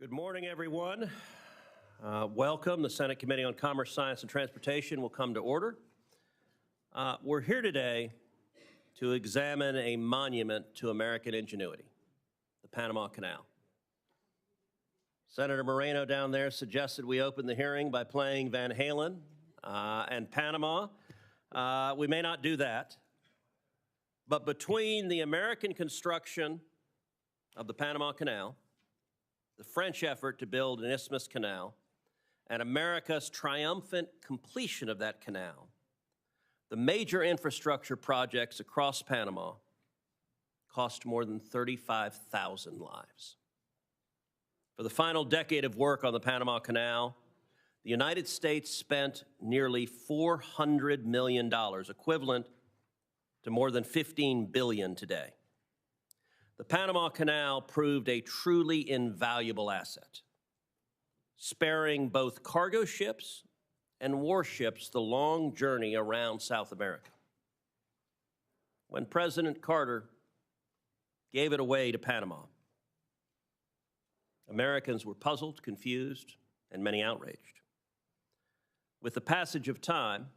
Good morning, everyone. Welcome. The Senate Committee on Commerce, Science, and Transportation will come to order. We're here today to examine a monument to American ingenuity, the Panama Canal. Senator Moreno down there suggested we open the hearing by playing Van Halen and Panama. We may not do that, but between the American construction of the Panama Canal, the French effort to build an isthmus canal, and America's triumphant completion of that canal, the major infrastructure projects across Panama cost more than 35,000 lives. For the final decade of work on the Panama Canal, the United States spent nearly $400 million, equivalent to more than $15 billion today. The Panama Canal proved a truly invaluable asset, sparing both cargo ships and warships the long journey around South America. When President Carter gave it away to Panama, Americans were puzzled, confused, and many outraged. With the passage of time,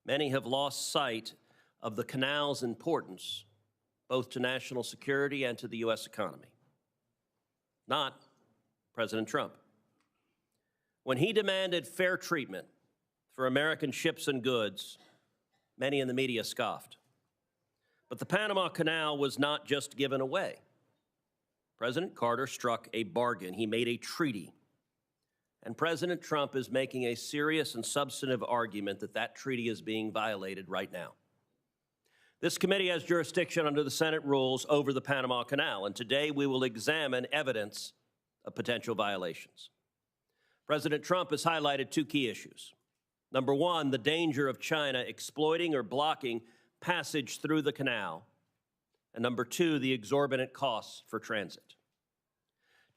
many have lost sight of the canal's importance both to national security and to the U.S. economy. Not President Trump. When he demanded fair treatment for American ships and goods, many in the media scoffed. But the Panama Canal was not just given away. President Carter struck a bargain. He made a treaty. And President Trump is making a serious and substantive argument that that treaty is being violated right now. This committee has jurisdiction under the Senate rules over the Panama Canal, and today we will examine evidence of potential violations. President Trump has highlighted two key issues. Number one, the danger of China exploiting or blocking passage through the canal. And number two, the exorbitant costs for transit.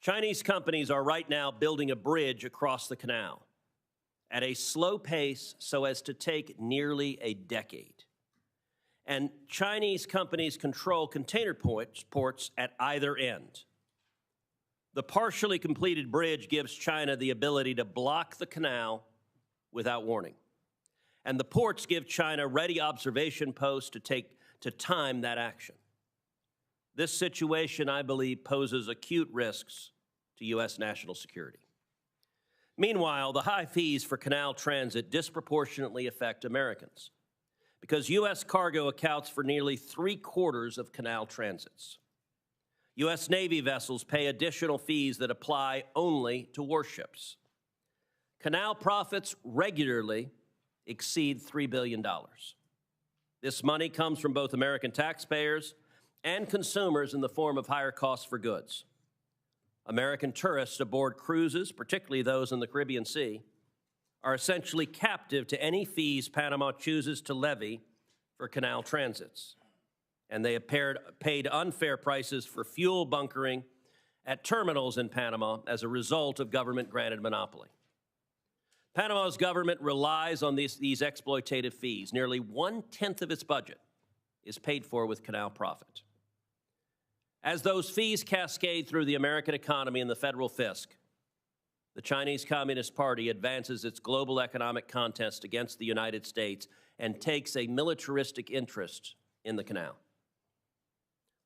Chinese companies are right now building a bridge across the canal at a slow pace so as to take nearly a decade. And Chinese companies control container ports at either end. The partially completed bridge gives China the ability to block the canal without warning. And the ports give China ready observation posts to time that action. This situation, I believe, poses acute risks to U.S. national security. Meanwhile, the high fees for canal transit disproportionately affect Americans, because U.S. cargo accounts for nearly 3/4 of canal transits. U.S. Navy vessels pay additional fees that apply only to warships. Canal profits regularly exceed $3 billion. This money comes from both American taxpayers and consumers in the form of higher costs for goods. American tourists aboard cruises, particularly those in the Caribbean Sea, are essentially captive to any fees Panama chooses to levy for canal transits. And they have paid unfair prices for fuel bunkering at terminals in Panama as a result of government-granted monopoly. Panama's government relies on these exploitative fees. Nearly 1/10 of its budget is paid for with canal profit. As those fees cascade through the American economy and the federal fisc, the Chinese Communist Party advances its global economic contest against the United States and takes a militaristic interest in the canal.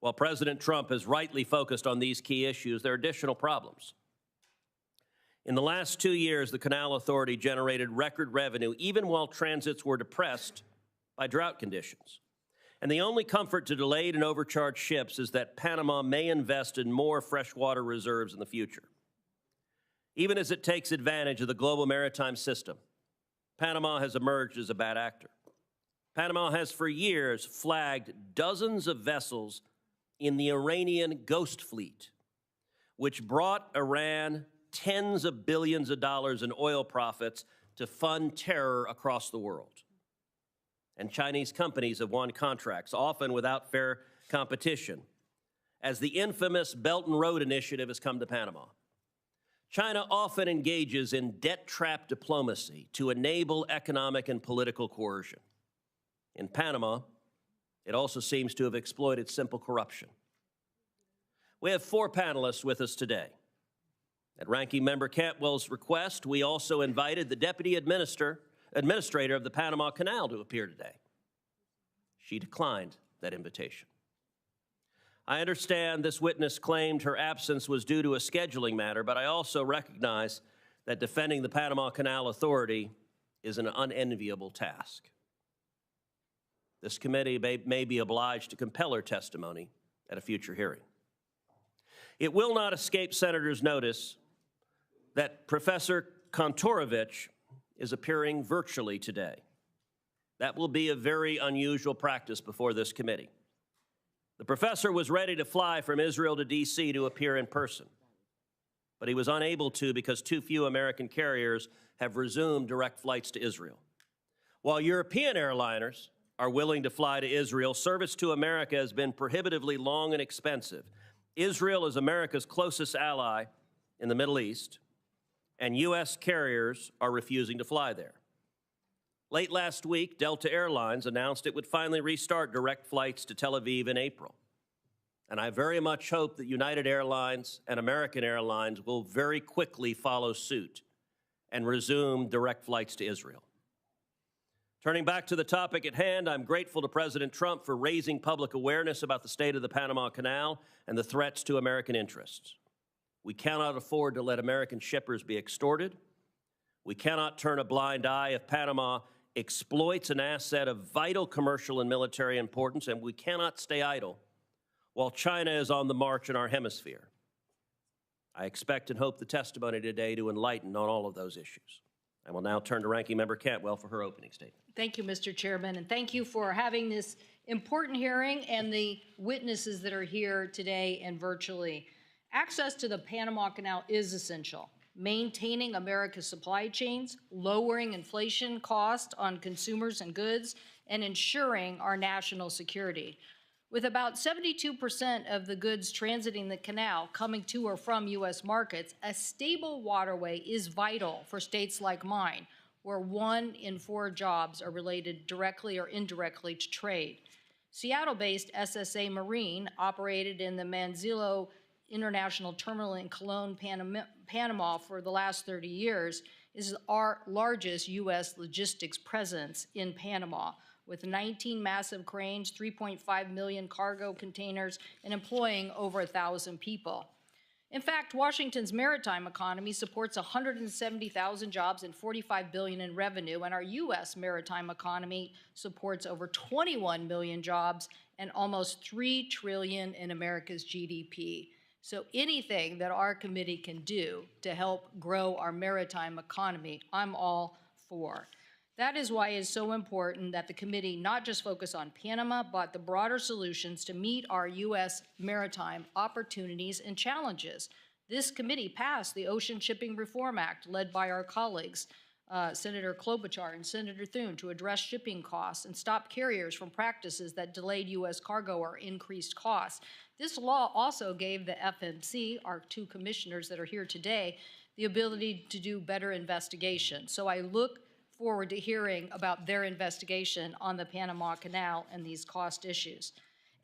While President Trump has rightly focused on these key issues, there are additional problems. In the last 2 years, the Canal Authority generated record revenue, even while transits were depressed by drought conditions. And the only comfort to delayed and overcharged ships is that Panama may invest in more freshwater reserves in the future. Even as it takes advantage of the global maritime system, Panama has emerged as a bad actor. Panama has for years flagged dozens of vessels in the Iranian Ghost Fleet, which brought Iran tens of billions of dollars in oil profits to fund terror across the world. And Chinese companies have won contracts, often without fair competition, as the infamous Belt and Road Initiative has come to Panama. China often engages in debt trap diplomacy to enable economic and political coercion. In Panama, it also seems to have exploited simple corruption. We have 4 panelists with us today, At Ranking Member Cantwell's request, we also invited the Deputy Administrator of the Panama Canal to appear today. She declined that invitation. I understand this witness claimed her absence was due to a scheduling matter, but I also recognize that defending the Panama Canal Authority is an unenviable task. This committee may be obliged to compel her testimony at a future hearing. It will not escape senators' notice that Professor Kontorovich is appearing virtually today. That will be a very unusual practice before this committee. The professor was ready to fly from Israel to D.C. to appear in person, but he was unable to because too few American carriers have resumed direct flights to Israel. While European airliners are willing to fly to Israel, service to America has been prohibitively long and expensive. Israel is America's closest ally in the Middle East, and U.S. carriers are refusing to fly there. Late last week, Delta Airlines announced it would finally restart direct flights to Tel Aviv in April. And I very much hope that United Airlines and American Airlines will very quickly follow suit and resume direct flights to Israel. Turning back to the topic at hand, I'm grateful to President Trump for raising public awareness about the state of the Panama Canal and the threats to American interests. We cannot afford to let American shippers be extorted. We cannot turn a blind eye if Panama exploits an asset of vital commercial and military importance, and we cannot stay idle while China is on the march in our hemisphere. I expect and hope the testimony today to enlighten on all of those issues. I will now turn to Ranking Member Cantwell for her opening statement. Thank you, Mr. Chairman, and thank you for having this important hearing and the witnesses that are here today and virtually. Access to the Panama Canal is essential. Maintaining America's supply chains, lowering inflation costs on consumers and goods, and ensuring our national security. With about 72% of the goods transiting the canal coming to or from U.S. markets, a stable waterway is vital for states like mine, where 1 in 4 jobs are related directly or indirectly to trade. Seattle-based SSA Marine, operated in the Manzillo International Terminal in Cologne, Panama for the last 30 years, is our largest U.S. logistics presence in Panama, with 19 massive cranes, 3.5 million cargo containers, and employing over 1,000 people. In fact, Washington's maritime economy supports 170,000 jobs and $45 billion in revenue, and our U.S. maritime economy supports over 21 million jobs and almost $3 trillion in America's GDP. So anything that our committee can do to help grow our maritime economy, I'm all for. That is why it's so important that the committee not just focus on Panama, but the broader solutions to meet our U.S. maritime opportunities and challenges. This committee passed the Ocean Shipping Reform Act, led by our colleagues, Senator Klobuchar and Senator Thune, to address shipping costs and stop carriers from practices that delayed U.S. cargo or increased costs. This law also gave the FMC, our 2 commissioners that are here today, the ability to do better investigation. So I look forward to hearing about their investigation on the Panama Canal and these cost issues.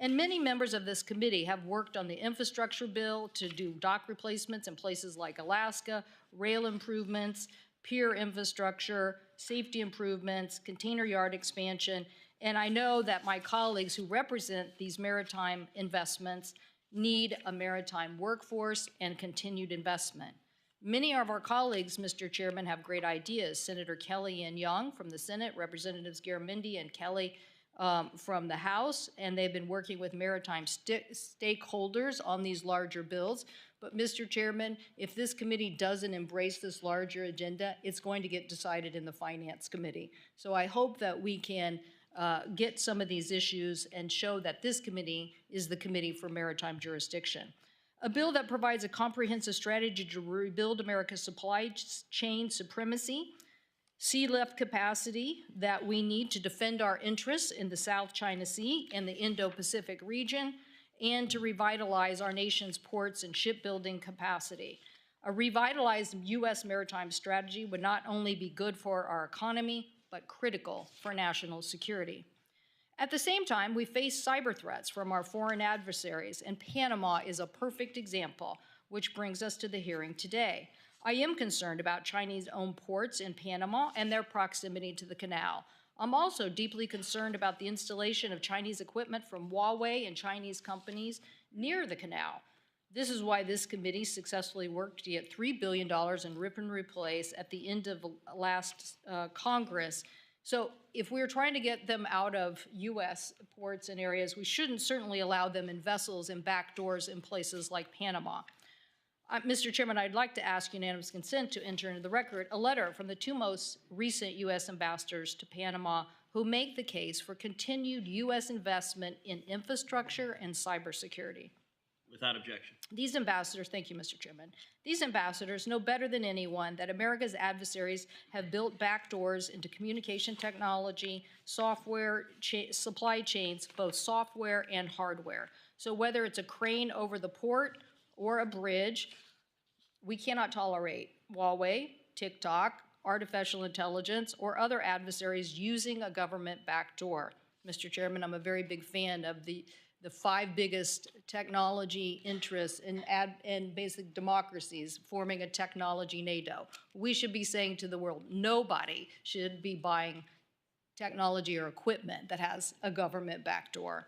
And many members of this committee have worked on the infrastructure bill to do dock replacements in places like Alaska, rail improvements, pier infrastructure, safety improvements, container yard expansion, and I know that my colleagues who represent these maritime investments need a maritime workforce and continued investment. Many of our colleagues, Mr. Chairman, have great ideas. Senator Kelly and Young from the Senate, Representatives Garamendi and Kelly from the House, and they've been working with maritime stakeholders on these larger bills. But Mr. Chairman, if this committee doesn't embrace this larger agenda, it's going to get decided in the Finance Committee. So I hope that we can get some of these issues and show that this committee is the committee for maritime jurisdiction. A bill that provides a comprehensive strategy to rebuild America's supply chain supremacy, sea-left capacity that we need to defend our interests in the South China Sea and the Indo-Pacific region, and to revitalize our nation's ports and shipbuilding capacity. A revitalized U.S. maritime strategy would not only be good for our economy, but critical for national security. At the same time, we face cyber threats from our foreign adversaries, and Panama is a perfect example, which brings us to the hearing today. I am concerned about Chinese-owned ports in Panama and their proximity to the canal. I'm also deeply concerned about the installation of Chinese equipment from Huawei and Chinese companies near the canal. This is why this committee successfully worked to get $3 billion in rip and replace at the end of last Congress. So if we're trying to get them out of U.S. ports and areas, we shouldn't certainly allow them in vessels and back doors in places like Panama. Mr. Chairman, I'd like to ask unanimous consent to enter into the record a letter from the two most recent U.S. ambassadors to Panama who make the case for continued U.S. investment in infrastructure and cybersecurity. Without objection. These ambassadors, thank you, Mr. Chairman, these ambassadors know better than anyone that America's adversaries have built backdoors into communication technology, software, supply chains, both software and hardware. So whether it's a crane over the port or a bridge, we cannot tolerate Huawei, TikTok, artificial intelligence, or other adversaries using a government backdoor. Mr. Chairman, I'm a very big fan of the five biggest technology interests in basic democracies forming a technology NATO. We should be saying to the world, nobody should be buying technology or equipment that has a government backdoor.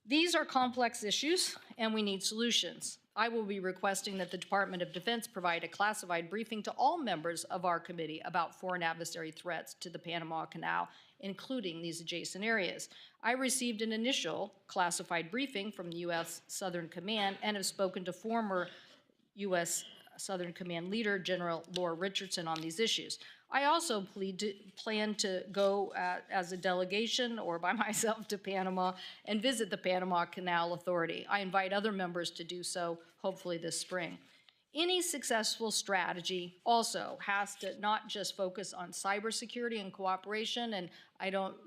These are complex issues, and we need solutions. I will be requesting that the Department of Defense provide a classified briefing to all members of our committee about foreign adversary threats to the Panama Canal, including these adjacent areas. I received an initial classified briefing from the U.S. Southern Command and have spoken to former U.S. Southern Command leader, General Laura Richardson, on these issues. I also plan to go as a delegation or by myself to Panama and visit the Panama Canal Authority. I invite other members to do so, hopefully this spring. Any successful strategy also has to not just focus on cybersecurity and cooperation, and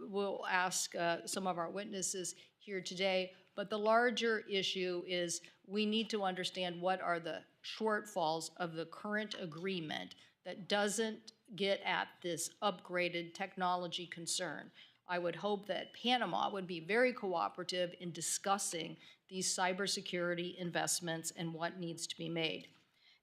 we'll ask some of our witnesses here today, but the larger issue is we need to understand what are the shortfalls of the current agreement that doesn't get at this upgraded technology concern. I would hope that Panama would be very cooperative in discussing these cybersecurity investments and what needs to be made.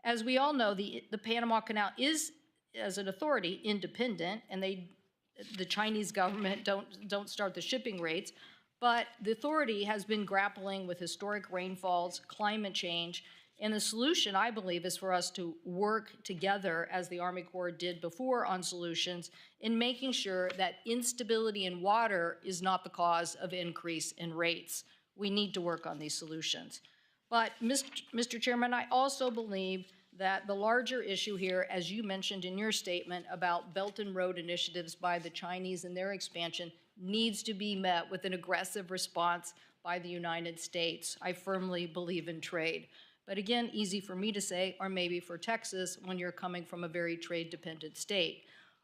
As we all know, the Panama Canal is, as an authority, independent, and the Chinese government don't start the shipping rates, but the authority has been grappling with historic rainfalls, climate change, and the solution, I believe, is for us to work together, as the Army Corps did before, on solutions in making sure that instability in water is not the cause of increase in rates. We need to work on these solutions. But, Mr. Chairman, I also believe that the larger issue here, as you mentioned in your statement about Belt and Road initiatives by the Chinese and their expansion, needs to be met with an aggressive response by the United States. I firmly believe in trade. But again, easy for me to say, or maybe for Texas, when you're coming from a very trade-dependent state.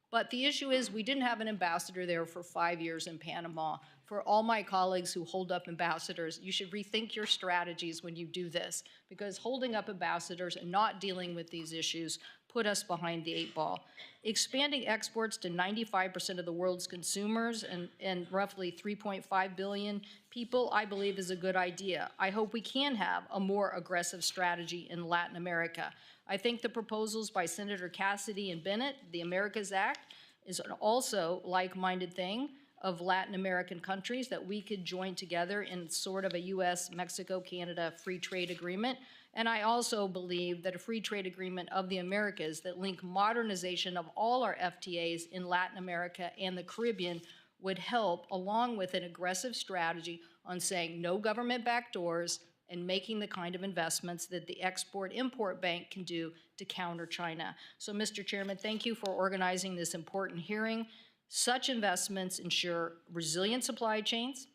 But the issue is we didn't have an ambassador there for 5 years in Panama. For all my colleagues who hold up ambassadors, you should rethink your strategies when you do this, because holding up ambassadors and not dealing with these issues put us behind the 8 ball. Expanding exports to 95% of the world's consumers and roughly 3.5 billion people, I believe, is a good idea. I hope we can have a more aggressive strategy in Latin America. I think the proposals by Senator Cassidy and Bennett, the Americas Act, is an also like-minded thing of Latin American countries that we could join together in sort of a U.S., Mexico, Canada free trade agreement. And I also believe that a free trade agreement of the Americas that link modernization of all our FTAs in Latin America and the Caribbean would help, along with an aggressive strategy on saying no government backdoors and making the kind of investments that the Export-Import Bank can do to counter China. So, Mr. Chairman, thank you for organizing this important hearing. Such investments ensure resilient supply chains,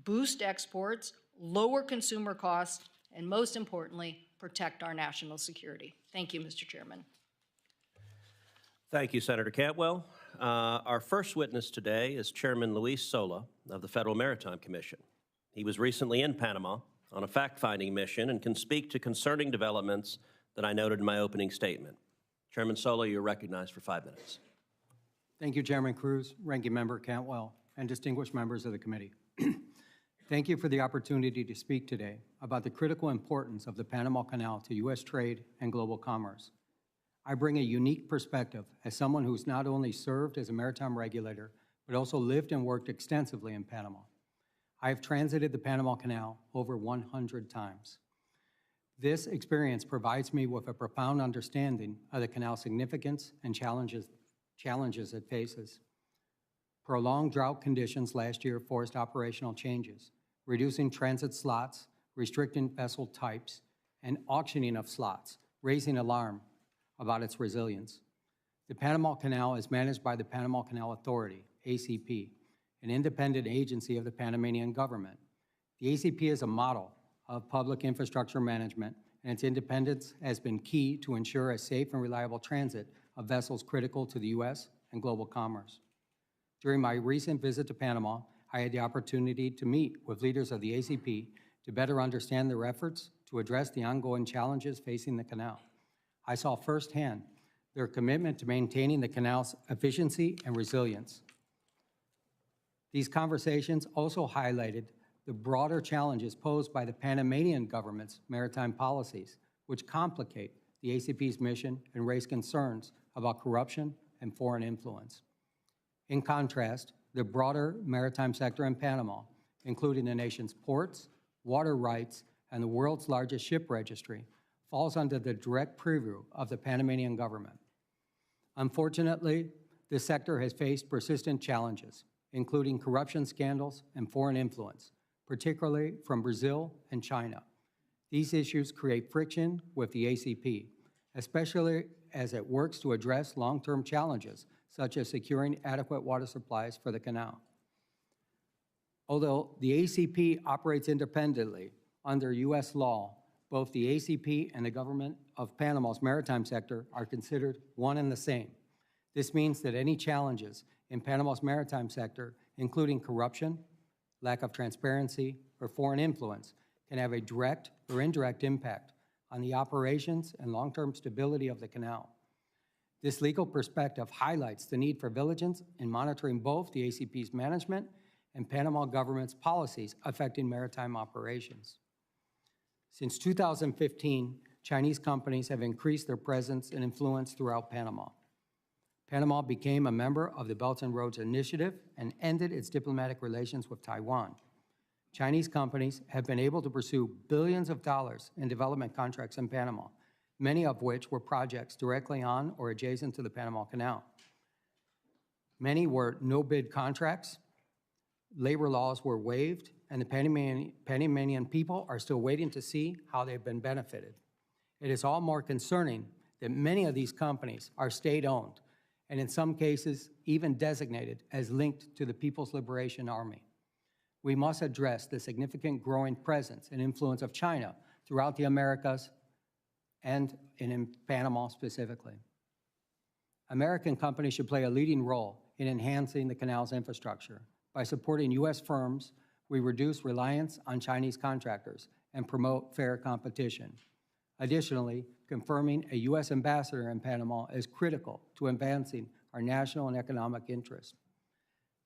boost exports, lower consumer costs, and most importantly, protect our national security. Thank you, Mr. Chairman. Thank you, Senator Cantwell. Our first witness today is Chairman Sola of the Federal Maritime Commission. He was recently in Panama on a fact-finding mission and can speak to concerning developments that I noted in my opening statement. Chairman Sola, you're recognized for 5 minutes. Thank you, Chairman Cruz, Ranking Member Cantwell, and distinguished members of the committee. Thank you for the opportunity to speak today about the critical importance of the Panama Canal to U.S. trade and global commerce. I bring a unique perspective as someone who's not only served as a maritime regulator, but also lived and worked extensively in Panama. I have transited the Panama Canal over 100 times. This experience provides me with a profound understanding of the canal's significance and challenges it faces. Prolonged drought conditions last year forced operational changes, reducing transit slots, restricting vessel types, and auctioning of slots, raising alarm about its resilience. The Panama Canal is managed by the Panama Canal Authority, ACP, an independent agency of the Panamanian government. The ACP is a model of public infrastructure management, and its independence has been key to ensure a safe and reliable transit of vessels critical to the U.S. and global commerce. During my recent visit to Panama, I had the opportunity to meet with leaders of the ACP to better understand their efforts to address the ongoing challenges facing the canal. I saw firsthand their commitment to maintaining the canal's efficiency and resilience. These conversations also highlighted the broader challenges posed by the Panamanian government's maritime policies, which complicate the ACP's mission and raise concerns about corruption and foreign influence. In contrast, the broader maritime sector in Panama, including the nation's ports, water rights, and the world's largest ship registry, falls under the direct purview of the Panamanian government. Unfortunately, this sector has faced persistent challenges, including corruption scandals and foreign influence, particularly from Brazil and China. These issues create friction with the ACP, especially as it works to address long-term challenges, such as securing adequate water supplies for the canal. Although the ACP operates independently under U.S. law, both the ACP and the government of Panama's maritime sector are considered one and the same. This means that any challenges in Panama's maritime sector, including corruption, lack of transparency, or foreign influence, can have a direct or indirect impact on the operations and long-term stability of the canal. This legal perspective highlights the need for vigilance in monitoring both the ACP's management and Panama government's policies affecting maritime operations. Since 2015, Chinese companies have increased their presence and influence throughout Panama. Panama became a member of the Belt and Roads Initiative and ended its diplomatic relations with Taiwan. Chinese companies have been able to pursue billions of dollars in development contracts in Panama, many of which were projects directly on or adjacent to the Panama Canal. Many were no-bid contracts, labor laws were waived, and the Panamanian people are still waiting to see how they've been benefited. It is all more concerning that many of these companies are state-owned, and in some cases, even designated as linked to the People's Liberation Army. We must address the significant growing presence and influence of China throughout the Americas and in Panama specifically. American companies should play a leading role in enhancing the canal's infrastructure. By supporting U.S. firms, we reduce reliance on Chinese contractors and promote fair competition. Additionally, confirming a U.S. ambassador in Panama is critical to advancing our national and economic interests.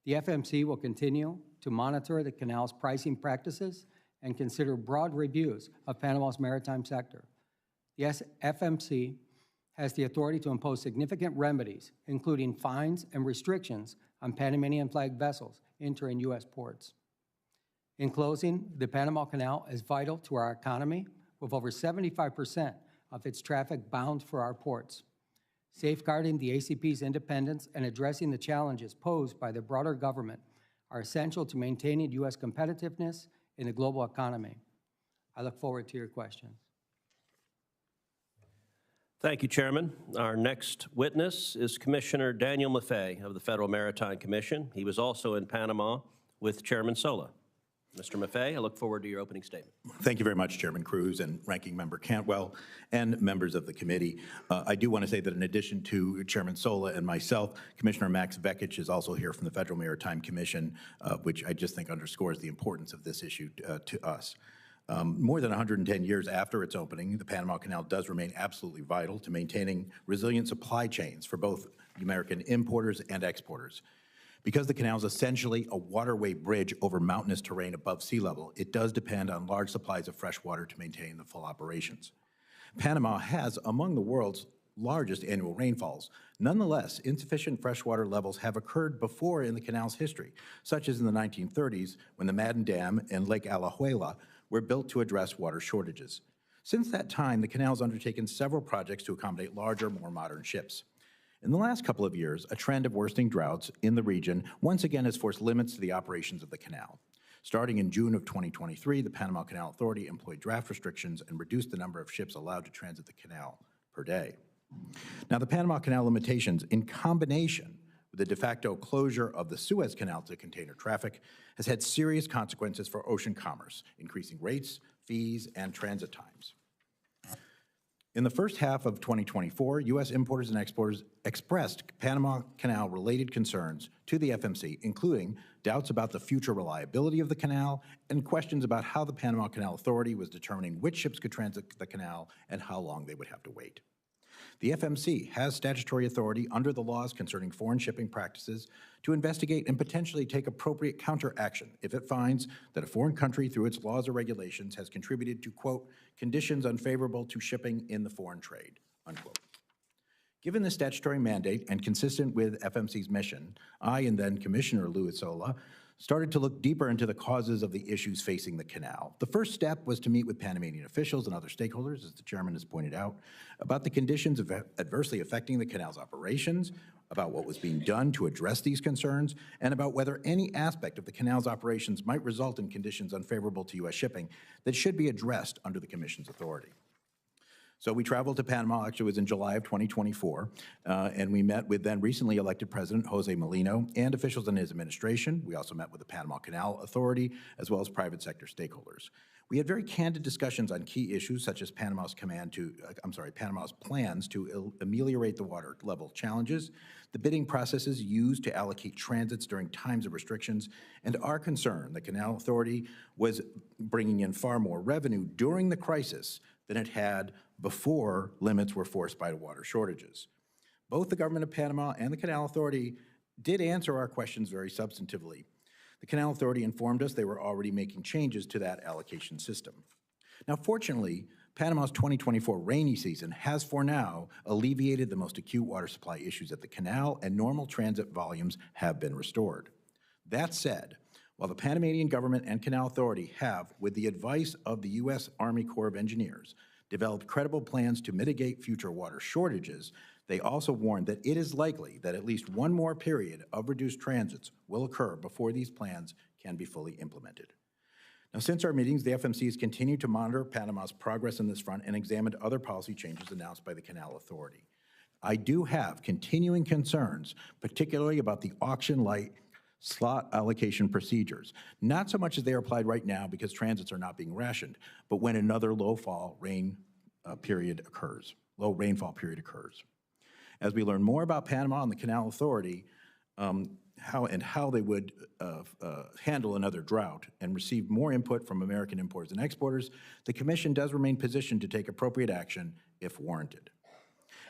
The FMC will continue to monitor the canal's pricing practices and consider broad reviews of Panama's maritime sector. The FMC has the authority to impose significant remedies, including fines and restrictions on Panamanian-flagged vessels entering U.S. ports. In closing, the Panama Canal is vital to our economy, with over 75% of its traffic bound for our ports. Safeguarding the ACP's independence and addressing the challenges posed by the broader government are essential to maintaining U.S. competitiveness in the global economy. I look forward to your questions. Thank you, Chairman. Our next witness is Commissioner Daniel Maffei of the Federal Maritime Commission. He was also in Panama with Chairman Sola. Mr. Maffei, I look forward to your opening statement. Thank you very much, Chairman Cruz and Ranking Member Cantwell and members of the committee. I do want to say that in addition to Chairman Sola and myself, Commissioner Max Vekic is also here from the Federal Maritime Commission, which I just think underscores the importance of this issue to us. More than 110 years after its opening, the Panama Canal does remain absolutely vital to maintaining resilient supply chains for both American importers and exporters. Because the canal is essentially a waterway bridge over mountainous terrain above sea level, it does depend on large supplies of fresh water to maintain the full operations. Panama has among the world's largest annual rainfalls. Nonetheless, insufficient freshwater levels have occurred before in the canal's history, such as in the 1930s when the Madden Dam and Lake Alajuela were built to address water shortages. Since that time, the canal has undertaken several projects to accommodate larger, more modern ships. In the last couple of years, a trend of worsening droughts in the region once again has forced limits to the operations of the canal. Starting in June of 2023, the Panama Canal Authority employed draft restrictions and reduced the number of ships allowed to transit the canal per day. Now, the Panama Canal limitations, in combination with the de facto closure of the Suez Canal to container traffic, has had serious consequences for ocean commerce, increasing rates, fees, and transit times. In the first half of 2024, U.S. importers and exporters expressed Panama Canal-related concerns to the FMC, including doubts about the future reliability of the canal and questions about how the Panama Canal Authority was determining which ships could transit the canal and how long they would have to wait. The FMC has statutory authority under the laws concerning foreign shipping practices to investigate and potentially take appropriate counteraction if it finds that a foreign country, through its laws or regulations, has contributed to, quote, conditions unfavorable to shipping in the foreign trade, unquote. Given the statutory mandate and consistent with FMC's mission, I and then Commissioner Sola started to look deeper into the causes of the issues facing the canal. The first step was to meet with Panamanian officials and other stakeholders, as the chairman has pointed out, about the conditions adversely affecting the canal's operations, about what was being done to address these concerns, and about whether any aspect of the canal's operations might result in conditions unfavorable to U.S. shipping that should be addressed under the Commission's authority. So we traveled to Panama, actually it was in July of 2024, and we met with then recently elected President Jose Molino and officials in his administration. We also met with the Panama Canal Authority, as well as private sector stakeholders. We had very candid discussions on key issues such as Panama's plans to ameliorate the water level challenges, the bidding processes used to allocate transits during times of restrictions, and our concern the Canal Authority was bringing in far more revenue during the crisis than it had before limits were forced by water shortages. Both the government of Panama and the Canal Authority did answer our questions very substantively. The Canal Authority informed us they were already making changes to that allocation system. Now, fortunately, Panama's 2024 rainy season has for now alleviated the most acute water supply issues at the canal, and normal transit volumes have been restored. That said, while the Panamanian government and Canal Authority have, with the advice of the U.S. Army Corps of Engineers, developed credible plans to mitigate future water shortages, they also warned that it is likely that at least one more period of reduced transits will occur before these plans can be fully implemented. Now, since our meetings, the FMC has continued to monitor Panama's progress in this front and examined other policy changes announced by the Canal Authority. I do have continuing concerns, particularly about the auction-like slot allocation procedures, not so much as they are applied right now because transits are not being rationed, but when another low rainfall period occurs. As we learn more about Panama and the Canal Authority, how they would handle another drought and receive more input from American importers and exporters, the Commission does remain positioned to take appropriate action if warranted.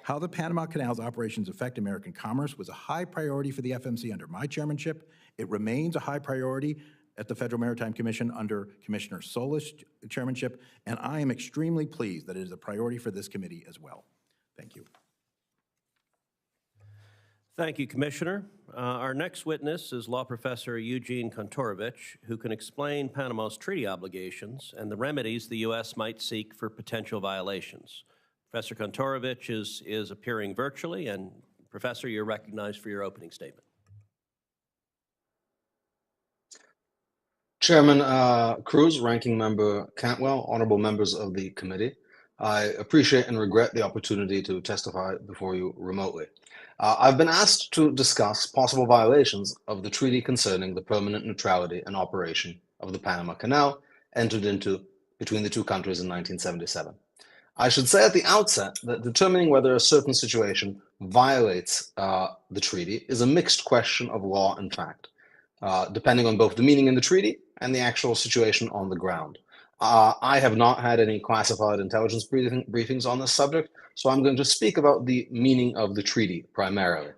How the Panama Canal's operations affect American commerce was a high priority for the FMC under my chairmanship. It remains a high priority at the Federal Maritime Commission under Commissioner Sola's chairmanship, and I am extremely pleased that it is a priority for this committee as well. Thank you. Thank you, Commissioner. Our next witness is Law Professor Eugene Kontorovich, who can explain Panama's treaty obligations and the remedies the U.S. might seek for potential violations. Professor Kontorovich is appearing virtually, and Professor, you're recognized for your opening statement. Chairman Cruz, Ranking Member Cantwell, honorable members of the committee, I appreciate and regret the opportunity to testify before you remotely. I've been asked to discuss possible violations of the treaty concerning the permanent neutrality and operation of the Panama Canal entered into between the two countries in 1977. I should say at the outset that determining whether a certain situation violates the treaty is a mixed question of law and fact, depending on both the meaning in the treaty and the actual situation on the ground. I have not had any classified intelligence briefings on this subject, so I'm going to speak about the meaning of the treaty primarily.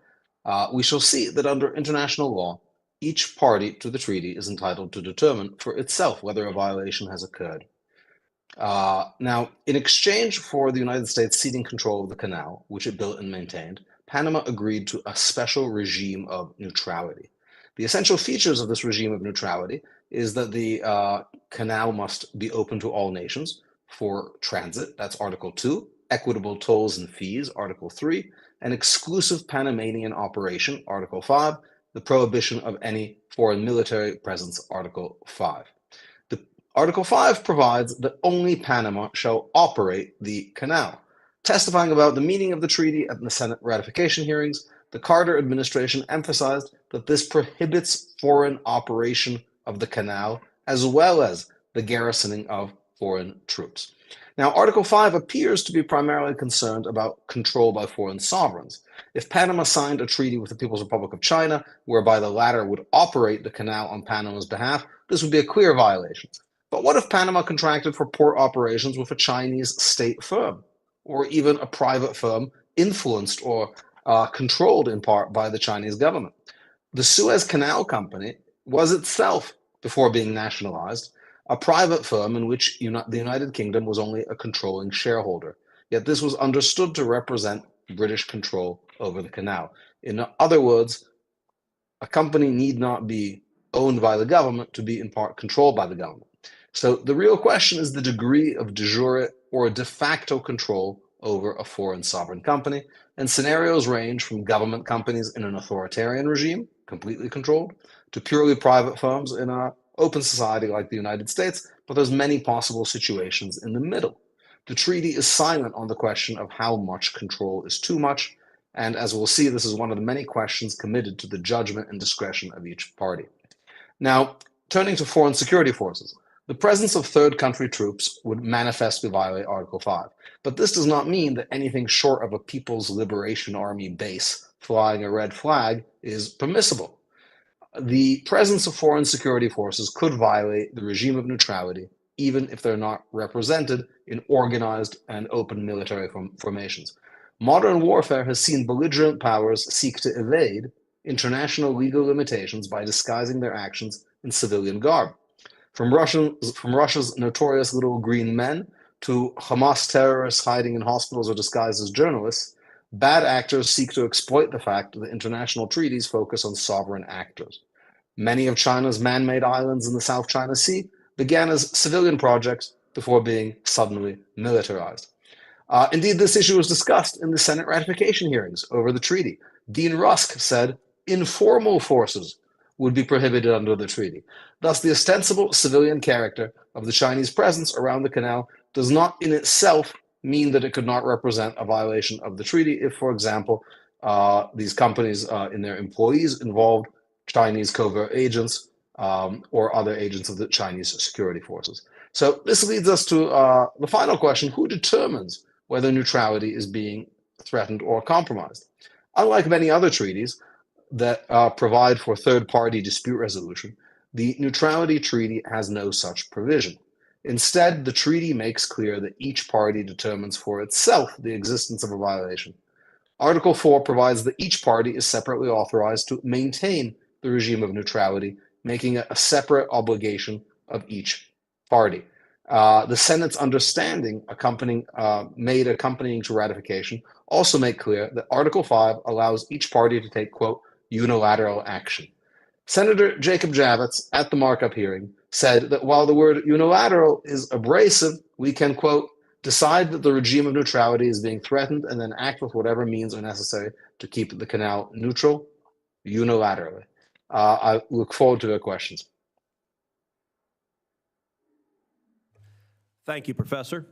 We shall see that under international law, each party to the treaty is entitled to determine for itself whether a violation has occurred. Now, in exchange for the United States ceding control of the canal, which it built and maintained, Panama agreed to a special regime of neutrality. The essential features of this regime of neutrality is that the canal must be open to all nations for transit, that's Article 2, equitable tolls and fees, Article 3, an exclusive Panamanian operation, Article 5, the prohibition of any foreign military presence, Article 5. Article 5 provides that only Panama shall operate the canal. Testifying about the meaning of the treaty at the Senate ratification hearings, the Carter administration emphasized that this prohibits foreign operation of the canal as well as the garrisoning of foreign troops. Now, Article 5 appears to be primarily concerned about control by foreign sovereigns. If Panama signed a treaty with the People's Republic of China, whereby the latter would operate the canal on Panama's behalf, this would be a clear violation. But what if Panama contracted for port operations with a Chinese state firm, or even a private firm influenced or controlled in part by the Chinese government? The Suez Canal Company was itself, before being nationalized, a private firm in which the United Kingdom was only a controlling shareholder. Yet this was understood to represent British control over the canal. In other words, a company need not be owned by the government to be in part controlled by the government. So the real question is the degree of de jure or de facto control over a foreign sovereign company, and scenarios range from government companies in an authoritarian regime, completely controlled, to purely private firms in an open society like the United States, but there's many possible situations in the middle. The treaty is silent on the question of how much control is too much, and as we'll see, this is one of the many questions committed to the judgment and discretion of each party. Now, turning to foreign security forces. The presence of third country troops would manifestly violate Article 5, but this does not mean that anything short of a People's Liberation Army base flying a red flag is permissible. The presence of foreign security forces could violate the regime of neutrality, even if they're not represented in organized and open military formations. Modern warfare has seen belligerent powers seek to evade international legal limitations by disguising their actions in civilian garb. From Russia's notorious little green men to Hamas terrorists hiding in hospitals or disguised as journalists, bad actors seek to exploit the fact that international treaties focus on sovereign actors. Many of China's man-made islands in the South China Sea began as civilian projects before being suddenly militarized. Indeed, this issue was discussed in the Senate ratification hearings over the treaty. Dean Rusk said informal forces would be prohibited under the treaty. Thus, the ostensible civilian character of the Chinese presence around the canal does not in itself mean that it could not represent a violation of the treaty if, for example, these companies and their employees involved Chinese covert agents or other agents of the Chinese security forces. So this leads us to the final question: who determines whether neutrality is being threatened or compromised? Unlike many other treaties that provide for third-party dispute resolution, the neutrality treaty has no such provision. Instead, the treaty makes clear that each party determines for itself the existence of a violation. Article 4 provides that each party is separately authorized to maintain the regime of neutrality, making it a separate obligation of each party. The Senate's understanding accompanying to ratification also make clear that Article 5 allows each party to take, quote, unilateral action. Senator Jacob Javits, at the markup hearing, said that while the word unilateral is abrasive, we can, quote, decide that the regime of neutrality is being threatened and then act with whatever means are necessary to keep the canal neutral unilaterally. I look forward to your questions. Thank you, Professor.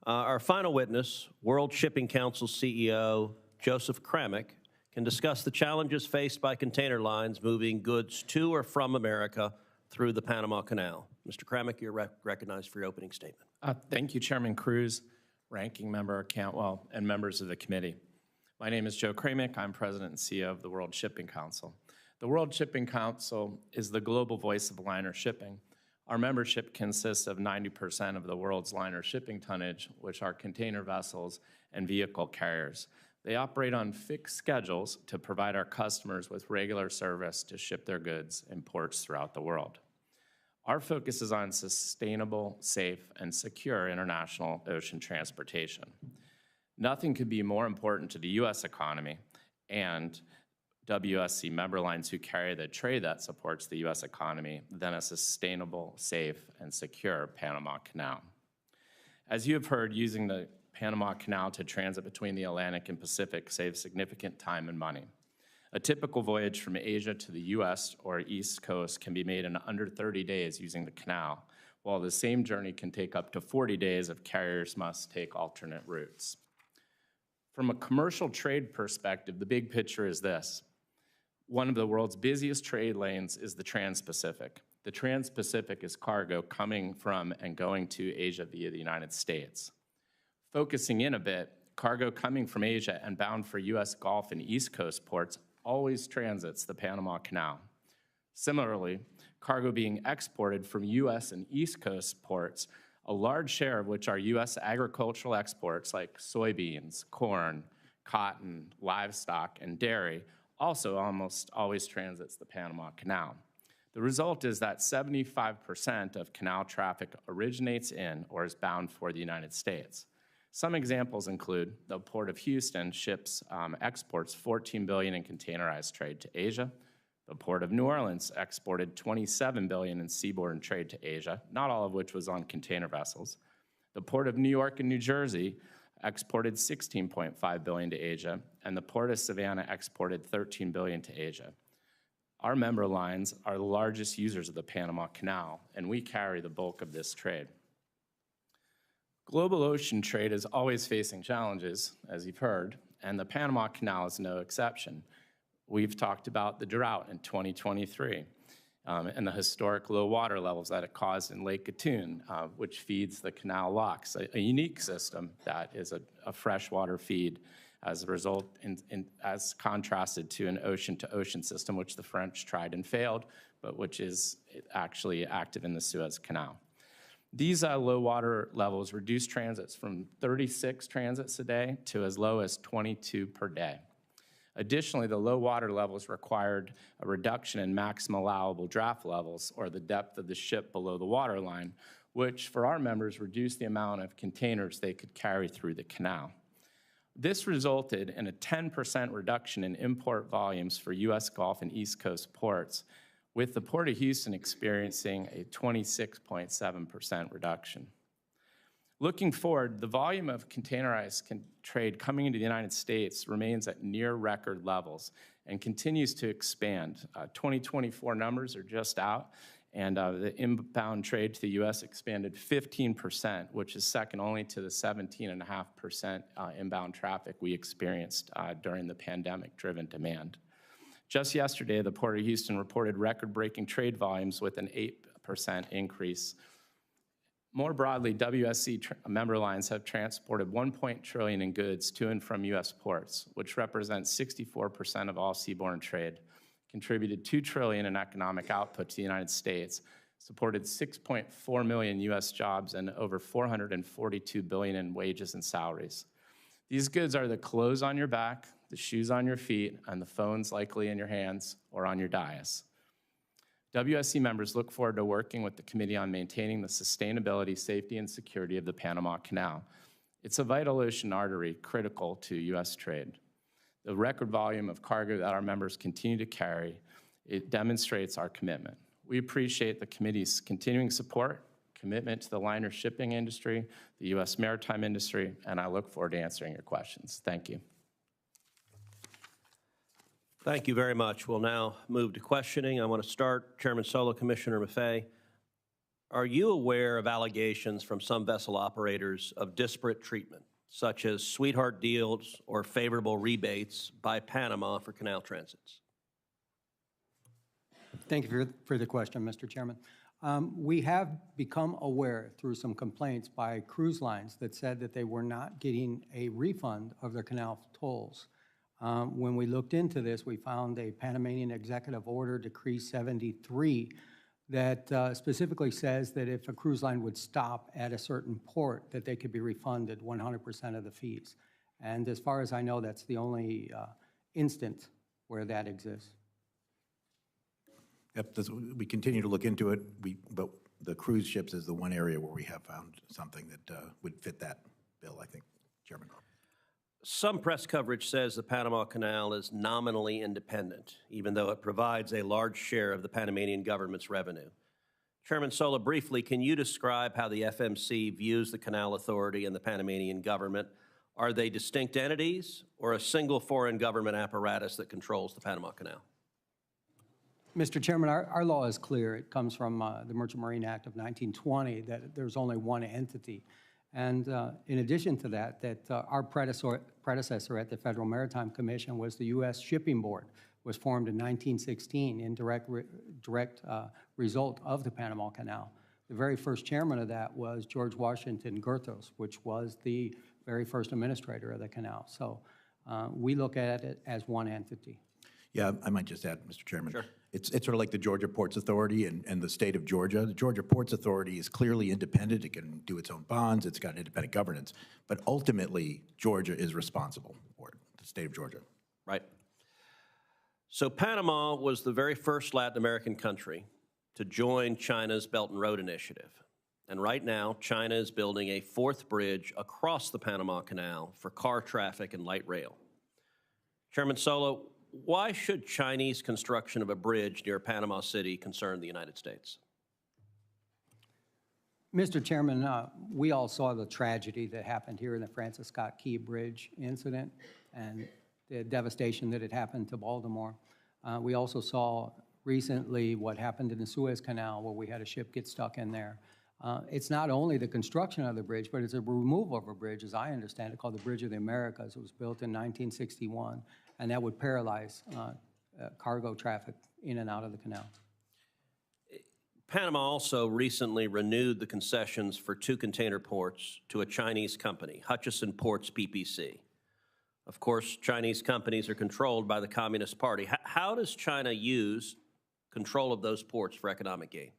Our final witness, World Shipping Council CEO Joseph Kramik, can discuss the challenges faced by container lines moving goods to or from America through the Panama Canal. Mr. Kramik, you're recognized for your opening statement. Thank you, Chairman Cruz, Ranking Member Cantwell, and members of the committee. My name is Joe Kramik. I'm President and CEO of the World Shipping Council. The World Shipping Council is the global voice of liner shipping. Our membership consists of 90% of the world's liner shipping tonnage, which are container vessels and vehicle carriers. They operate on fixed schedules to provide our customers with regular service to ship their goods in ports throughout the world. Our focus is on sustainable, safe, and secure international ocean transportation. Nothing could be more important to the U.S. economy and WSC member lines who carry the trade that supports the U.S. economy than a sustainable, safe, and secure Panama Canal. As you have heard, using the Panama Canal to transit between the Atlantic and Pacific saves significant time and money. A typical voyage from Asia to the U.S. or East Coast can be made in under 30 days using the canal, while the same journey can take up to 40 days if carriers must take alternate routes. From a commercial trade perspective, the big picture is this. One of the world's busiest trade lanes is the Trans-Pacific. The Trans-Pacific is cargo coming from and going to Asia via the United States. Focusing in a bit, cargo coming from Asia and bound for U.S. Gulf and East Coast ports always transits the Panama Canal. Similarly, cargo being exported from U.S. and East Coast ports, a large share of which are U.S. agricultural exports like soybeans, corn, cotton, livestock, and dairy, also almost always transits the Panama Canal. The result is that 75% of canal traffic originates in or is bound for the United States. Some examples include the Port of Houston exports $14 billion in containerized trade to Asia. The Port of New Orleans exported $27 billion in seaborne trade to Asia, not all of which was on container vessels. The Port of New York and New Jersey exported $16.5 billion to Asia, and the Port of Savannah exported $13 billion to Asia. Our member lines are the largest users of the Panama Canal, and we carry the bulk of this trade. Global ocean trade is always facing challenges, as you've heard, and the Panama Canal is no exception. We've talked about the drought in 2023 and the historic low water levels that it caused in Lake Gatun, which feeds the canal locks, a unique system that is a freshwater feed as a result, as contrasted to an ocean-to-ocean system, which the French tried and failed, but which is actually active in the Suez Canal. These low water levels reduce transits from 36 transits a day to as low as 22 per day. Additionally, the low water levels required a reduction in maximum allowable draft levels, or the depth of the ship below the waterline, which for our members reduced the amount of containers they could carry through the canal. This resulted in a 10% reduction in import volumes for U.S. Gulf and East Coast ports, with the Port of Houston experiencing a 26.7% reduction. Looking forward, the volume of containerized trade coming into the United States remains at near record levels and continues to expand. 2024 numbers are just out, and the inbound trade to the U.S. expanded 15%, which is second only to the 17.5% inbound traffic we experienced during the pandemic-driven demand. Just yesterday, the Port of Houston reported record-breaking trade volumes with an 8% increase. More broadly, WSC member lines have transported $1 trillion in goods to and from U.S. ports, which represents 64% of all seaborne trade, contributed $2 trillion in economic output to the United States, supported 6.4 million U.S. jobs, and over $442 billion in wages and salaries. These goods are the clothes on your back, the shoes on your feet, and the phones likely in your hands or on your dais. WSC members look forward to working with the committee on maintaining the sustainability, safety, and security of the Panama Canal. It's a vital ocean artery critical to U.S. trade. The record volume of cargo that our members continue to carry, it demonstrates our commitment. We appreciate the committee's continuing support, commitment to the liner shipping industry, the U.S. maritime industry, and I look forward to answering your questions. Thank you. Thank you very much. We'll now move to questioning. I want to start, Chairman Sola, Commissioner Maffei. Are you aware of allegations from some vessel operators of disparate treatment, such as sweetheart deals or favorable rebates by Panama for canal transits? Thank you for the question, Mr. Chairman. We have become aware through some complaints by cruise lines that said that they were not getting a refund of their canal tolls. When we looked into this, we found a Panamanian Executive Order, Decree 73, that specifically says that if a cruise line would stop at a certain port, that they could be refunded 100% of the fees. And as far as I know, that's the only instance where that exists. Yep, we continue to look into it, but the cruise ships is the one area where we have found something that would fit that bill, I think, Chairman. Some press coverage says the Panama Canal is nominally independent, even though it provides a large share of the Panamanian government's revenue. Chairman Sola, briefly, can you describe how the FMC views the Canal Authority and the Panamanian government? Are they distinct entities or a single foreign government apparatus that controls the Panama Canal? Mr. Chairman, our law is clear. It comes from the Merchant Marine Act of 1920 that there's only one entity. And in addition to that, our predecessor at the Federal Maritime Commission was the U.S. Shipping Board, was formed in 1916 in direct result of the Panama Canal. The very first chairman of that was George Washington Goethals, which was the very first administrator of the canal. So we look at it as one entity. Yeah, I might just add, Mr. Chairman. Sure. It's sort of like the Georgia Ports Authority and the state of Georgia. The Georgia Ports Authority is clearly independent. It can do its own bonds. It's got independent governance. But ultimately, Georgia is responsible for it, the state of Georgia. Right. So Panama was the very first Latin American country to join China's Belt and Road Initiative. And right now, China is building a fourth bridge across the Panama Canal for car traffic and light rail. Chairman Sola, why should Chinese construction of a bridge near Panama City concern the United States? Mr. Chairman, we all saw the tragedy that happened here in the Francis Scott Key Bridge incident and the devastation that had happened to Baltimore. We also saw recently what happened in the Suez Canal, where we had a ship get stuck in there. It's not only the construction of the bridge, but it's a removal of a bridge, as I understand it, called the Bridge of the Americas. It was built in 1961, and that would paralyze cargo traffic in and out of the canal. Panama also recently renewed the concessions for 2 container ports to a Chinese company, Hutchison Ports PPC. Of course, Chinese companies are controlled by the Communist Party. How does China use control of those ports for economic gain?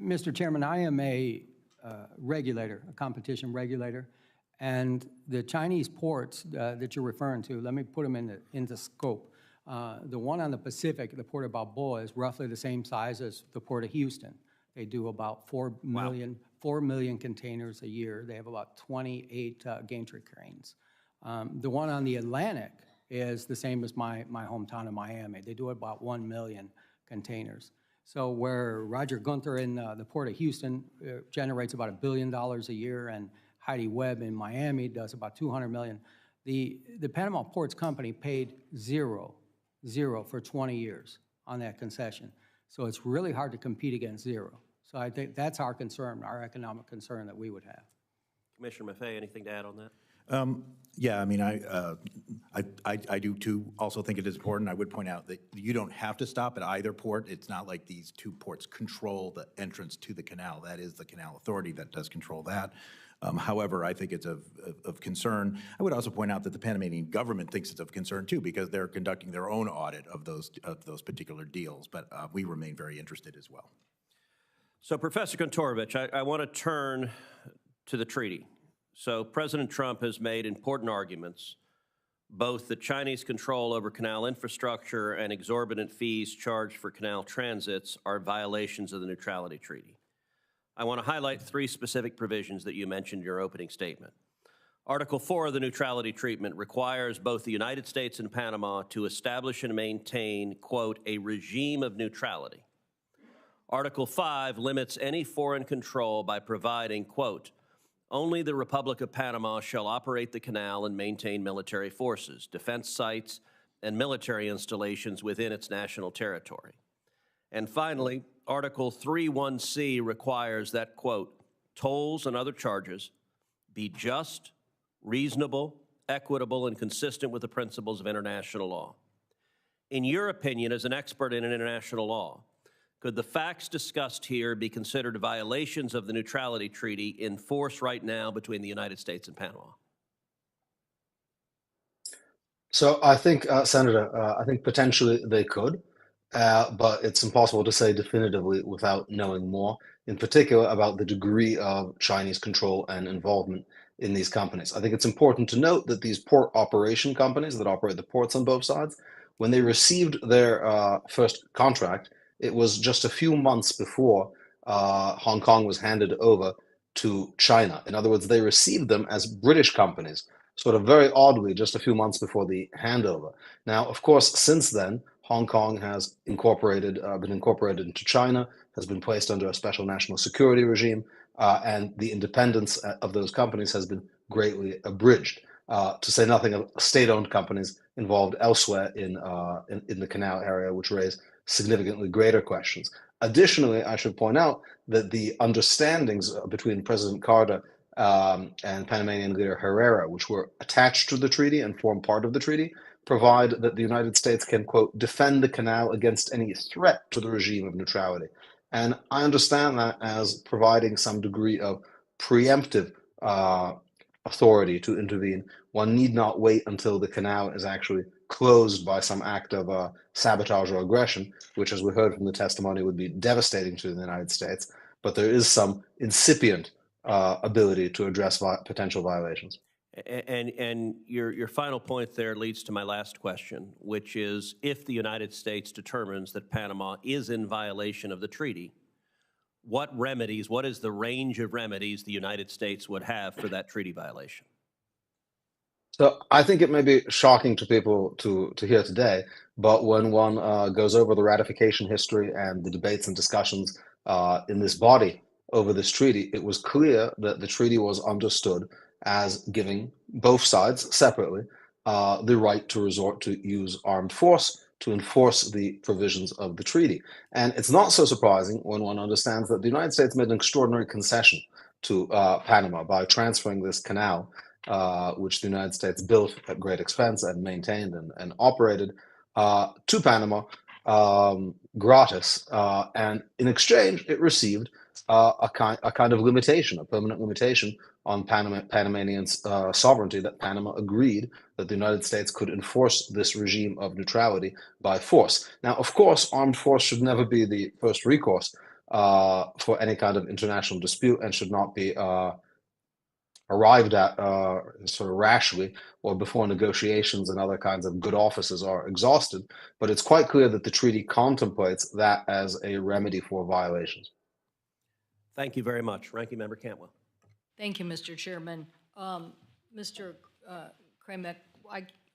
Mr. Chairman, I am a regulator, a competition regulator, and the Chinese ports that you're referring to, let me put them into scope. The one on the Pacific, the Port of Balboa, is roughly the same size as the Port of Houston. They do about 4 million containers a year. They have about 28 gantry cranes. The one on the Atlantic is the same as my hometown of Miami. They do about 1 million containers. So where Roger Gunther in the Port of Houston generates about $1 billion a year, and Heidi Webb in Miami does about 200 million, the Panama Ports Company paid zero for 20 years on that concession. So it's really hard to compete against zero. So I think that's our concern, our economic concern that we would have. Commissioner Maffei, anything to add on that? Yeah, I mean, I do too also think it is important. I would point out that you don't have to stop at either port. It's not like these 2 ports control the entrance to the canal. That is the Canal Authority that does control that. However, I think it's of concern. I would also point out that the Panamanian government thinks it's of concern too, because they're conducting their own audit of those particular deals. But we remain very interested as well. So, Professor Kontorovich, I want to turn to the treaty. So President Trump has made important arguments, both that Chinese control over canal infrastructure and exorbitant fees charged for canal transits are violations of the Neutrality Treaty. I want to highlight 3 specific provisions that you mentioned in your opening statement. Article 4 of the Neutrality Treaty requires both the United States and Panama to establish and maintain, quote, a regime of neutrality. Article 5 limits any foreign control by providing, quote, only the Republic of Panama shall operate the canal and maintain military forces, defense sites, and military installations within its national territory. And finally, Article 3(1)(c) requires that, quote, tolls and other charges be just, reasonable, equitable, and consistent with the principles of international law. In your opinion, as an expert in international law, could the facts discussed here be considered violations of the Neutrality Treaty in force right now between the United States and Panama? So I think, Senator, I think potentially they could, but it's impossible to say definitively without knowing more, in particular about the degree of Chinese control and involvement in these companies. I think it's important to note that these port operation companies that operate the ports on both sides, when they received their first contract, it was just a few months before Hong Kong was handed over to China. In other words, they received them as British companies, sort of very oddly, just a few months before the handover. Now, of course, since then, Hong Kong has been incorporated into China, has been placed under a special national security regime, and the independence of those companies has been greatly abridged. To say nothing of state-owned companies involved elsewhere in the canal area, which raise significantly greater questions. Additionally, I should point out that the understandings between President Carter and Panamanian leader Herrera, which were attached to the treaty and form part of the treaty, provide that the United States can, quote, defend the canal against any threat to the regime of neutrality. And I understand that as providing some degree of preemptive authority to intervene. One need not wait until the canal is actually closed by some act of sabotage or aggression, which, as we heard from the testimony, would be devastating to the United States. But there is some incipient ability to address potential violations. And your final point there leads to my last question, which is, if the United States determines that Panama is in violation of the treaty, what is the range of remedies the United States would have for that treaty violation? So I think it may be shocking to people to hear today, but when one goes over the ratification history and the debates and discussions in this body over this treaty, it was clear that the treaty was understood as giving both sides separately the right to resort to use armed force to enforce the provisions of the treaty. And it's not so surprising when one understands that the United States made an extraordinary concession to Panama by transferring this canal, which the United States built at great expense and maintained and operated, to Panama gratis. And in exchange, it received a kind of limitation, a permanent limitation on Panamanian sovereignty, that Panama agreed that the United States could enforce this regime of neutrality by force. Now, of course, armed force should never be the first recourse for any kind of international dispute and should not be arrived at sort of rashly or before negotiations and other kinds of good offices are exhausted. But it's quite clear that the treaty contemplates that as a remedy for violations. Thank you very much. Ranking Member Cantwell. Thank you, Mr. Chairman. Mr. Kramik,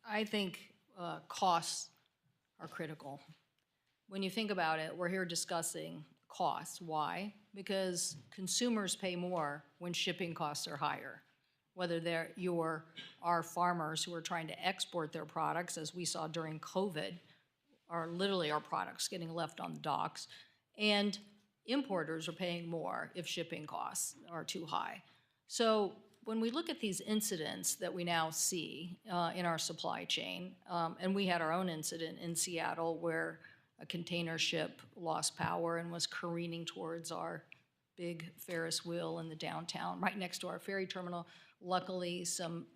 I think costs are critical. When you think about it, we're here discussing costs. Why? Because consumers pay more when shipping costs are higher. Whether our farmers who are trying to export their products, as we saw during COVID, are literally our products getting left on the docks, and importers are paying more if shipping costs are too high. So when we look at these incidents that we now see in our supply chain, and we had our own incident in Seattle where a container ship lost power and was careening towards our big Ferris wheel in the downtown, right next to our ferry terminal. Luckily, some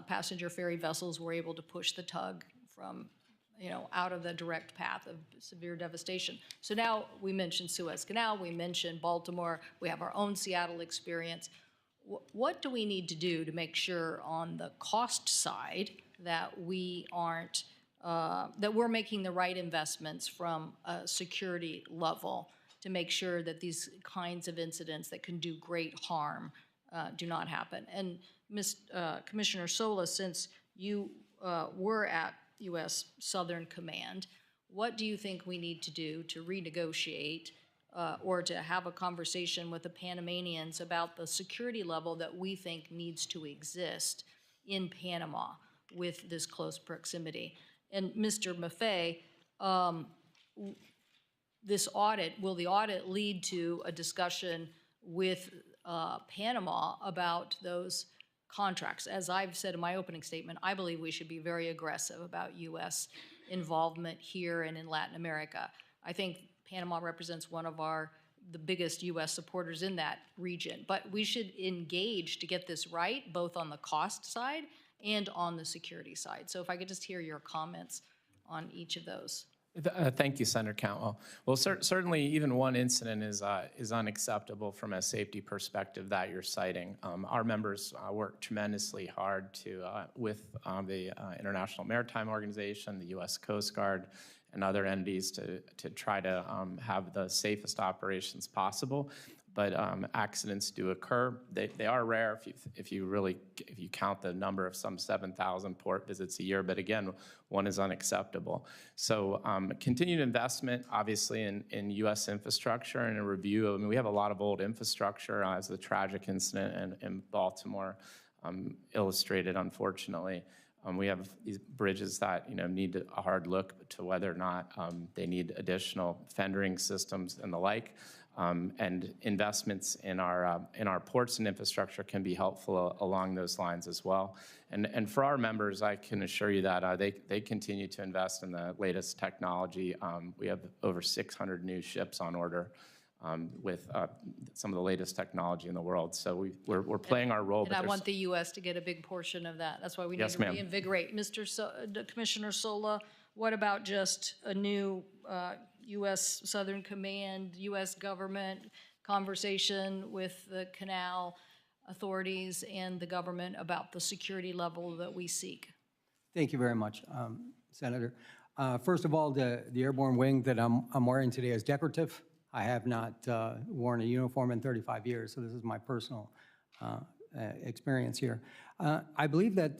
passenger ferry vessels were able to push the tug from, out of the direct path of severe devastation. So now we mentioned Suez Canal, we mentioned Baltimore, we have our own Seattle experience. What do we need to do to make sure on the cost side that we aren't, that we're making the right investments from a security level to make sure that these kinds of incidents that can do great harm do not happen? And Commissioner Sola, since you were at U.S. Southern Command, what do you think we need to do to renegotiate or to have a conversation with the Panamanians about the security level that we think needs to exist in Panama with this close proximity? And Mr. Maffei, will the audit lead to a discussion with Panama about those contracts? As I've said in my opening statement, I believe we should be very aggressive about U.S. involvement here and in Latin America. I think Panama represents one of the biggest U.S. supporters in that region, but we should engage to get this right, both on the cost side and on the security side. So if I could just hear your comments on each of those. Thank you, Senator Cantwell. Well, certainly even one incident is unacceptable from a safety perspective that you're citing. Our members work tremendously hard with the International Maritime Organization, the U.S. Coast Guard, and other entities to try to have the safest operations possible. But accidents do occur. They are rare if you count the number of some 7,000 port visits a year. But again, one is unacceptable. So continued investment, obviously, in U.S. infrastructure and a review. I mean, we have a lot of old infrastructure, as the tragic incident in Baltimore illustrated, unfortunately. We have these bridges that need a hard look to whether or not they need additional fendering systems and the like. And investments in our ports and infrastructure can be helpful along those lines as well. And for our members, I can assure you that they continue to invest in the latest technology. We have over 600 new ships on order with some of the latest technology in the world. So we're playing our role. And I want the U.S. to get a big portion of that. That's why we need to reinvigorate. Commissioner Sola, what about just a new U.S. Southern Command, U.S. government conversation with the canal authorities and the government about the security level that we seek? Thank you very much, Senator. First of all, the airborne wing that I'm wearing today is decorative. I have not worn a uniform in 35 years, so this is my personal experience here. I believe that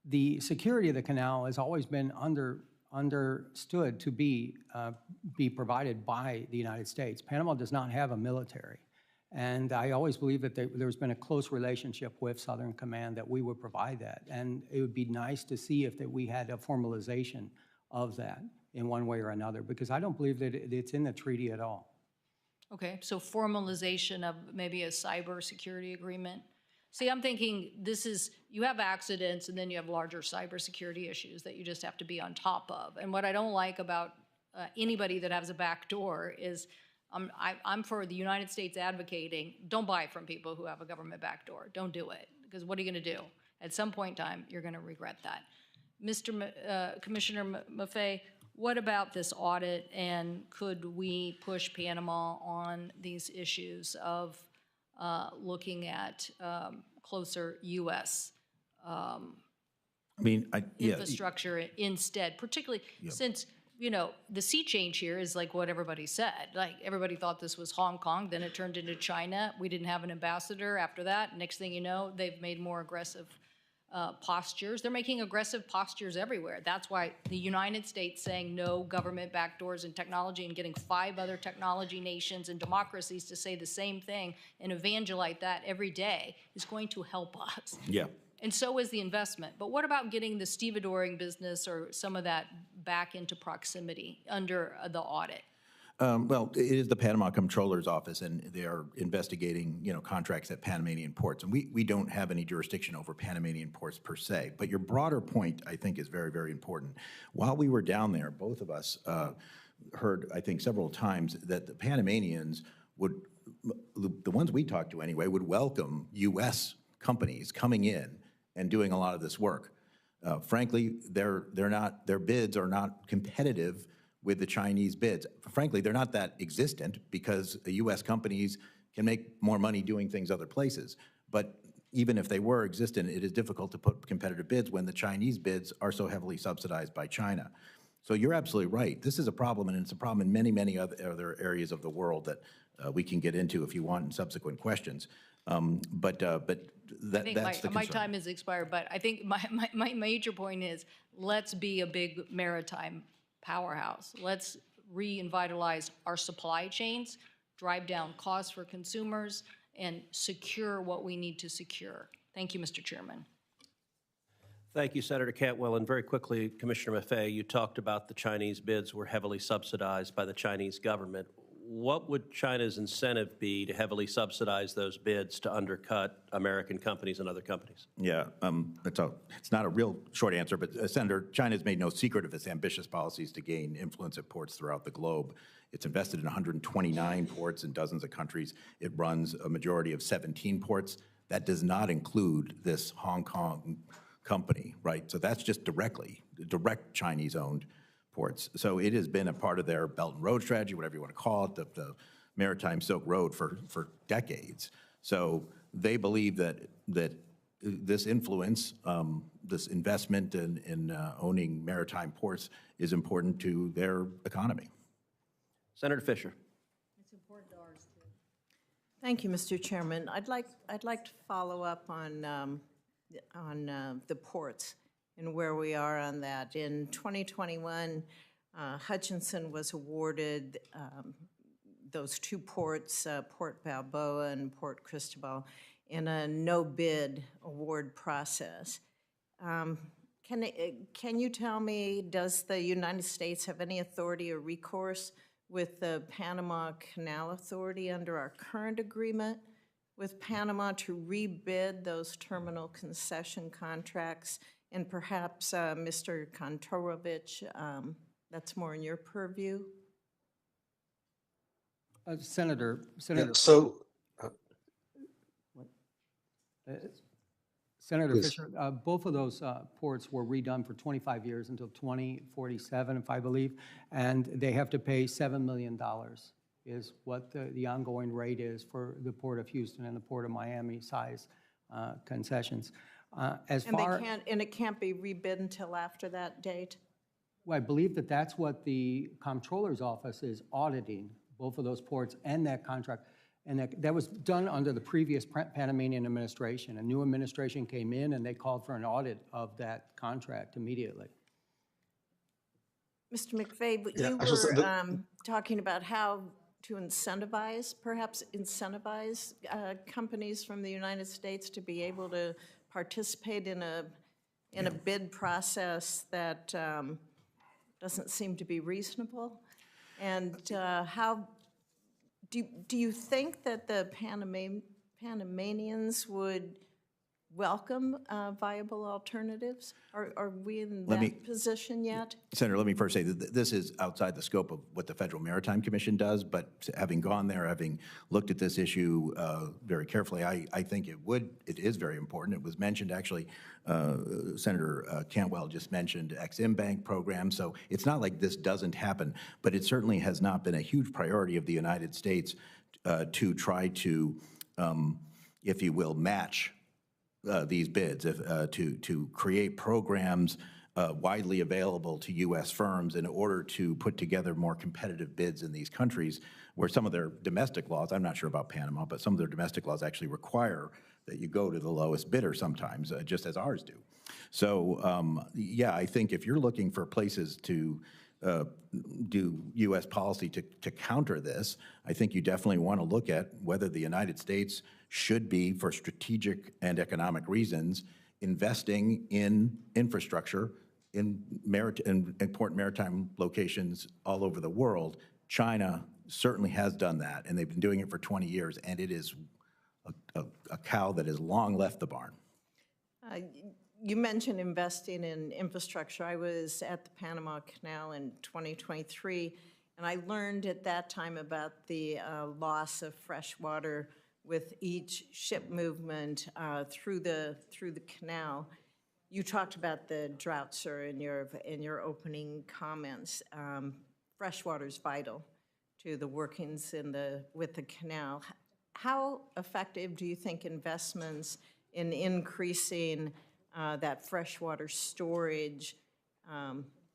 the security of the canal has always been understood to be provided by the United States. Panama does not have a military, and I always believe that there's been a close relationship with Southern Command that we would provide that, and it would be nice to see if we had a formalization of that in one way or another, because I don't believe that it's in the treaty at all. Okay, so formalization of maybe a cybersecurity agreement. See, I'm thinking you have accidents and then you have larger cybersecurity issues that you just have to be on top of. And what I don't like about anybody that has a back door is I'm for the United States advocating, don't buy from people who have a government back door. Don't do it, because what are you going to do? At some point in time, you're going to regret that. Commissioner Maffei, what about this audit, and could we push Panama on these issues of looking at closer U.S. infrastructure instead, particularly since, the sea change here is like what everybody said. Like, everybody thought this was Hong Kong, then it turned into China. We didn't have an ambassador after that. Next thing you know, they've made more aggressive postures. They're making aggressive postures everywhere. That's why the United States saying no government backdoors in technology and getting 5 other technology nations and democracies to say the same thing and evangelize that every day is going to help us. Yeah. And so is the investment. But what about getting the stevedoring business or some of that back into proximity under the audit? Well, it is the Panama Comptroller's Office, and they are investigating, contracts at Panamanian ports. And we don't have any jurisdiction over Panamanian ports per se. But your broader point, I think, is very, very important. While we were down there, both of us heard, I think, several times that the Panamanians would, the ones we talked to anyway, would welcome U.S. companies coming in and doing a lot of this work. Frankly, their bids are not competitive with the Chinese bids. Frankly, they're not that existent because the U.S. companies can make more money doing things other places. But even if they were existent, it is difficult to put competitive bids when the Chinese bids are so heavily subsidized by China. So you're absolutely right. This is a problem, and it's a problem in many, many other areas of the world that we can get into if you want in subsequent questions. That's the concern. My time has expired, but I think my major point is let's be a big maritime powerhouse. Let's revitalize our supply chains, drive down costs for consumers, and secure what we need to secure. Thank you, Mr. Chairman. Thank you, Senator Cantwell. And very quickly, Commissioner Maffei, you talked about the Chinese bids were heavily subsidized by the Chinese government. What would China's incentive be to heavily subsidize those bids to undercut American companies and other companies? Yeah, it's not a real short answer, but Senator, China's made no secret of its ambitious policies to gain influence at ports throughout the globe. It's invested in 129 ports in dozens of countries. It runs a majority of 17 ports. That does not include this Hong Kong company, right? So that's just direct Chinese-owned ports. So it has been a part of their Belt and Road strategy, whatever you want to call it, the Maritime Silk Road for decades. So they believe that this influence, this investment in owning maritime ports is important to their economy. Senator Fisher. It's important to ours, too. Thank you, Mr. Chairman. I'd like to follow up on the ports and where we are on that. In 2021, Hutchinson was awarded those two ports, Port Balboa and Port Cristobal, in a no-bid award process. Can you tell me, does the United States have any authority or recourse with the Panama Canal Authority under our current agreement with Panama to rebid those terminal concession contracts? And perhaps, Mr. Kontorovich, that's more in your purview? Senator, Yeah, so, Senator Please. Fisher, both of those ports were redone for 25 years until 2047, if I believe, and they have to pay $7 million is what the ongoing rate is for the Port of Houston and the Port of Miami size concessions. As And far, it can't be rebid until after that date? well, I believe that that's what the Comptroller's Office is auditing, both of those ports and that contract. And that was done under the previous Panamanian administration. A new administration came in and they called for an audit of that contract immediately. Mr. Maffei, but Yeah, you I should say were talking about how to perhaps incentivize companies from the United States to be able to participate in a bid process that doesn't seem to be reasonable. And how do you think that the Panamanians would welcome viable alternatives? Are we in that position yet? Senator, let me first say that this is outside the scope of what the Federal Maritime Commission does, but having gone there, having looked at this issue very carefully, I think it is very important. It was mentioned, actually, Senator Cantwell just mentioned Ex-Im Bank program, so it's not like this doesn't happen, but it certainly has not been a huge priority of the United States to try to, if you will, match these bids, to create programs widely available to U.S. firms in order to put together more competitive bids in these countries where some of their domestic laws, I'm not sure about Panama, but some of their domestic laws actually require that you go to the lowest bidder sometimes, just as ours do. So, yeah, I think if you're looking for places to do U.S. policy to counter this, I think you definitely want to look at whether the United States should be, for strategic and economic reasons, investing in infrastructure in important maritime locations all over the world. China certainly has done that, and they've been doing it for 20 years, and it is a cow that has long left the barn. You mentioned investing in infrastructure. I was at the Panama Canal in 2023, and I learned at that time about the loss of fresh water with each ship movement through the canal. You talked about the drought, sir, in your opening comments. Fresh water is vital to the workings with the canal. How effective do you think investments in increasing that freshwater storage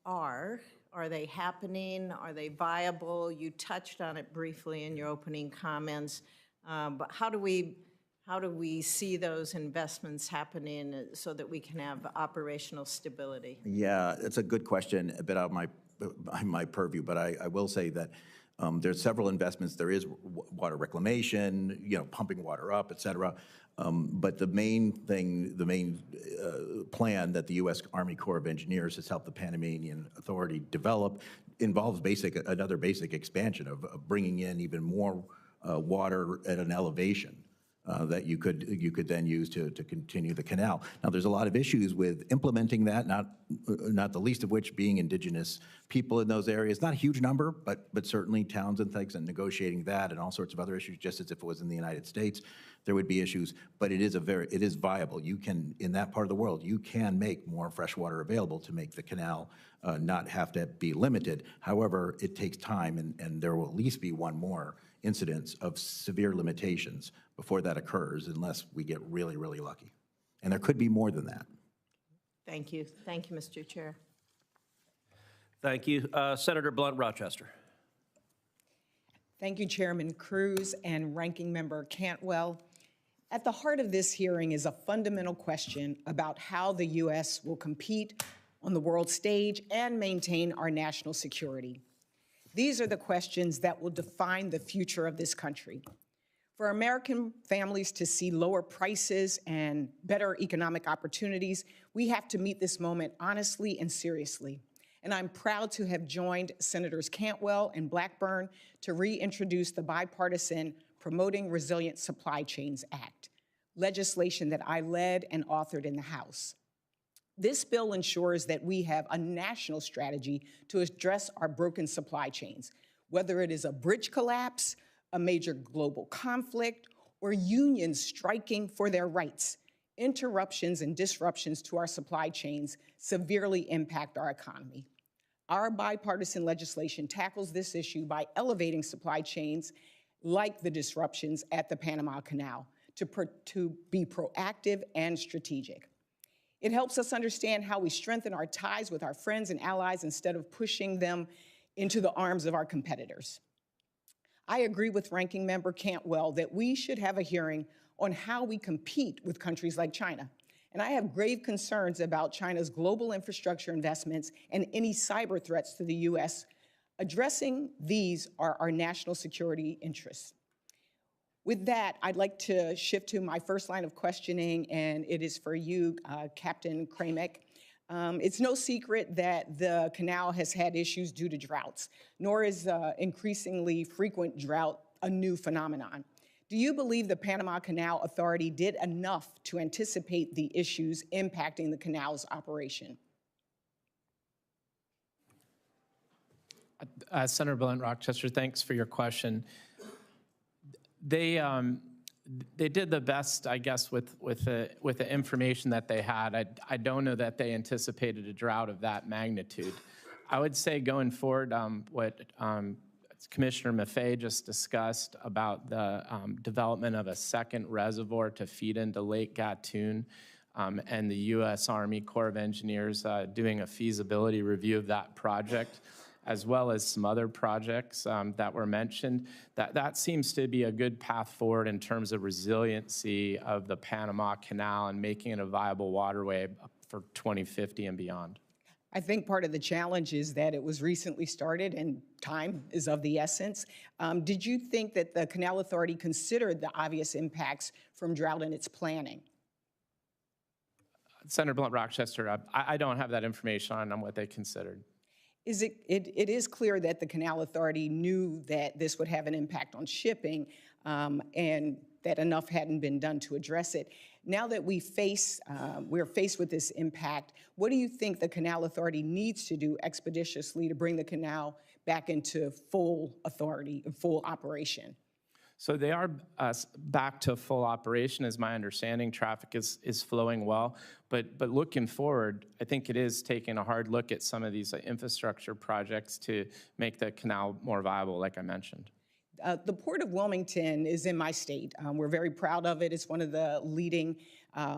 are? Are they happening? Are they viable? You touched on it briefly in your opening comments, but how do we see those investments happening so that we can have operational stability? Yeah, it's a good question, a bit out of my purview, but I will say that there's several investments. There is water reclamation, pumping water up, et cetera. But the main plan that the U.S. Army Corps of Engineers has helped the Panamanian Authority develop involves another basic expansion of bringing in even more water at an elevation that you could then use to continue the canal. Now, there's a lot of issues with implementing that, not the least of which being indigenous people in those areas. Not a huge number, but certainly towns and things, and negotiating that and all sorts of other issues, just as if it was in the United States, there would be issues. But it is viable. You can, in that part of the world, you can make more fresh water available to make the canal not have to be limited. However, it takes time, and there will at least be one more incidence of severe limitations before that occurs, unless we get really, really lucky. And there could be more than that. Thank you. Thank you, Mr. Chair. Thank you. Senator Blunt Rochester. Thank you, Chairman Cruz and Ranking Member Cantwell. At the heart of this hearing is a fundamental question about how the U.S. will compete on the world stage and maintain our national security. These are the questions that will define the future of this country. For American families to see lower prices and better economic opportunities, we have to meet this moment honestly and seriously. And I'm proud to have joined Senators Cantwell and Blackburn to reintroduce the bipartisan Promoting Resilient Supply Chains Act, legislation that I led and authored in the House. This bill ensures that we have a national strategy to address our broken supply chains, whether it is a bridge collapse, a major global conflict, or unions striking for their rights. Interruptions and disruptions to our supply chains severely impact our economy. Our bipartisan legislation tackles this issue by elevating supply chains like the disruptions at the Panama Canal to be proactive and strategic. It helps us understand how we strengthen our ties with our friends and allies instead of pushing them into the arms of our competitors. I agree with Ranking Member Cantwell that we should have a hearing on how we compete with countries like China. And I have grave concerns about China's global infrastructure investments and any cyber threats to the U.S. Addressing these are our national security interests. With that, I'd like to shift to my first line of questioning, and it is for you, Captain Kramik. It's no secret that the canal has had issues due to droughts, nor is increasingly frequent drought a new phenomenon. Do you believe the Panama Canal Authority did enough to anticipate the issues impacting the canal's operation? Senator Blunt Rochester, thanks for your question. They did the best, I guess, with the information that they had. I don't know that they anticipated a drought of that magnitude. I would say going forward, what Commissioner Maffei just discussed about the development of a second reservoir to feed into Lake Gatun, and the U.S. Army Corps of Engineers doing a feasibility review of that project, as well as some other projects that were mentioned, that seems to be a good path forward in terms of resiliency of the Panama Canal and making it a viable waterway for 2050 and beyond. I think part of the challenge is that it was recently started and time is of the essence. Did you think that the Canal Authority considered the obvious impacts from drought in its planning? Senator Blunt Rochester, I don't have that information on what they considered. It is clear that the Canal Authority knew that this would have an impact on shipping, and that enough hadn't been done to address it. Now that we're faced with this impact, what do you think the Canal Authority needs to do expeditiously to bring the canal back into full authority, full operation? So they are back to full operation, is my understanding. Traffic is flowing well. But looking forward, I think it is taking a hard look at some of these infrastructure projects to make the canal more viable, like I mentioned. The Port of Wilmington is in my state. We're very proud of it. It's one of the leading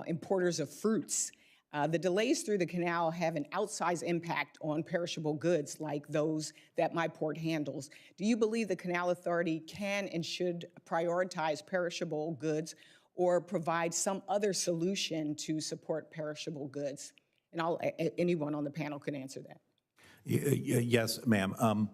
importers of fruits. The delays through the canal have an outsized impact on perishable goods like those that my port handles. Do you believe the Canal Authority can and should prioritize perishable goods or provide some other solution to support perishable goods? And anyone on the panel can answer that. Yes, ma'am.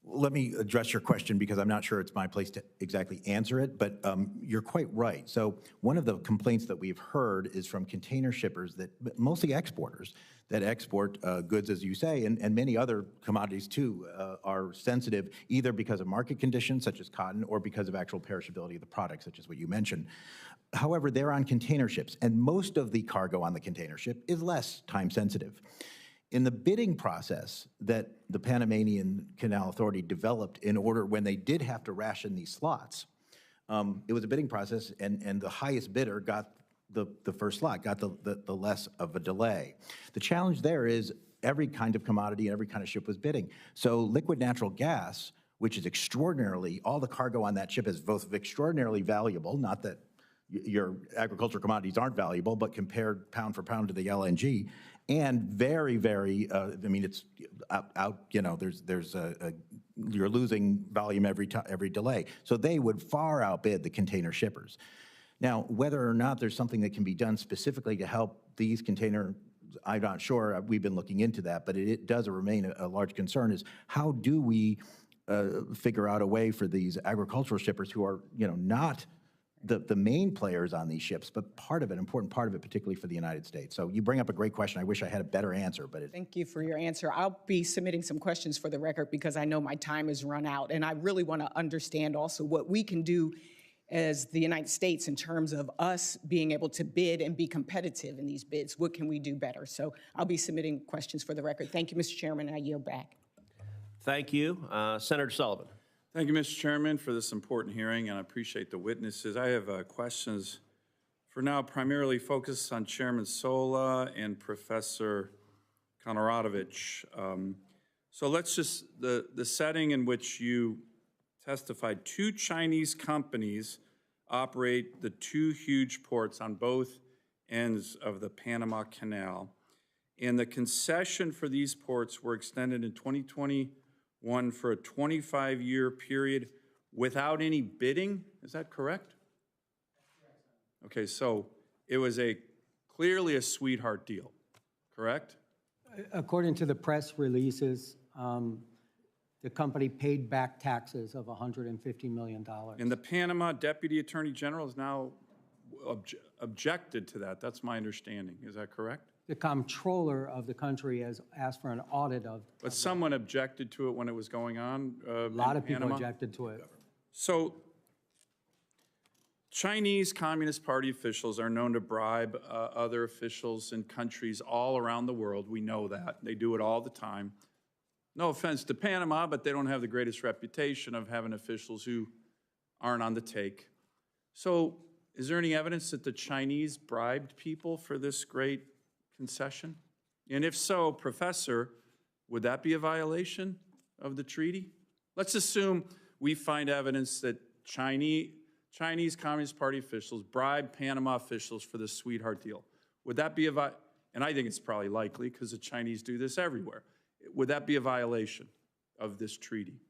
Let me address your question because I'm not sure it's my place to exactly answer it, but you're quite right. So one of the complaints that we've heard is from container shippers, that mostly exporters, that export goods, as you say, and many other commodities too, are sensitive either because of market conditions such as cotton or because of actual perishability of the product, such as what you mentioned. However, they're on container ships, and most of the cargo on the container ship is less time sensitive. In the bidding process that the Panamanian Canal Authority developed in order when they did have to ration these slots, it was a bidding process, and the highest bidder got the first slot, got the less of a delay. The challenge there is every kind of commodity and every kind of ship was bidding. So liquid natural gas, which is extraordinarily, all the cargo on that ship is both extraordinarily valuable, not that your agricultural commodities aren't valuable, but compared pound for pound to the LNG, and very, very, I mean, it's out, you know, you're losing volume every delay. So they would far outbid the container shippers. Now, whether or not there's something that can be done specifically to help these container, I'm not sure. We've been looking into that, but it does remain a large concern, is how do we figure out a way for these agricultural shippers who are, you know, not the main players on these ships, but part of it, important part of it, particularly for the United States. So you bring up a great question. I wish I had a better answer, but Thank you for your answer. I'll be submitting some questions for the record because I know my time has run out, and I really want to understand also what we can do as the United States in terms of us being able to bid and be competitive in these bids. What can we do better? So I'll be submitting questions for the record. Thank you, Mr. Chairman, and I yield back. Thank you. Senator Sullivan. Thank you, Mr. Chairman, for this important hearing, and I appreciate the witnesses. I have questions for now primarily focused on Chairman Sola and Professor Kontorovich. So let's just, the setting in which you testified, 2 Chinese companies operate the 2 huge ports on both ends of the Panama Canal, and the concession for these ports were extended in 2021 for a 25-year period without any bidding. Is that correct? Okay, so it was clearly a sweetheart deal, correct? According to the press releases, the company paid back taxes of $150 million. And the Panama Deputy Attorney General has now objected to that. That's my understanding. Is that correct? The comptroller of the country has asked for an audit of. But someone objected to it when it was going on. A lot of people objected to it. So Chinese Communist Party officials are known to bribe other officials in countries all around the world. We know that. They do it all the time. No offense to Panama, but they don't have the greatest reputation of having officials who aren't on the take. So is there any evidence that the Chinese bribed people for this great concession? And if so, Professor, would that be a violation of the treaty? Let's assume we find evidence that Chinese Communist Party officials bribed Panama officials for this sweetheart deal. Would that be and I think it's probably likely because the Chinese do this everywhere. Would that be a violation of this treaty?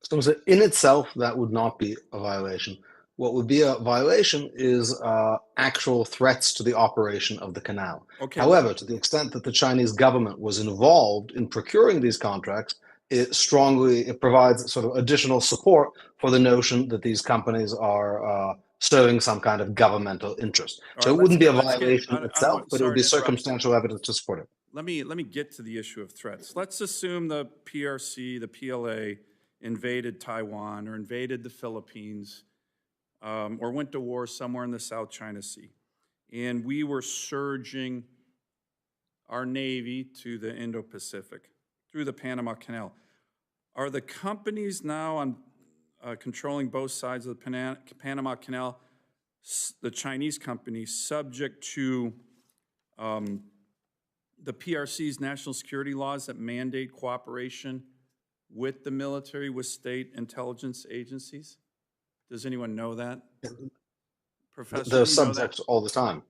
So in itself, that would not be a violation. What would be a violation is actual threats to the operation of the canal. Okay. However, to the extent that the Chinese government was involved in procuring these contracts, it provides sort of additional support for the notion that these companies are serving some kind of governmental interest. So it wouldn't be a violation itself, but it would be circumstantial evidence to support it. Let me get to the issue of threats. Let's assume the PRC, the PLA, invaded Taiwan or invaded the Philippines, or went to war somewhere in the South China Sea. And we were surging our Navy to the Indo-Pacific through the Panama Canal. Are the companies now on controlling both sides of the Panama Canal, the Chinese companies, subject to the PRC's national security laws that mandate cooperation with the military, with state intelligence agencies? Does anyone know that? Professor, they're subject all the time.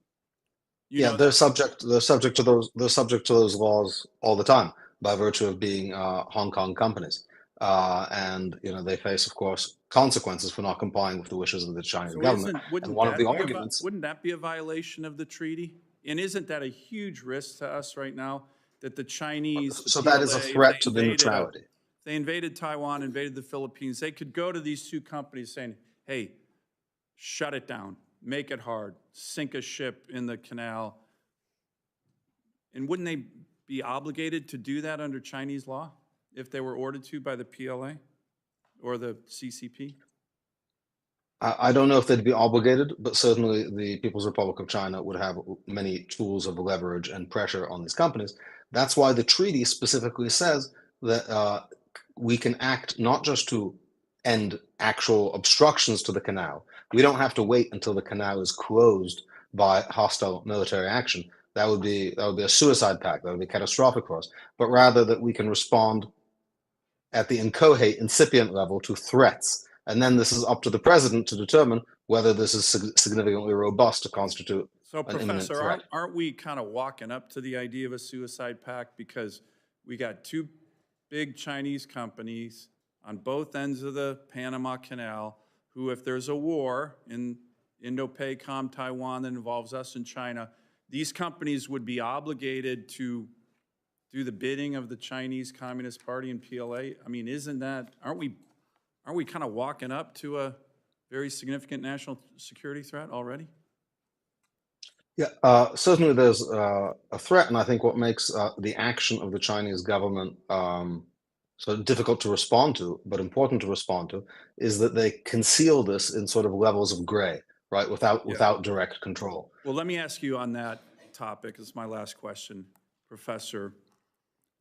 They're subject to those laws all the time by virtue of being Hong Kong companies, and they face, of course, consequences for not complying with the wishes of the Chinese government. And one of the arguments wouldn't that be a violation of the treaty? And isn't that a huge risk to us right now that the Chinese? So that is a threat to the neutrality. if they invaded Taiwan, invaded the Philippines, they could go to these two companies saying, hey, shut it down, make it hard, sink a ship in the canal. And wouldn't they be obligated to do that under Chinese law if they were ordered to by the PLA or the CCP? I don't know if they'd be obligated, but certainly the People's Republic of China would have many tools of leverage and pressure on these companies. That's why the treaty specifically says that we can act not just to end actual obstructions to the canal. We don't have to wait until the canal is closed by hostile military action. That would be a suicide pact. That would be catastrophic for us. But rather that we can respond at the inchoate, incipient level to threats. And then this is up to the president to determine whether this is significantly robust to constitute So, an imminent Professor, threat. aren't we kind of walking up to the idea of a suicide pact because we got two big Chinese companies on both ends of the Panama Canal who, if there's a war in Indo-PACOM, Taiwan that involves us and China, these companies would be obligated to do the bidding of the Chinese Communist Party and PLA? I mean, aren't we kind of walking up to a very significant national security threat already? Yeah, certainly there's a threat, and I think what makes the action of the Chinese government so difficult to respond to, but important to respond to, is that they conceal this in sort of levels of gray, right, without direct control. Well, let me ask you on that topic. This is my last question, Professor.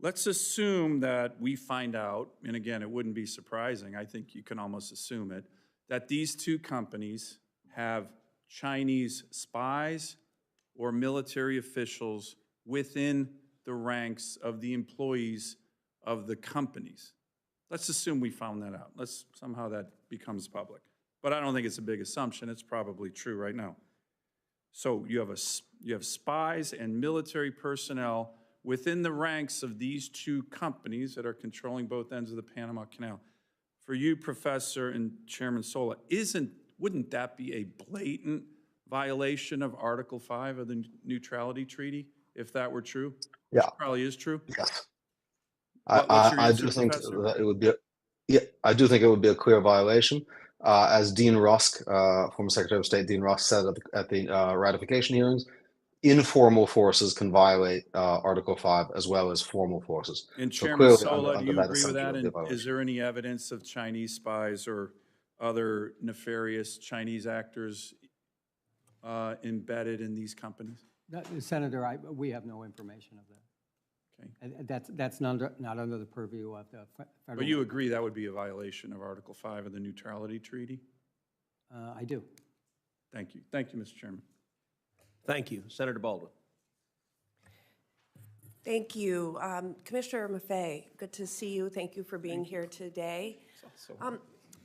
Let's assume that we find out, and again, it wouldn't be surprising, I think you can almost assume it, that these two companies have Chinese spies or military officials within the ranks of the employees of the companies. Let's assume we found that out. Somehow that becomes public. But I don't think it's a big assumption. It's probably true right now. So you have spies and military personnel within the ranks of these two companies that are controlling both ends of the Panama Canal. For you, Professor and Chairman Sola, wouldn't that be a blatant violation of Article 5 of the Neutrality Treaty, if that were true? Yeah. Which probably is true. Yes. What's your I answer, do think Professor? that it would be I do think it would be a clear violation. As Dean Rusk, former Secretary of State Dean Rusk said at the ratification hearings, informal forces can violate Article 5 as well as formal forces. And So Chairman clearly, Sola, do under you that agree with assumption, that? it would be a And violation. is there any evidence of Chinese spies or other nefarious Chinese actors embedded in these companies? Senator, we have no information of that. Okay. And that's not under the purview of the federal. But you agree that would be a violation of Article 5 of the Neutrality Treaty? I do. Thank you. Thank you, Mr. Chairman. Thank you. Senator Baldwin. Thank you. Commissioner Maffei, good to see you. Thank you for being here today.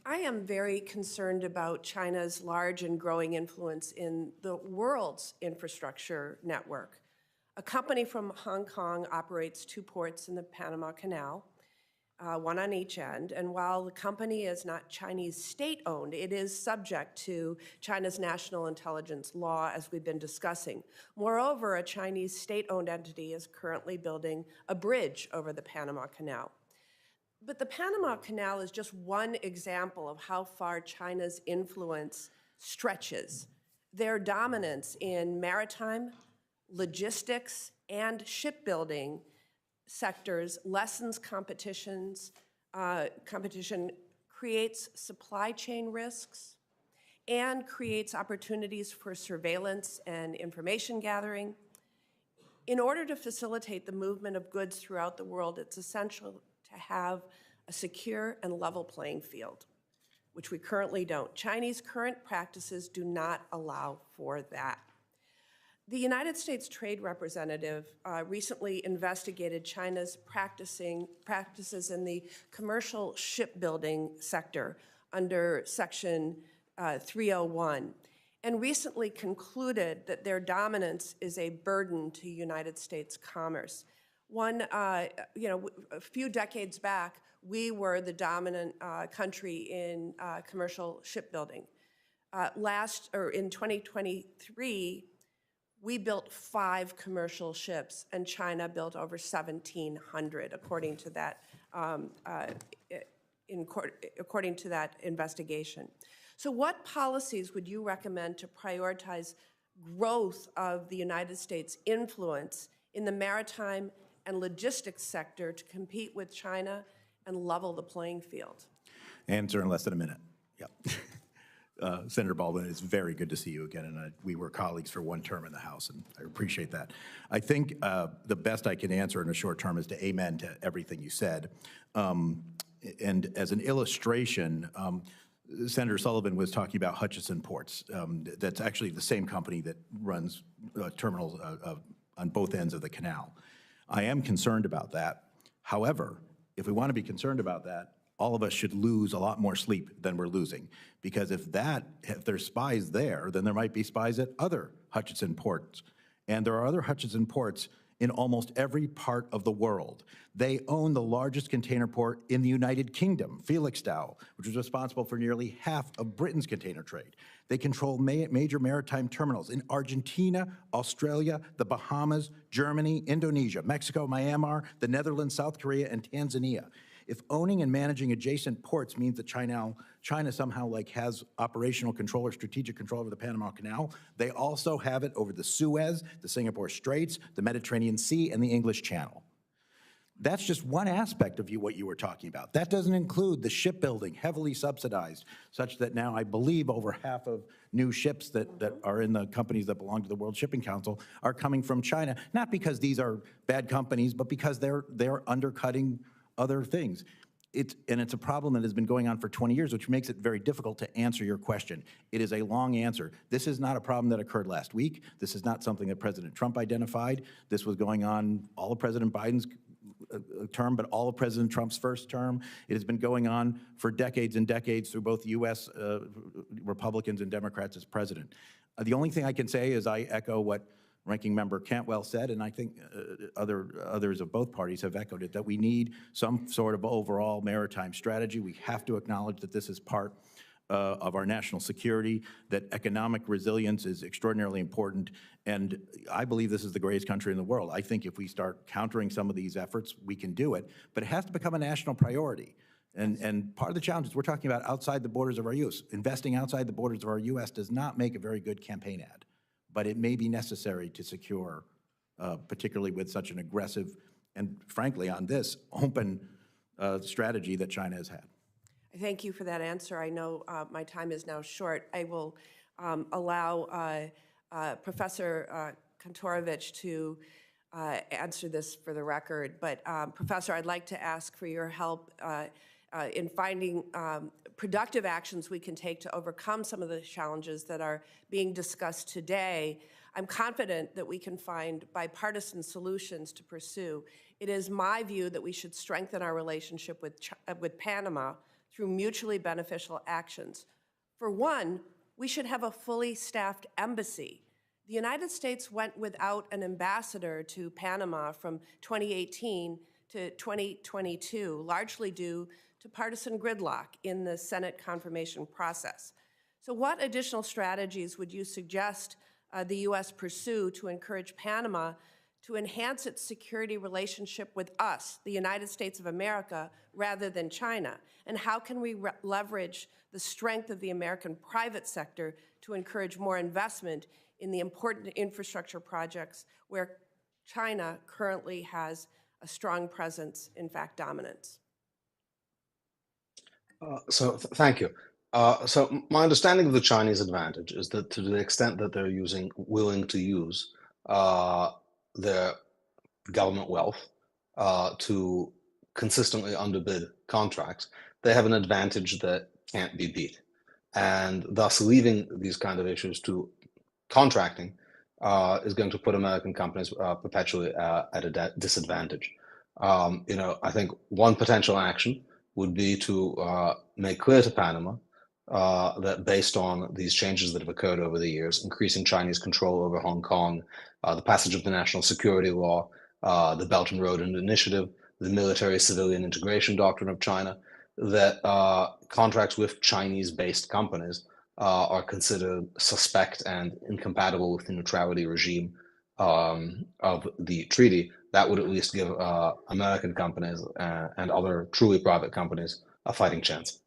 I am very concerned about China's large and growing influence in the world's infrastructure network. A company from Hong Kong operates 2 ports in the Panama Canal, one on each end, and while the company is not Chinese state-owned, it is subject to China's national intelligence law, as we've been discussing. Moreover, a Chinese state-owned entity is currently building a bridge over the Panama Canal. But the Panama Canal is just one example of how far China's influence stretches. Their dominance in maritime, logistics, and shipbuilding sectors lessens competition, creates supply chain risks, and creates opportunities for surveillance and information gathering. In order to facilitate the movement of goods throughout the world, it's essential to have a secure and level playing field, which we currently don't. Chinese current practices do not allow for that. The United States Trade Representative recently investigated China's practices in the commercial shipbuilding sector under Section 301, and recently concluded that their dominance is a burden to United States commerce. A few decades back, we were the dominant country in commercial shipbuilding. In 2023, we built 5 commercial ships, and China built over 1,700, according to that according to that investigation. So what policies would you recommend to prioritize growth of the United States' influence in the maritime and logistics sector to compete with China and level the playing field? Answer in less than a minute. Yeah. Senator Baldwin, it's very good to see you again, and we were colleagues for one term in the House, and I appreciate that. I think the best I can answer in a short term is to amen to everything you said. And as an illustration, Senator Sullivan was talking about Hutchison Ports. That's actually the same company that runs terminals on both ends of the canal. I am concerned about that. However, if we want to be concerned about that, all of us should lose a lot more sleep than we're losing. Because if there's spies there, then there might be spies at other Hutchison ports. And there are other Hutchison ports in almost every part of the world. They own the largest container port in the United Kingdom, Felixstowe, which is responsible for nearly half of Britain's container trade. They control major maritime terminals in Argentina, Australia, the Bahamas, Germany, Indonesia, Mexico, Myanmar, the Netherlands, South Korea, and Tanzania. If owning and managing adjacent ports means that China somehow has operational control or strategic control over the Panama Canal, they also have it over the Suez, the Singapore Straits, the Mediterranean Sea, and the English Channel. That's just one aspect of what you were talking about. That doesn't include the shipbuilding, heavily subsidized, such that now I believe over half of new ships that are in the companies that belong to the World Shipping Council are coming from China, not because these are bad companies, but because they're undercutting other things. It's a problem that has been going on for 20 years, which makes it very difficult to answer your question. It is a long answer. This is not a problem that occurred last week. This is not something that President Trump identified. This was going on all of President Biden's term, but all of President Trump's first term. It has been going on for decades and decades through both U.S. Republicans and Democrats as president. The only thing I can say is I echo what Ranking Member Cantwell said, and I think others of both parties have echoed it, that we need some sort of overall maritime strategy. We have to acknowledge that this is part of our national security, that economic resilience is extraordinarily important, and I believe this is the greatest country in the world. I think if we start countering some of these efforts, we can do it, but it has to become a national priority. And part of the challenge is we're talking about outside the borders of our U.S. Investing outside the borders of our U.S. does not make a very good campaign ad, but it may be necessary to secure, particularly with such an aggressive and, frankly, on this, open strategy that China has had. Thank you for that answer. I know my time is now short. I will allow Professor Kontorovich to answer this for the record. But Professor, I'd like to ask for your help in finding productive actions we can take to overcome some of the challenges that are being discussed today. I'm confident that we can find bipartisan solutions to pursue. It is my view that we should strengthen our relationship with Panama through mutually beneficial actions. For one, we should have a fully staffed embassy. The United States went without an ambassador to Panama from 2018 to 2022, largely due to partisan gridlock in the Senate confirmation process. So what additional strategies would you suggest the U.S. pursue to encourage Panama to enhance its security relationship with us, the United States of America, rather than China? And how can we leverage the strength of the American private sector to encourage more investment in the important infrastructure projects where China currently has a strong presence, in fact, dominance? Thank you. So my understanding of the Chinese advantage is that to the extent that they're willing to use their government wealth to consistently underbid contracts, they have an advantage that can't be beat. And thus leaving these kind of issues to contracting is going to put American companies perpetually at a disadvantage. I think one potential action would be to make clear to Panama that based on these changes that have occurred over the years, increasing Chinese control over Hong Kong, the passage of the National Security Law, the Belt and Road Initiative, the military-civilian integration doctrine of China, that contracts with Chinese-based companies are considered suspect and incompatible with the neutrality regime of the treaty, that would at least give American companies and other truly private companies a fighting chance.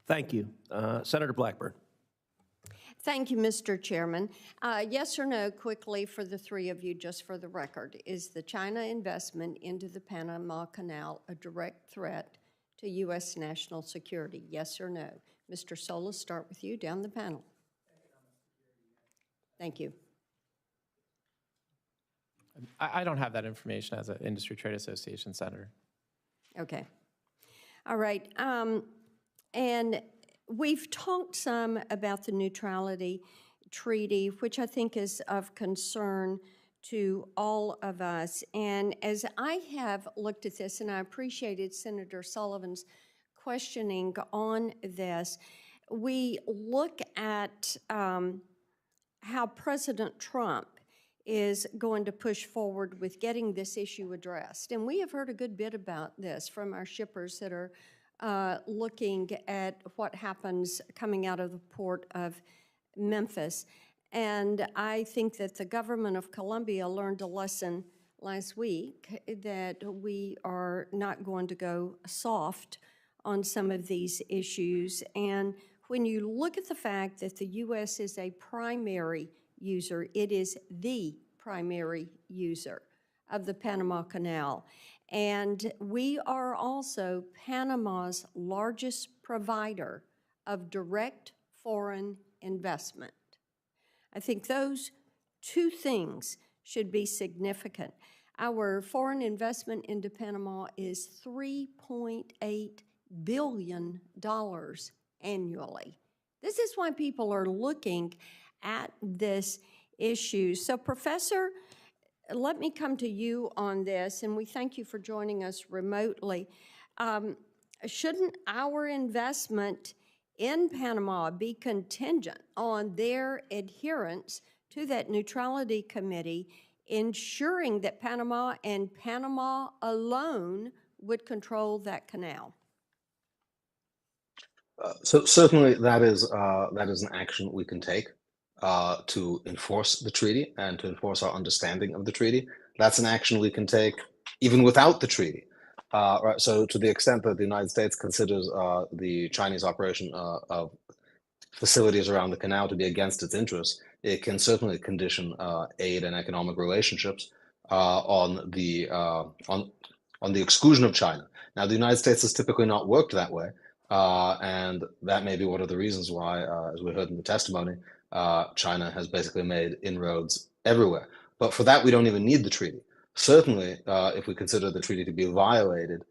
Thank you. Senator Blackburn. Thank you, Mr. Chairman. Yes or no, quickly for the three of you, just for the record, is the China investment into the Panama Canal a direct threat to U.S. national security? Yes or no? Mr. Sola, start with you down the panel. Thank you. I don't have that information as an industry trade association senator. Okay. All right. And we've talked some about the neutrality treaty, which I think is of concern to all of us. And as I have looked at this, and I appreciated Senator Sullivan's questioning on this, we look at how President Trump is going to push forward with getting this issue addressed. And we have heard a good bit about this from our shippers that are looking at what happens coming out of the port of Memphis. And I think that the government of Colombia learned a lesson last week that we are not going to go soft on some of these issues. And when you look at the fact that the U.S. is a primary user, it is the primary user of the Panama Canal. And we are also Panama's largest provider of direct foreign investment. I think those two things should be significant. Our foreign investment into Panama is $3.8 billion annually. This is why people are looking at this issue. So, Professor, let me come to you on this, and we thank you for joining us remotely. Shouldn't our investment in Panama be contingent on their adherence to that neutrality committee, ensuring that Panama and Panama alone would control that canal? So certainly that is an action we can take to enforce the treaty and to enforce our understanding of the treaty. That's an action we can take even without the treaty. Right. So to the extent that the United States considers the Chinese operation of facilities around the canal to be against its interests, it can certainly condition aid and economic relationships on the exclusion of China. Now, the United States has typically not worked that way. And that may be one of the reasons why, as we heard in the testimony, China has basically made inroads everywhere. But for that, we don't even need the treaty. Certainly, if we consider the treaty to be violated,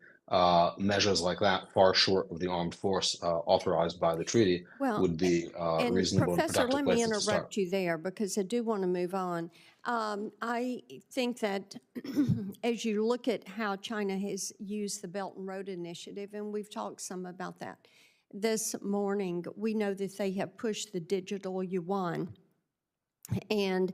measures like that, far short of the armed force authorized by the treaty, would be reasonable and Professor, productive let me places to start. interrupt you there because I do want to move on. I think that as you look at how China has used the Belt and Road Initiative, and we've talked some about that this morning, we know that they have pushed the digital yuan. And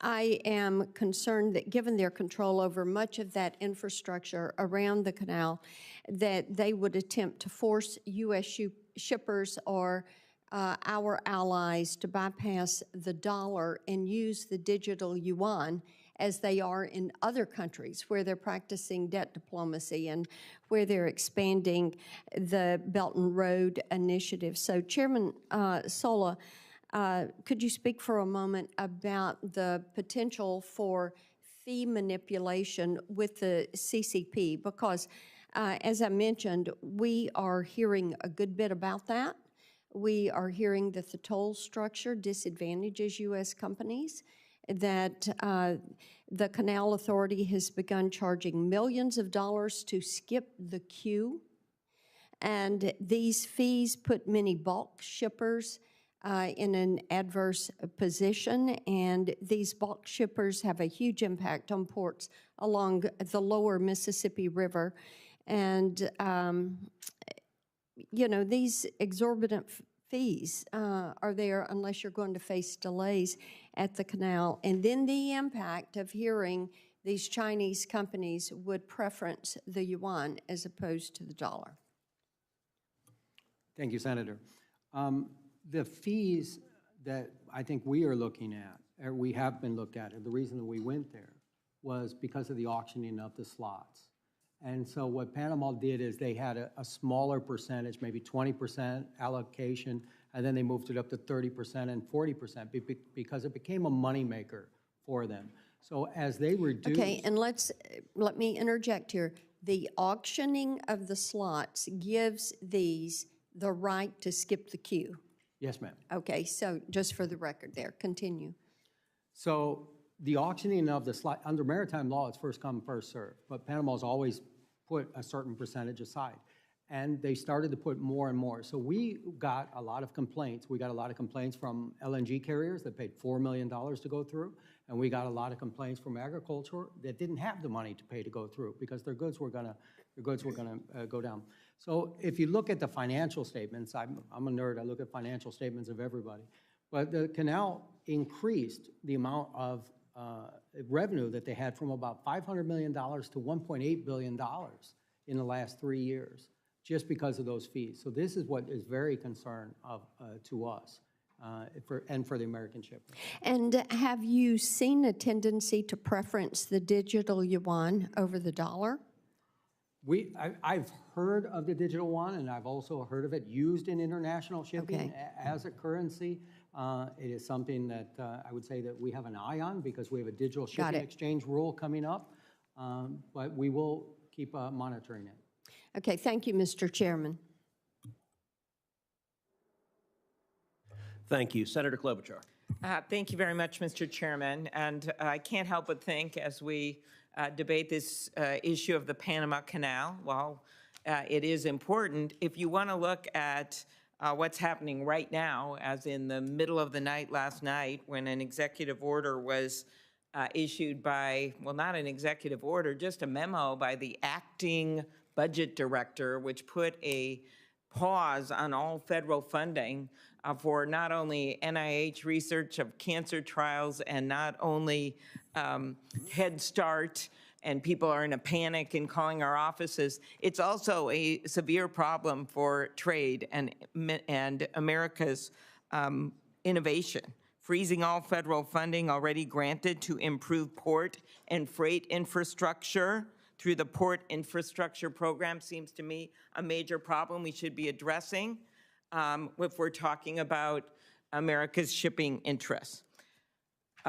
I am concerned that given their control over much of that infrastructure around the canal, that they would attempt to force U.S. shippers or our allies to bypass the dollar and use the digital yuan as they are in other countries where they're practicing debt diplomacy and where they're expanding the Belt and Road Initiative. So, Chairman Sola, could you speak for a moment about the potential for fee manipulation with the CCP? Because, as I mentioned, we are hearing a good bit about that. We are hearing that the toll structure disadvantages U.S. companies, that the Canal Authority has begun charging millions of dollars to skip the queue, and these fees put many bulk shippers in an adverse position, and these bulk shippers have a huge impact on ports along the lower Mississippi River. And, you know, these exorbitant fees are there unless you're going to face delays at the canal. And then the impact of hearing these Chinese companies would preference the yuan as opposed to the dollar. Thank you, Senator. The fees that I think we are looking at, or we have been looked at, and the reason that we went there was because of the auctioning of the slots. And so what Panama did is they had a smaller percentage, maybe 20% allocation, and then they moved it up to 30% and 40% because it became a moneymaker for them. So as they reduced... Okay, and let me interject here. The auctioning of the slots gives these the right to skip the queue. Yes, ma'am. Okay, so just for the record there, continue. So the auctioning of the slot, under maritime law, it's first come, first served, but Panama's always put a certain percentage aside. And they started to put more and more. So we got a lot of complaints. We got a lot of complaints from LNG carriers that paid $4 million to go through. And we got a lot of complaints from agriculture that didn't have the money to pay to go through because their goods were gonna go down. So if you look at the financial statements, I'm a nerd, I look at financial statements of everybody. But the canal increased the amount of revenue that they had from about $500 million to $1.8 billion in the last 3 years, just because of those fees. So this is what is very concerned to us and for the American shippers. And have you seen a tendency to preference the digital yuan over the dollar? I've heard of the digital yuan, and I've also heard of it used in international shipping as a currency. It is something that I would say that we have an eye on because we have a digital shipping exchange rule coming up, but we will keep monitoring it. Okay, thank you, Mr. Chairman. Thank you. Senator Klobuchar. Thank you very much, Mr. Chairman. And I can't help but think as we debate this issue of the Panama Canal, while it is important, if you want to look at what's happening right now, as in the middle of the night last night when an executive order was issued by, well, not an executive order, just a memo by the acting budget director, which put a pause on all federal funding for not only NIH research of cancer trials and not only Head Start, and people are in a panic and calling our offices. It's also a severe problem for trade and America's innovation. Freezing all federal funding already granted to improve port and freight infrastructure through the Port Infrastructure Program seems to me a major problem we should be addressing if we're talking about America's shipping interests.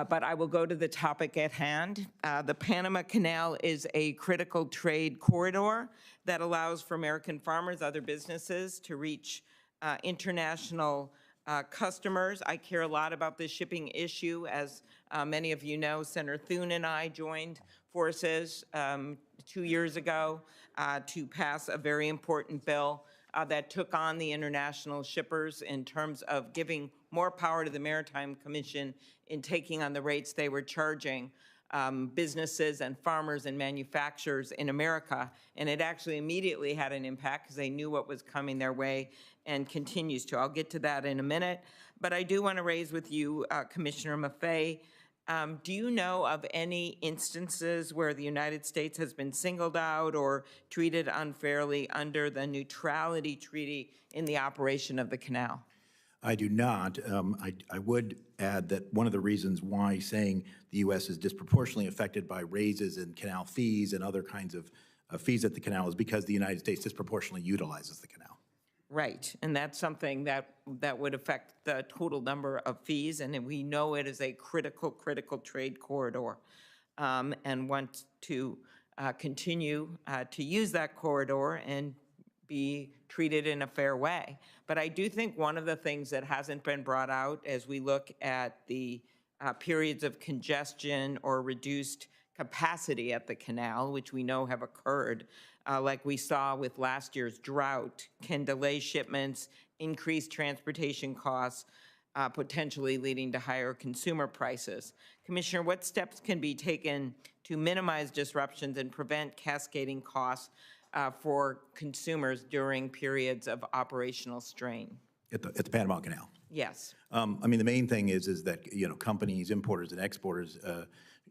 But I will go to the topic at hand. The Panama Canal is a critical trade corridor that allows for American farmers, other businesses to reach international customers. I care a lot about this shipping issue. As many of you know, Senator Thune and I joined forces 2 years ago to pass a very important bill that took on the international shippers in terms of giving more power to the Maritime Commission in taking on the rates they were charging businesses and farmers and manufacturers in America. And it actually immediately had an impact because they knew what was coming their way and continues to. I'll get to that in a minute. But I do want to raise with you, Commissioner Maffei, do you know of any instances where the United States has been singled out or treated unfairly under the neutrality treaty in the operation of the canal? I do not. I would add that one of the reasons why saying the U.S. is disproportionately affected by raises in canal fees and other kinds of fees at the canal is because the United States disproportionately utilizes the canal. Right, and that's something that would affect the total number of fees, and we know it is a critical trade corridor, and want to continue to use that corridor and be treated in a fair way. But I do think one of the things that hasn't been brought out as we look at the periods of congestion or reduced capacity at the canal, which we know have occurred, like we saw with last year's drought, can delay shipments, increase transportation costs, potentially leading to higher consumer prices. Commissioner, what steps can be taken to minimize disruptions and prevent cascading costs for consumers during periods of operational strain? At the Panama Canal? Yes. I mean, the main thing is that, you know, companies, importers and exporters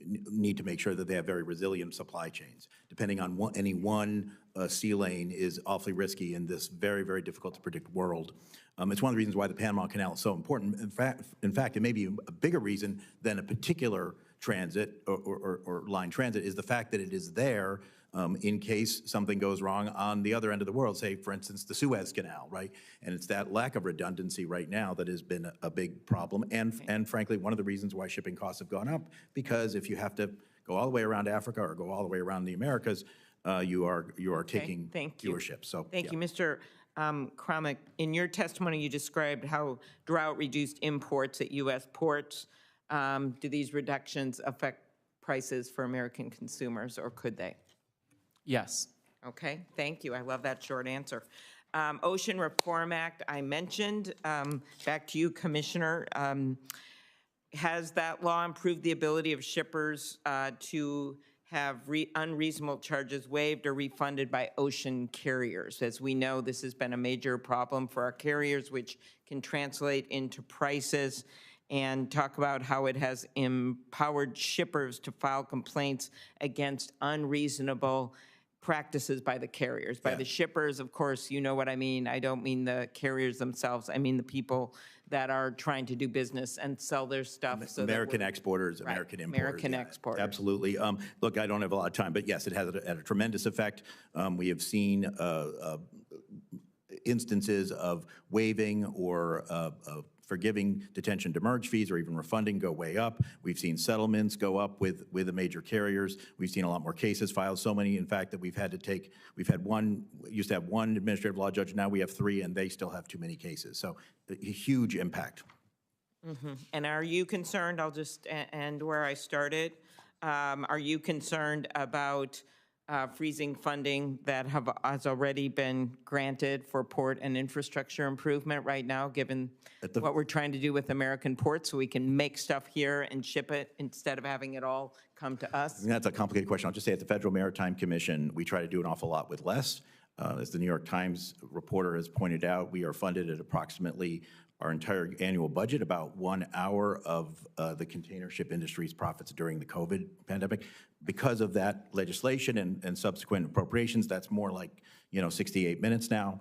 need to make sure that they have very resilient supply chains. Depending on any one sea lane is awfully risky in this very, very difficult to predict world. It's one of the reasons why the Panama Canal is so important. In fact, it may be a bigger reason than a particular transit or line transit is the fact that it is there in case something goes wrong on the other end of the world, say, for instance, the Suez Canal, right? And it's that lack of redundancy right now that has been a big problem. And frankly, one of the reasons why shipping costs have gone up, because if you have to go all the way around Africa or go all the way around the Americas, you are taking fewer ships. So Thank you, Mr. Kramik. In your testimony, you described how drought reduced imports at U.S. ports. Do these reductions affect prices for American consumers, or could they? Yes. Okay, thank you. I love that short answer. Ocean Reform Act, I mentioned. Back to you, Commissioner. Has that law improved the ability of shippers to have unreasonable charges waived or refunded by ocean carriers? As we know, this has been a major problem for our carriers, which can translate into prices. And talk about how it has empowered shippers to file complaints against unreasonable practices by the carriers. By the shippers, of course, you know what I mean. I don't mean the carriers themselves. I mean the people that are trying to do business and sell their stuff. So American exporters, American importers. American exporters. Absolutely. Look, I don't have a lot of time, but yes, it has had a tremendous effect. We have seen instances of waiving or forgiving detention demurrage fees or even refunding go way up. We've seen settlements go up with the major carriers. We've seen a lot more cases filed, so many, in fact, that we used to have one administrative law judge, now we have 3, and they still have too many cases. So a huge impact. And are you concerned, I'll just end where I started, are you concerned about freezing funding that has already been granted for port and infrastructure improvement right now, given what we're trying to do with American ports so we can make stuff here and ship it instead of having it all come to us? That's a complicated question. I'll just say at the Federal Maritime Commission, we try to do an awful lot with less. As the New York Times reporter has pointed out, we are funded at approximately our entire annual budget, about 1 hour of the container ship industry's profits during the COVID pandemic. Because of that legislation and subsequent appropriations, that's more like 68 minutes now.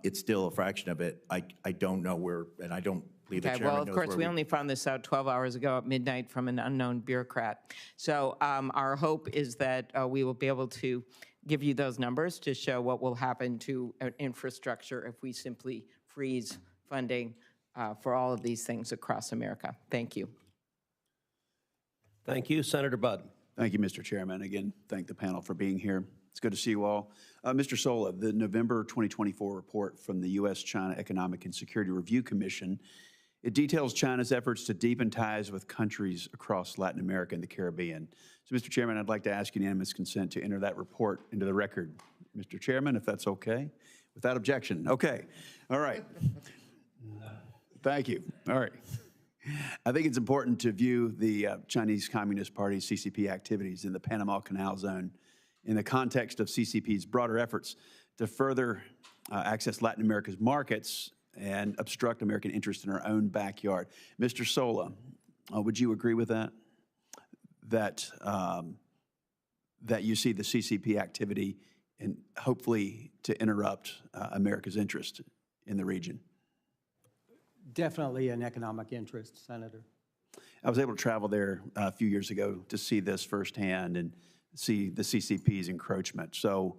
It's still a fraction of it. I don't know where, and I don't believe the chairman knows. Well, of course, we only found this out 12 hours ago at midnight from an unknown bureaucrat. So our hope is that we will be able to give you those numbers to show what will happen to infrastructure if we simply freeze funding for all of these things across America. Thank you. Thank you. Senator Budd. Thank you, Mr. Chairman. Again, thank the panel for being here. It's good to see you all. Mr. Sola, the November 2024 report from the U.S.-China Economic and Security Review Commission, it details China's efforts to deepen ties with countries across Latin America and the Caribbean. So, Mr. Chairman, I'd like to ask unanimous consent to enter that report into the record. Mr. Chairman, if that's okay? Without objection. Okay. All right. Thank you. All right. I think it's important to view the Chinese Communist Party, CCP, activities in the Panama Canal Zone in the context of CCP's broader efforts to further access Latin America's markets and obstruct American interests in our own backyard. Mr. Sola, would you agree with that? That you see the CCP activity and hopefully to interrupt America's interest in the region? Definitely an economic interest, Senator. I was able to travel there a few years ago to see this firsthand and see the CCP's encroachment. So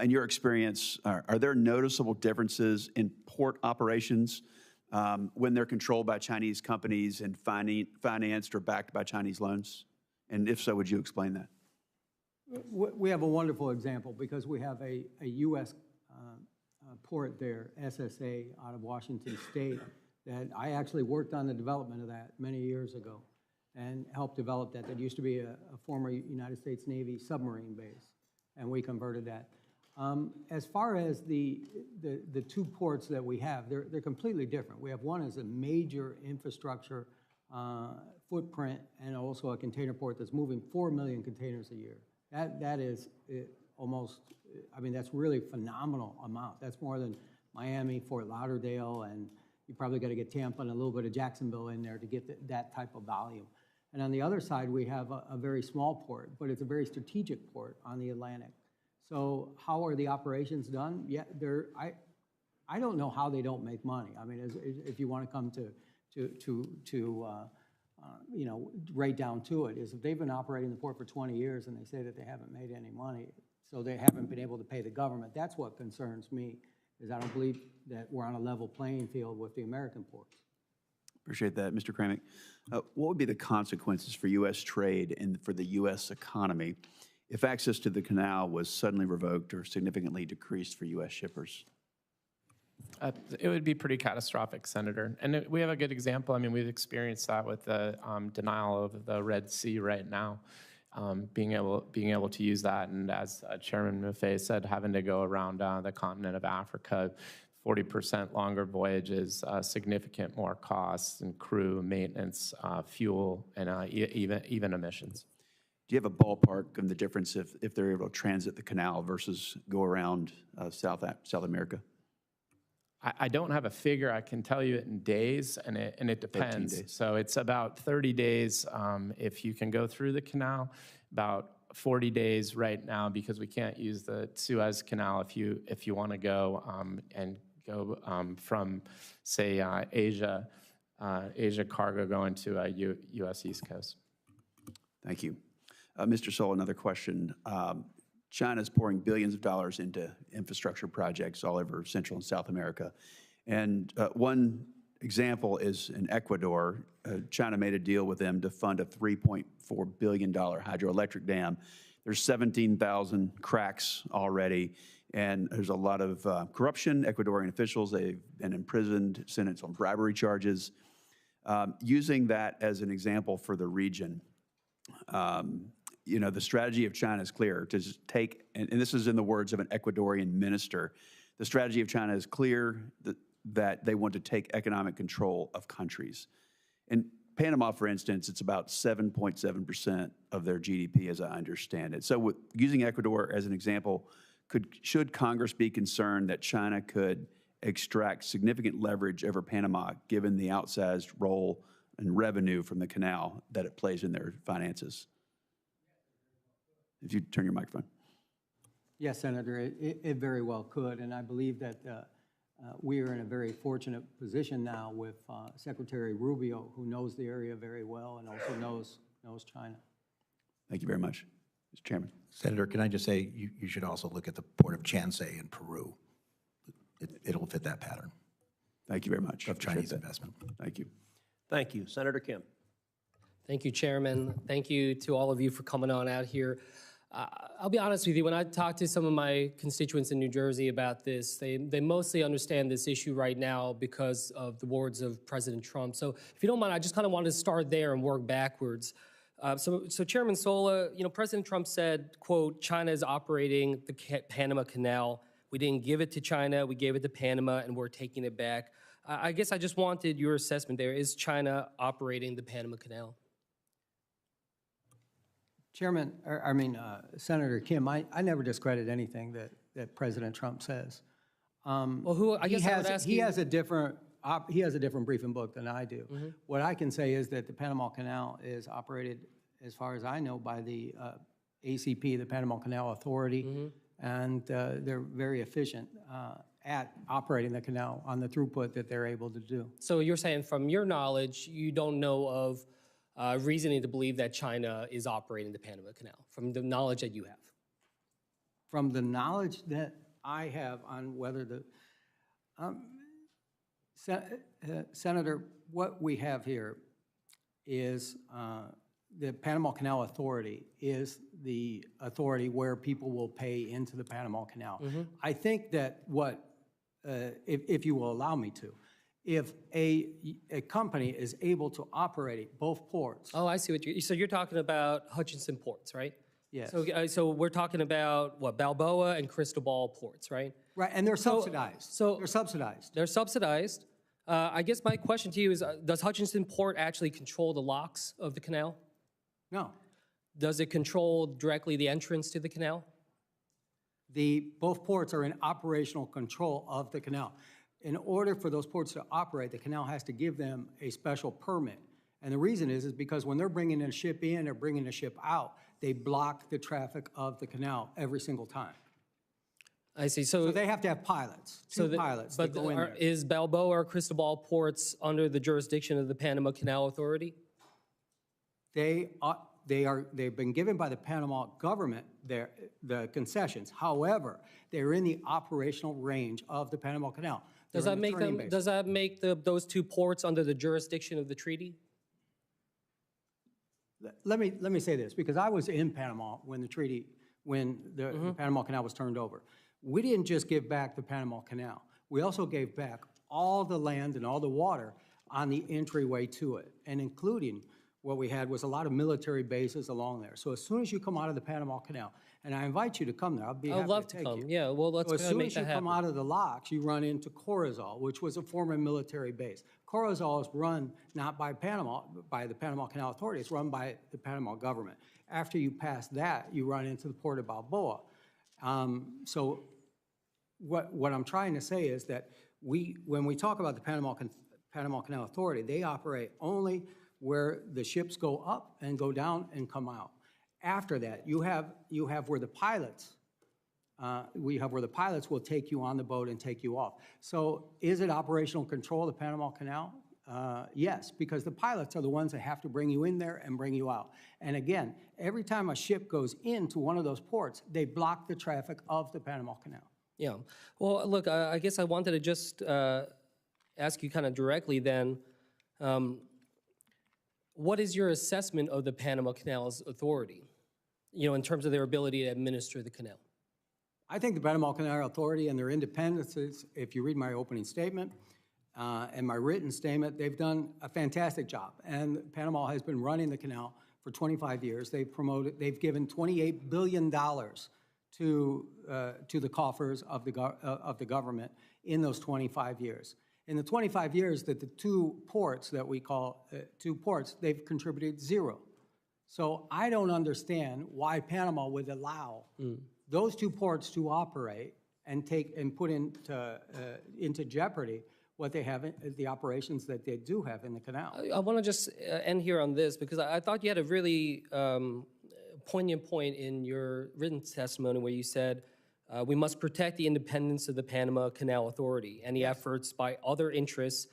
in your experience, are there noticeable differences in port operations when they're controlled by Chinese companies and financed or backed by Chinese loans? And if so, would you explain that? We have a wonderful example because we have a U.S. Port there, SSA, out of Washington State, that I actually worked on the development of that many years ago and helped develop that. That used to be a former United States Navy submarine base, and we converted that. As far as the 2 ports that we have, they're completely different. We have one as a major infrastructure footprint and also a container port that's moving 4 million containers a year. That is almost, I mean, that's really phenomenal amount. That's more than Miami, Fort Lauderdale, and you probably got to get Tampa and a little bit of Jacksonville in there to get that type of volume. And on the other side, we have a very small port, but it's a very strategic port on the Atlantic. So how are the operations done? Yeah, I don't know how they don't make money. I mean, if you want to come you know, right down to it, is if they've been operating the port for 20 years and they say that they haven't made any money, so they haven't been able to pay the government. That's what concerns me, is I don't believe that we're on a level playing field with the American ports. Appreciate that, Mr. Kramik. What would be the consequences for U.S. trade and for the U.S. economy if access to the canal was suddenly revoked or significantly decreased for U.S. shippers? It would be pretty catastrophic, Senator. And we have a good example. I mean, we've experienced that with the denial of the Red Sea right now, being able to use that. And as Chairman Maffei said, having to go around the continent of Africa, 40% longer voyages, significant more costs and crew, maintenance, fuel, and even emissions. Do you have a ballpark of the difference if they're able to transit the canal versus go around South America? I don't have a figure. I can tell you it in days, and it depends. 13 days. So it's about 30 days if you can go through the canal, about 40 days right now because we can't use the Suez Canal if you want to go and go from, say, Asia cargo going to U.S. East Coast. Thank you. Mr. Sola, another question. China's pouring billions of dollars into infrastructure projects all over Central and South America. And one example is in Ecuador. China made a deal with them to fund a $3.4 billion hydroelectric dam. There's 17,000 cracks already, and there's a lot of corruption. Ecuadorian officials, they've been imprisoned, sentenced on bribery charges. Using that as an example for the region, you know, the strategy of China is clear to just take, and this is in the words of an Ecuadorian minister, the strategy of China is clear that they want to take economic control of countries. In Panama, for instance, it's about 7.7% of their GDP, as I understand it. So using Ecuador as an example, should Congress be concerned that China could extract significant leverage over Panama, given the outsized role and revenue from the canal that it plays in their finances? If you turn your microphone. Yes, Senator, it very well could, and I believe that we are in a very fortunate position now with Secretary Rubio, who knows the area very well and also knows China. Thank you very much, Mr. Chairman. Senator, can I just say you should also look at the port of Chansay in Peru. It'll fit that pattern. Thank you very much. Of Chinese investment. Thank you. Thank you. Senator Kim. Thank you, Chairman. Thank you to all of you for coming on out here. I'll be honest with you, when I talk to some of my constituents in New Jersey about this, they mostly understand this issue right now because of the words of President Trump. So if you don't mind, I just kind of wanted to start there and work backwards. So Chairman Sola, you know, President Trump said, quote, China is operating the Panama Canal. We didn't give it to China, we gave it to Panama, and we're taking it back. I guess I just wanted your assessment there. Is China operating the Panama Canal? Chairman, Senator Kim, I never discredit anything that President Trump says. Well, I guess I would ask you. He has a different briefing book than I do. Mm-hmm. What I can say is that the Panama Canal is operated, as far as I know, by the ACP, the Panama Canal Authority, mm-hmm. and they're very efficient at operating the canal on the throughput that they're able to do. So you're saying, from your knowledge, you don't know of reasoning to believe that China is operating the Panama Canal, from the knowledge that you have? From the knowledge that I have on whether the, Senator, what we have here is the Panama Canal Authority is the authority where people will pay into the Panama Canal. Mm-hmm. I think that if you will allow me to, if a company is able to operate both ports. Oh, I see what so you're talking about Hutchinson ports, right? Yes. So we're talking about what, Balboa and Cristobal ports, right? Right, and they're subsidized. They're subsidized. They're subsidized. I guess my question to you is, does Hutchinson Port actually control the locks of the canal? No. Does it control directly the entrance to the canal? Both ports are in operational control of the canal. In order for those ports to operate, the canal has to give them a special permit. And the reason is because when they're bringing a ship in or bringing a ship out, they block the traffic of the canal every single time. I see. So they have to have pilots, two pilots that go in there. Is Balboa or Cristobal ports under the jurisdiction of the Panama Canal Authority? They've been given by the Panama government the concessions. However, they're in the operational range of the Panama Canal. Does that make those two ports under the jurisdiction of the treaty? Let me say this, because I was in Panama when the Panama Canal was turned over. We didn't just give back the Panama Canal. We also gave back all the land and all the water on the entryway to it, and including what we had was a lot of military bases along there. So as soon as you come out of the Panama Canal, and I invite you to come there, I'll be happy to take you. I'd love to come. Yeah, well, let's make that happen. So as soon as you come out of the locks, you run into Corozal, which was a former military base. Corozal is run not by Panama, by the Panama Canal Authority. It's run by the Panama government. After you pass that, you run into the port of Balboa. So what I'm trying to say is that when we talk about the Panama Canal Authority, they operate only where the ships go up and go down and come out. After that, you have where the pilots, will take you on the boat and take you off. So is it operational control of the Panama Canal? Yes, because the pilots are the ones that have to bring you in there and bring you out. And again, every time a ship goes into one of those ports, they block the traffic of the Panama Canal. Yeah. Well, look, I guess I wanted to just ask you kind of directly then, what is your assessment of the Panama Canal's authority, in terms of their ability to administer the canal? I think the Panama Canal Authority and their independence, if you read my opening statement and my written statement, they've done a fantastic job. And Panama has been running the canal for 25 years. They've given $28 billion to the coffers of the government in those 25 years. In the 25 years that the two ports that we call two ports, they've contributed zero. So I don't understand why Panama would allow those two ports to operate and put into jeopardy what they have, the operations that they do have in the canal. I want to just end here on this, because I thought you had a really poignant point in your written testimony where you said, we must protect the independence of the Panama Canal Authority. Any efforts by other interests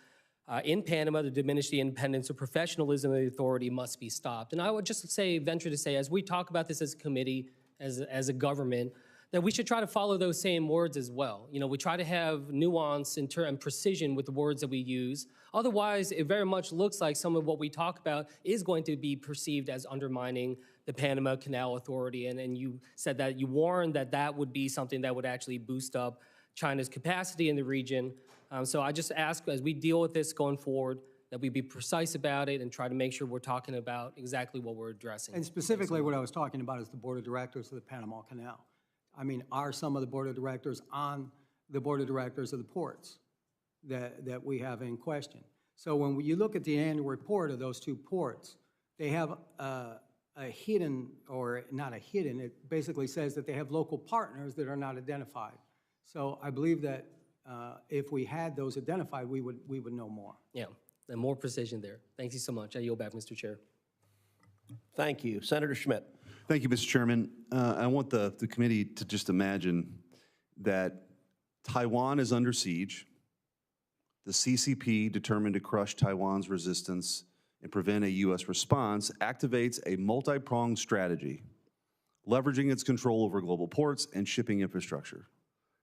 in Panama to diminish the independence or professionalism of the authority must be stopped. And I would just venture to say, as we talk about this as a committee, as a government, that we should try to follow those same words as well. We try to have nuance and precision with the words that we use. Otherwise, it very much looks like some of what we talk about is going to be perceived as undermining the Panama Canal Authority. And you said that you warned that would be something that would actually boost up China's capacity in the region. So I just ask, as we deal with this going forward, that we be precise about it and try to make sure we're talking about exactly what we're addressing. And specifically what I was talking about is the board of directors of the Panama Canal. I mean, are some of the board of directors on the board of directors of the ports that we have in question? So when you look at the annual report of those two ports, they have a hidden, or not a hidden, it basically says that they have local partners that are not identified. So I believe that if we had those identified, we would know more. Yeah, and more precision there. Thank you so much. I yield back, Mr. Chair. Thank you. Senator Schmidt. Thank you, Mr. Chairman. I want the committee to just imagine that Taiwan is under siege. The CCP, determined to crush Taiwan's resistance and prevent a U.S. response, activates a multi-pronged strategy, leveraging its control over global ports and shipping infrastructure.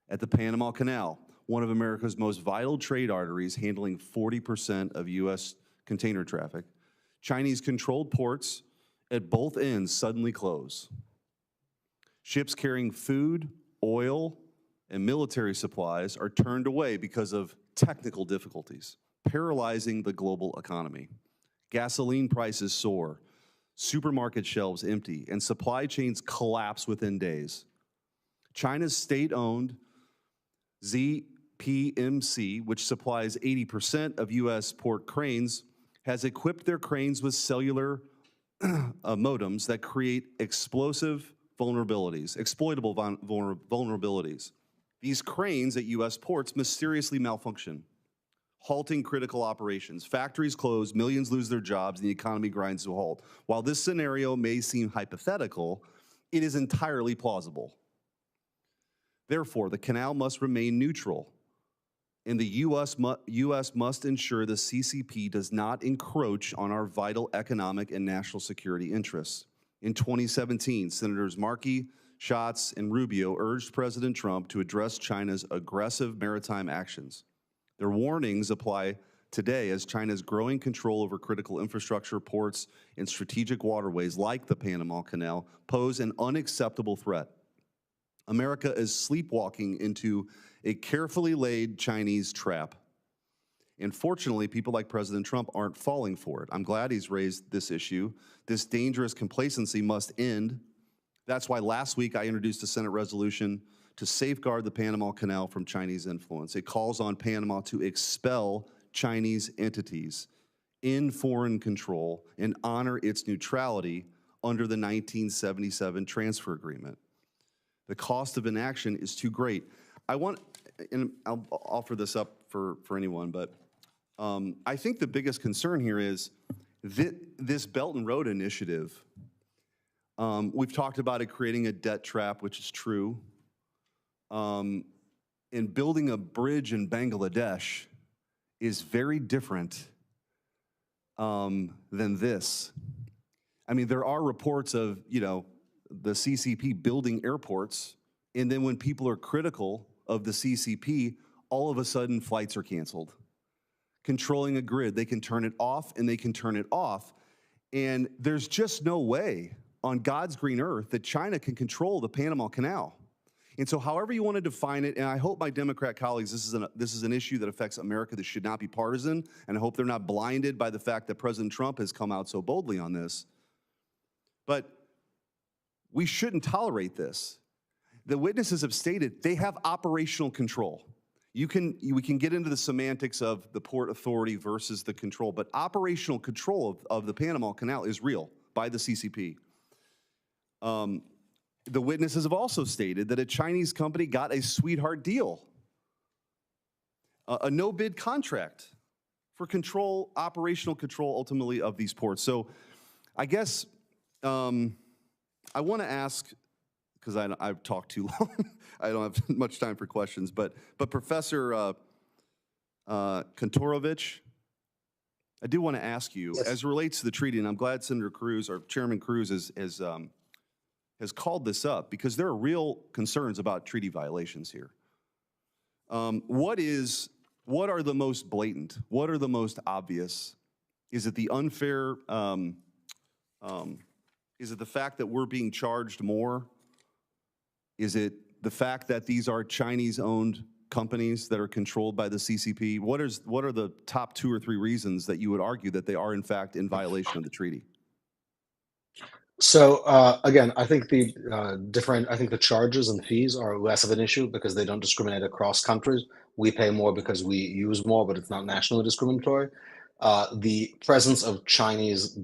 At the Panama Canal, one of America's most vital trade arteries, handling 40% of U.S. container traffic, Chinese-controlled ports at both ends suddenly close. Ships carrying food, oil, and military supplies are turned away because of technical difficulties, paralyzing the global economy. Gasoline prices soar, supermarket shelves empty, and supply chains collapse within days. China's state-owned ZPMC, which supplies 80% of U.S. port cranes, has equipped their cranes with cellular modems that create exploitable vulnerabilities. These cranes at U.S. ports mysteriously malfunction, halting critical operations. Factories close, millions lose their jobs, and the economy grinds to a halt. While this scenario may seem hypothetical, it is entirely plausible. Therefore, the canal must remain neutral, and the U.S. must ensure the CCP does not encroach on our vital economic and national security interests. In 2017, Senators Markey, Schatz, and Rubio urged President Trump to address China's aggressive maritime actions. Their warnings apply today as China's growing control over critical infrastructure, ports, and strategic waterways like the Panama Canal pose an unacceptable threat. America is sleepwalking into a carefully laid Chinese trap. And fortunately, people like President Trump aren't falling for it. I'm glad he's raised this issue. This dangerous complacency must end. That's why last week I introduced a Senate resolution to safeguard the Panama Canal from Chinese influence. It calls on Panama to expel Chinese entities in foreign control and honor its neutrality under the 1977 transfer agreement. The cost of inaction is too great. And I'll offer this up for anyone, but I think the biggest concern here is this Belt and Road Initiative. We've talked about it creating a debt trap, which is true. And building a bridge in Bangladesh is very different than this. I mean, there are reports of, the CCP building airports, and then when people are critical of the CCP, all of a sudden flights are canceled. Controlling a grid, they can turn it off and they can turn it off. And there's just no way on God's green earth that China can control the Panama Canal. And so however you want to define it, and I hope my Democrat colleagues, this is an issue that affects America that should not be partisan, and I hope they're not blinded by the fact that President Trump has come out so boldly on this. But we shouldn't tolerate this. The witnesses have stated they have operational control. We can get into the semantics of the Port Authority versus the control, but operational control of the Panama Canal is real by the CCP. The witnesses have also stated that a Chinese company got a sweetheart deal, a no-bid contract for operational control ultimately of these ports. So I guess I want to ask, because I've talked too long, I don't have much time for questions, but Professor Kontorovich, I do want to ask you, yes, as it relates to the treaty, and I'm glad Senator Cruz, or Chairman Cruz, has called this up, because there are real concerns about treaty violations here. What are the most blatant? What are the most obvious? Is it the unfair, is it the fact that we're being charged more? Is it the fact that these are Chinese-owned companies that are controlled by the CCP? What are the top 2 or 3 reasons that you would argue that they are in fact in violation of the treaty? So again, I think the charges and fees are less of an issue because they don't discriminate across countries. We pay more because we use more, but it's not nationally discriminatory. The presence of Chinese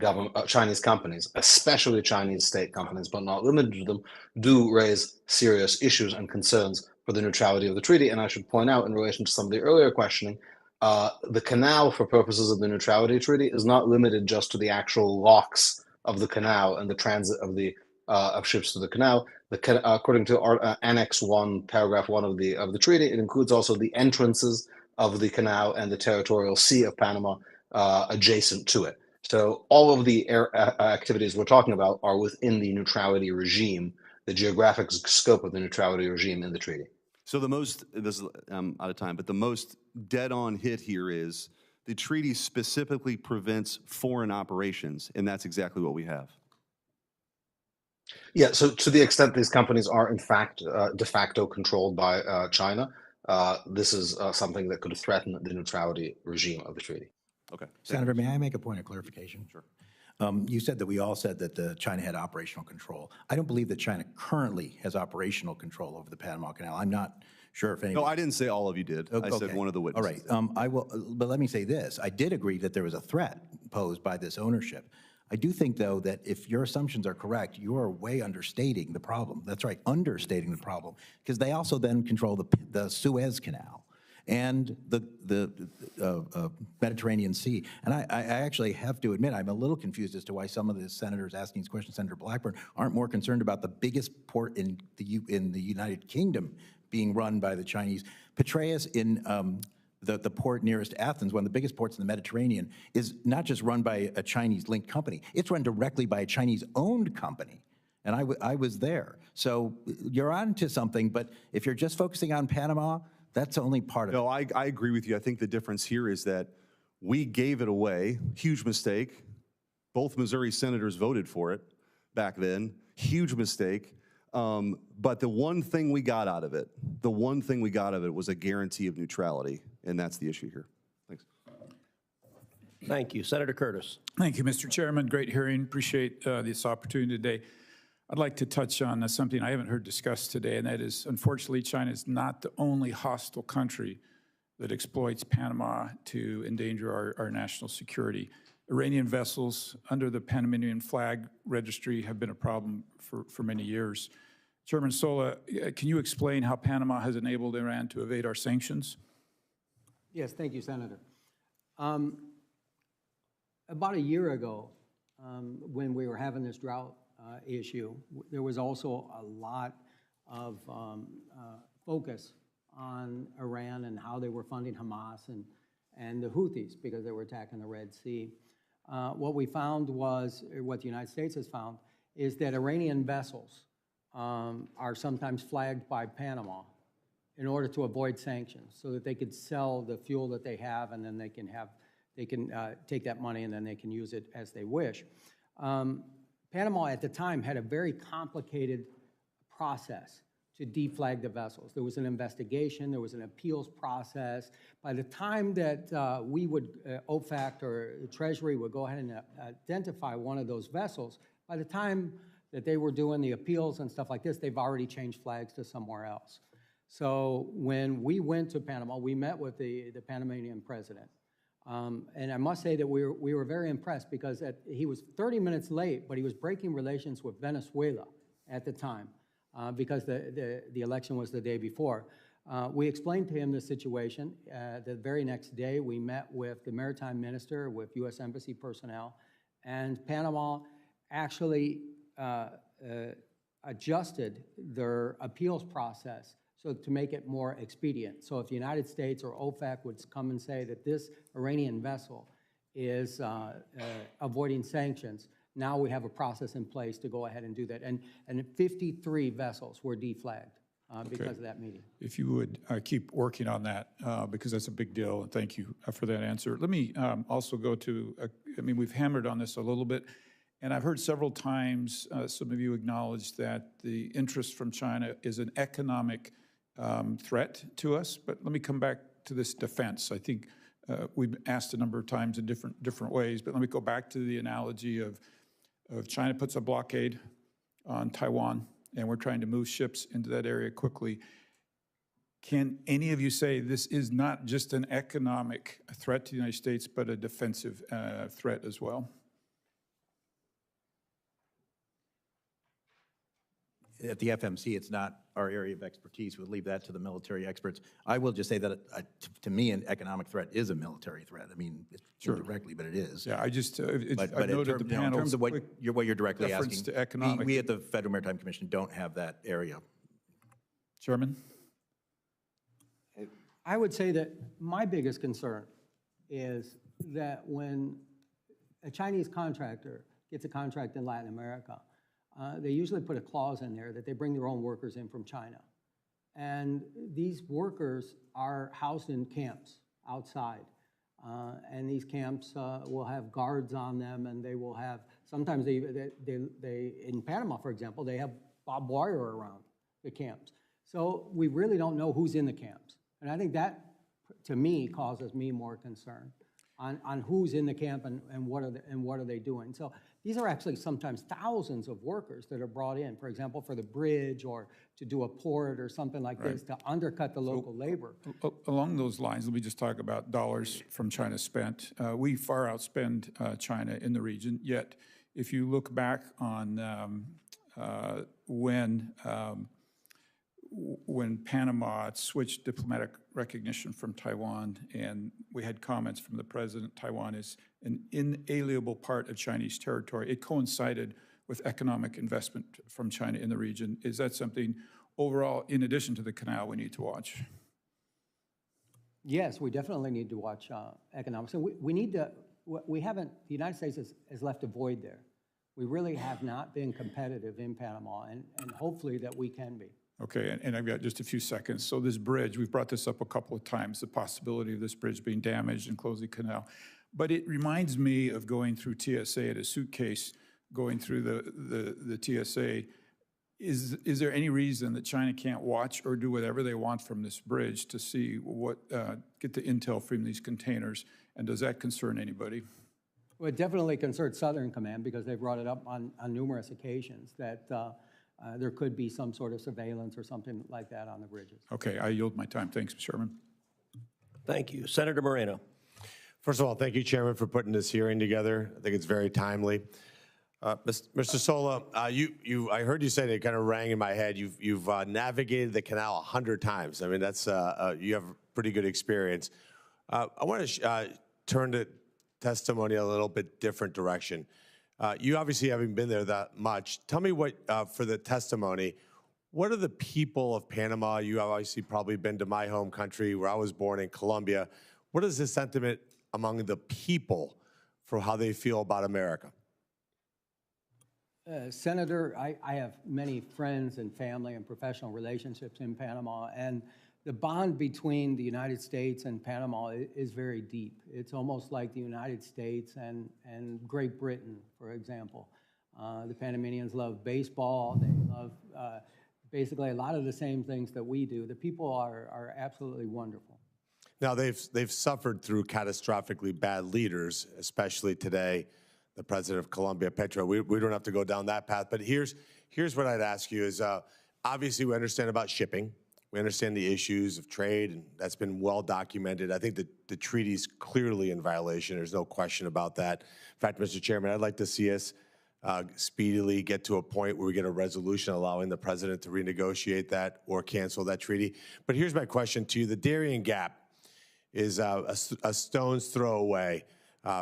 companies, especially Chinese state companies, but not limited to them, do raise serious issues and concerns for the neutrality of the treaty. And I should point out, in relation to some of the earlier questioning, the canal, for purposes of the neutrality treaty, is not limited just to the actual locks of the canal and the transit of ships to the canal. According to Annex 1, Paragraph 1 of the treaty, it includes also the entrances of the canal and the territorial sea of Panama adjacent to it. So all of the activities we're talking about are within the neutrality regime, the geographic scope of the neutrality regime in the treaty. So this is out of time, but the most dead-on hit here is the treaty specifically prevents foreign operations, and that's exactly what we have. Yeah, so to the extent these companies are in fact de facto controlled by China, this is something that could threaten the neutrality regime of the treaty. Okay. Senator, may I make a point of clarification? Sure. You said that we all said that China had operational control. I don't believe that China currently has operational control over the Panama Canal. I'm not sure if any. No, I didn't say all of you did. I said one of the witnesses. All right. I will, but let me say this. I did agree that there was a threat posed by this ownership. I do think, though, that if your assumptions are correct, you are way understating the problem. That's right, understating the problem, because they also then control the Suez Canal. and the Mediterranean Sea. And I actually have to admit, I'm a little confused as to why some of the senators asking these questions, Senator Blackburn, aren't more concerned about the biggest port in the United Kingdom being run by the Chinese. Petraeus in the port nearest Athens, one of the biggest ports in the Mediterranean, is not just run by a Chinese-linked company, it's run directly by a Chinese-owned company. And I was there. So you're on to something, but if you're just focusing on Panama, that's only part of it. No, I agree with you. I think the difference here is that we gave it away, huge mistake. Both Missouri senators voted for it back then, huge mistake. But the one thing we got out of it, was a guarantee of neutrality, and that's the issue here. Thanks. Thank you. Senator Curtis. Thank you, Mr. Chairman. Great hearing. Appreciate this opportunity today. I'd like to touch on something I haven't heard discussed today, and that is, unfortunately, China is not the only hostile country that exploits Panama to endanger our national security. Iranian vessels under the Panamanian flag registry have been a problem for many years. Chairman Sola, can you explain how Panama has enabled Iran to evade our sanctions? Yes, thank you, Senator. About a year ago, when we were having this drought issue, there was also a lot of focus on Iran and how they were funding Hamas and the Houthis because they were attacking the Red Sea. What we found was, what the United States has found, is that Iranian vessels are sometimes flagged by Panama in order to avoid sanctions so that they could sell the fuel that they have, and then they can take that money and then they can use it as they wish. Panama at the time had a very complicated process to deflag the vessels. There was an investigation, there was an appeals process. By the time that we would, OFAC or the Treasury would go ahead and identify one of those vessels, by the time that they were doing the appeals and stuff like this, they've already changed flags to somewhere else. So when we went to Panama, we met with the Panamanian president. And I must say that we were very impressed because he was 30 minutes late, but he was breaking relations with Venezuela at the time because the election was the day before. We explained to him the situation. The very next day, we met with the Maritime Minister, with U.S. Embassy personnel, and Panama actually adjusted their appeals process so to make it more expedient. So if the United States or OFAC would come and say that this Iranian vessel is avoiding sanctions, now we have a process in place to go ahead and do that. And 53 vessels were deflagged because of that meeting. If you would keep working on that, because that's a big deal, and thank you for that answer. Let me also go to, we've hammered on this a little bit, and I've heard several times some of you acknowledge that the interest from China is an economic threat to us. But let me come back to this defense. I think we've asked a number of times in different ways, but let me go back to the analogy of China puts a blockade on Taiwan, and we're trying to move ships into that area quickly. Can any of you say this is not just an economic threat to the United States, but a defensive threat as well? At the FMC, it's not our area of expertise. We'll leave that to the military experts. I will just say that, to me, an economic threat is a military threat. I mean, it's indirectly, but it is. Yeah, I just, but I noted the in terms of what you're directly reference asking, to economic. we at the Federal Maritime Commission don't have that area. Chairman? I would say that my biggest concern is that when a Chinese contractor gets a contract in Latin America, they usually put a clause in there that they bring their own workers in from China. And these workers are housed in camps outside. And these camps will have guards on them, and they will have, sometimes they in Panama, for example, they have barbed wire around the camps. So we really don't know who's in the camps. And I think that, to me, causes me more concern on who's in the camp and what are they doing. So these are actually sometimes thousands of workers that are brought in, for example, for the bridge or to do a port or something like this to undercut the local labor. Along those lines, let me just talk about dollars from China spent. We far outspend China in the region, yet if you look back on when when Panama switched diplomatic recognition from Taiwan, and we had comments from the president, Taiwan is an inalienable part of Chinese territory. It coincided with economic investment from China in the region. Is that something overall, in addition to the canal, we need to watch? Yes, we definitely need to watch economics. And we need to, we haven't, the United States has left a void there. We really have not been competitive in Panama, and hopefully that we can be. Okay, and I've got just a few seconds. So this bridge, we've brought this up a couple of times, the possibility of this bridge being damaged and closing the canal. But it reminds me of going through TSA at a suitcase, going through the TSA. Is there any reason that China can't watch or do whatever they want from this bridge to see what, get the intel from these containers? And does that concern anybody? Well, it definitely concerns Southern Command because they brought it up on numerous occasions that there could be some sort of surveillance or something like that on the bridges. Okay, I yield my time. Thanks, Mr. Chairman. Thank you. Senator Moreno. First of all, thank you, Chairman, for putting this hearing together. I think it's very timely. Mr. Sola, I heard you say that, it kind of rang in my head. You've navigated the canal 100 times. I mean, that's you have pretty good experience. I want to turn to testimony a little bit different direction. You obviously haven't been there that much. Tell me what, for the testimony, what are the people of Panama? You have obviously probably been to my home country where I was born in Colombia. What is the sentiment among the people for how they feel about America? Senator, I have many friends and family and professional relationships in Panama, and the bond between the United States and Panama is very deep. It's almost like the United States and Great Britain, for example. The Panamanians love baseball. They love basically a lot of the same things that we do. The people are absolutely wonderful. Now, they've suffered through catastrophically bad leaders, especially today, the president of Colombia, Petro. We don't have to go down that path, but here's what I'd ask you is, obviously we understand about shipping. We understand the issues of trade, and that's been well documented. I think that the treaty's clearly in violation. There's no question about that. In fact, Mr. Chairman, I'd like to see us speedily get to a point where we get a resolution allowing the president to renegotiate that or cancel that treaty. But here's my question to you. The Darien Gap is a stone's throw away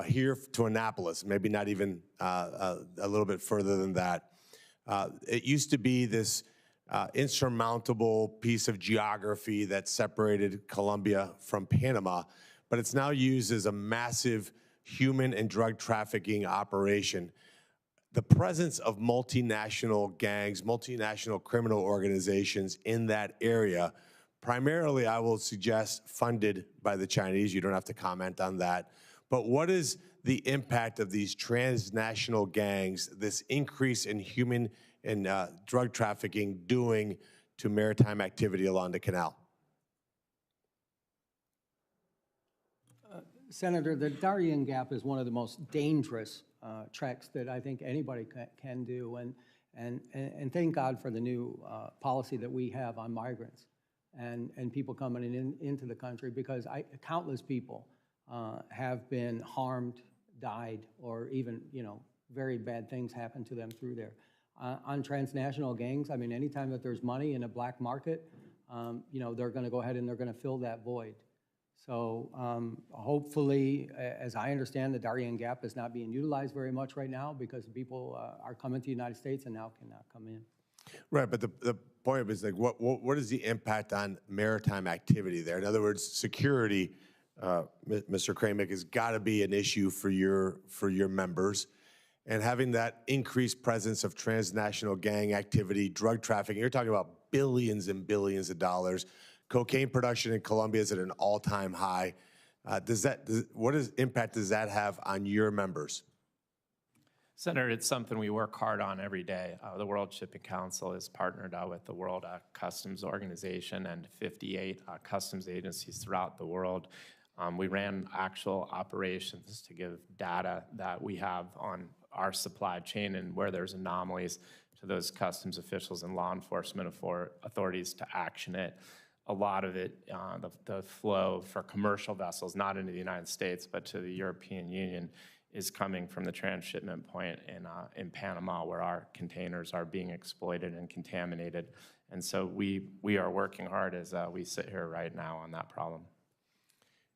here to Annapolis, maybe not even a little bit further than that. It used to be this insurmountable piece of geography that separated Colombia from Panama, but it's now used as a massive human and drug trafficking operation. The presence of multinational gangs, multinational criminal organizations in that area, primarily, I will suggest, funded by the Chinese. You don't have to comment on that. But what is the impact of these transnational gangs, this increase in human and drug trafficking doing to maritime activity along the canal? Senator, the Darien Gap is one of the most dangerous treks that I think anybody can do, and thank God for the new policy that we have on migrants and people coming into the country, because countless people have been harmed, died, or even, very bad things happen to them through there. On transnational gangs, I mean, anytime that there's money in a black market, they're going to go ahead and they're going to fill that void. So hopefully, as I understand, the Darien Gap is not being utilized very much right now because people are coming to the United States and now cannot come in. Right, but the point is, like, what is the impact on maritime activity there? In other words, security, Mr. Kramik, has got to be an issue for your members. And having that increased presence of transnational gang activity, drug trafficking, you're talking about billions and billions of dollars. Cocaine production in Colombia is at an all-time high. What impact does that have on your members? Senator, it's something we work hard on every day. The World Shipping Council is partnered with the World Customs Organization and 58 customs agencies throughout the world. We ran actual operations to give data that we have on our supply chain and where there's anomalies to those customs officials and law enforcement authorities to action it. A lot of it, the flow for commercial vessels, not into the United States, but to the European Union, is coming from the transshipment point in Panama, where our containers are being exploited and contaminated. And so we are working hard as we sit here right now on that problem.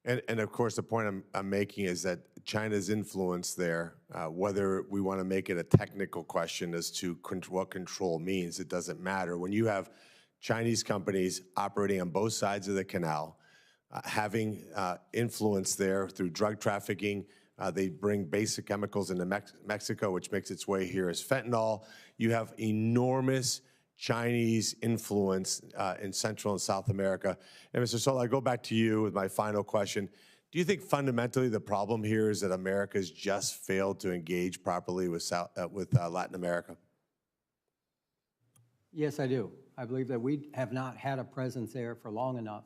And of course, the point I'm making is that China's influence there, whether we want to make it a technical question as to what control means, it doesn't matter. When you have Chinese companies operating on both sides of the canal, having influence there through drug trafficking, they bring basic chemicals into Mexico, which makes its way here as fentanyl. You have enormous Chinese influence in Central and South America. And Mr. Sola, I go back to you with my final question. Do you think fundamentally the problem here is that America's just failed to engage properly with Latin America? Yes, I do. I believe that we have not had a presence there for long enough.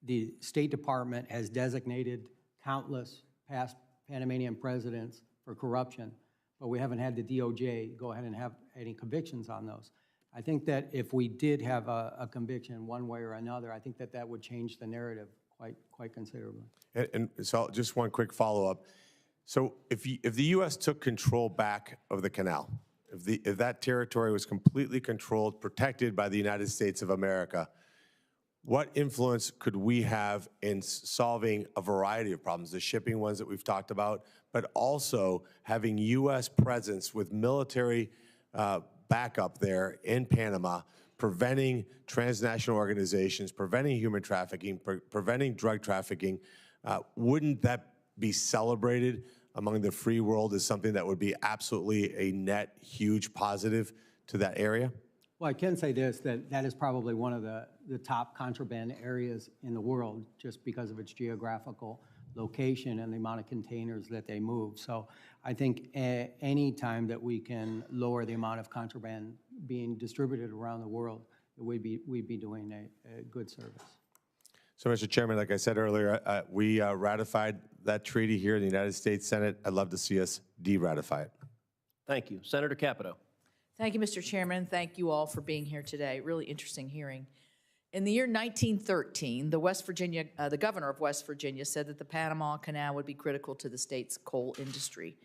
The State Department has designated countless past Panamanian presidents for corruption, but we haven't had the DOJ go ahead and have any convictions on those. I think that if we did have a conviction one way or another, I think that that would change the narrative quite considerably. And so just one quick follow-up. So if the U.S. took control back of the canal, if that territory was completely controlled, protected by the United States of America, what influence could we have in solving a variety of problems, the shipping ones that we've talked about, but also having U.S. presence with military backup there in Panama, preventing transnational organizations, preventing human trafficking, preventing drug trafficking? Wouldn't that be celebrated among the free world as something that would be absolutely a net huge positive to that area? Well, I can say this, that is probably one of the top contraband areas in the world just because of its geographical location and the amount of containers that they move. So I think any time that we can lower the amount of contraband being distributed around the world, we'd be doing a good service. So, Mr. Chairman, like I said earlier, we ratified that treaty here in the United States Senate. I'd love to see us de-ratify it. Thank you. Senator Capito. Thank you, Mr. Chairman. Thank you all for being here today. Really interesting hearing. In the year 1913, the governor of West Virginia said that the Panama Canal would be critical to the state's coal industry.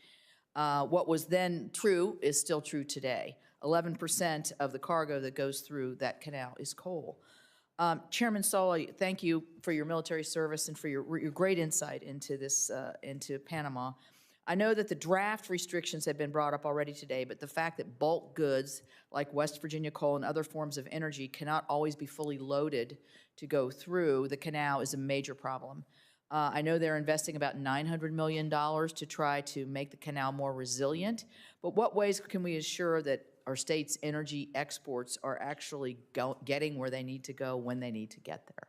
What was then true is still true today. 11% of the cargo that goes through that canal is coal. Chairman Sola, thank you for your military service and for your great insight into this, into Panama. I know that the draft restrictions have been brought up already today, but the fact that bulk goods like West Virginia coal and other forms of energy cannot always be fully loaded to go through the canal is a major problem. I know they're investing about $900 million to try to make the canal more resilient, but what ways can we assure that our state's energy exports are actually getting where they need to go when they need to get there?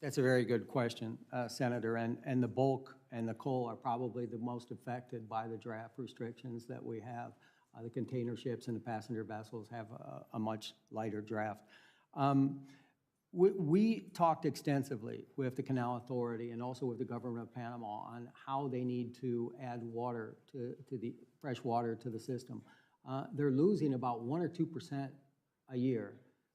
That's a very good question, Senator, and the bulk and the coal are probably the most affected by the draft restrictions that we have. The container ships and the passenger vessels have a much lighter draft. We talked extensively with the Canal Authority and also with the government of Panama on how they need to add water to the fresh water to the system. They're losing about 1 or 2% a year.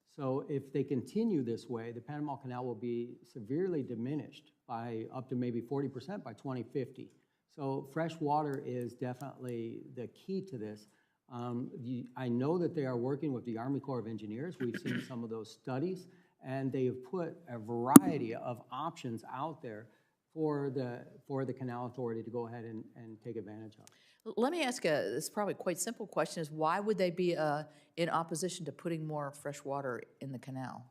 So if they continue this way, the Panama Canal will be severely diminished by up to maybe 40% by 2050. So fresh water is definitely the key to this. I know that they are working with the Army Corps of Engineers. We've seen some of those studies, and they have put a variety of options out there for the Canal Authority to go ahead and take advantage of. Let me ask this probably quite simple question is why would they be in opposition to putting more fresh water in the canal?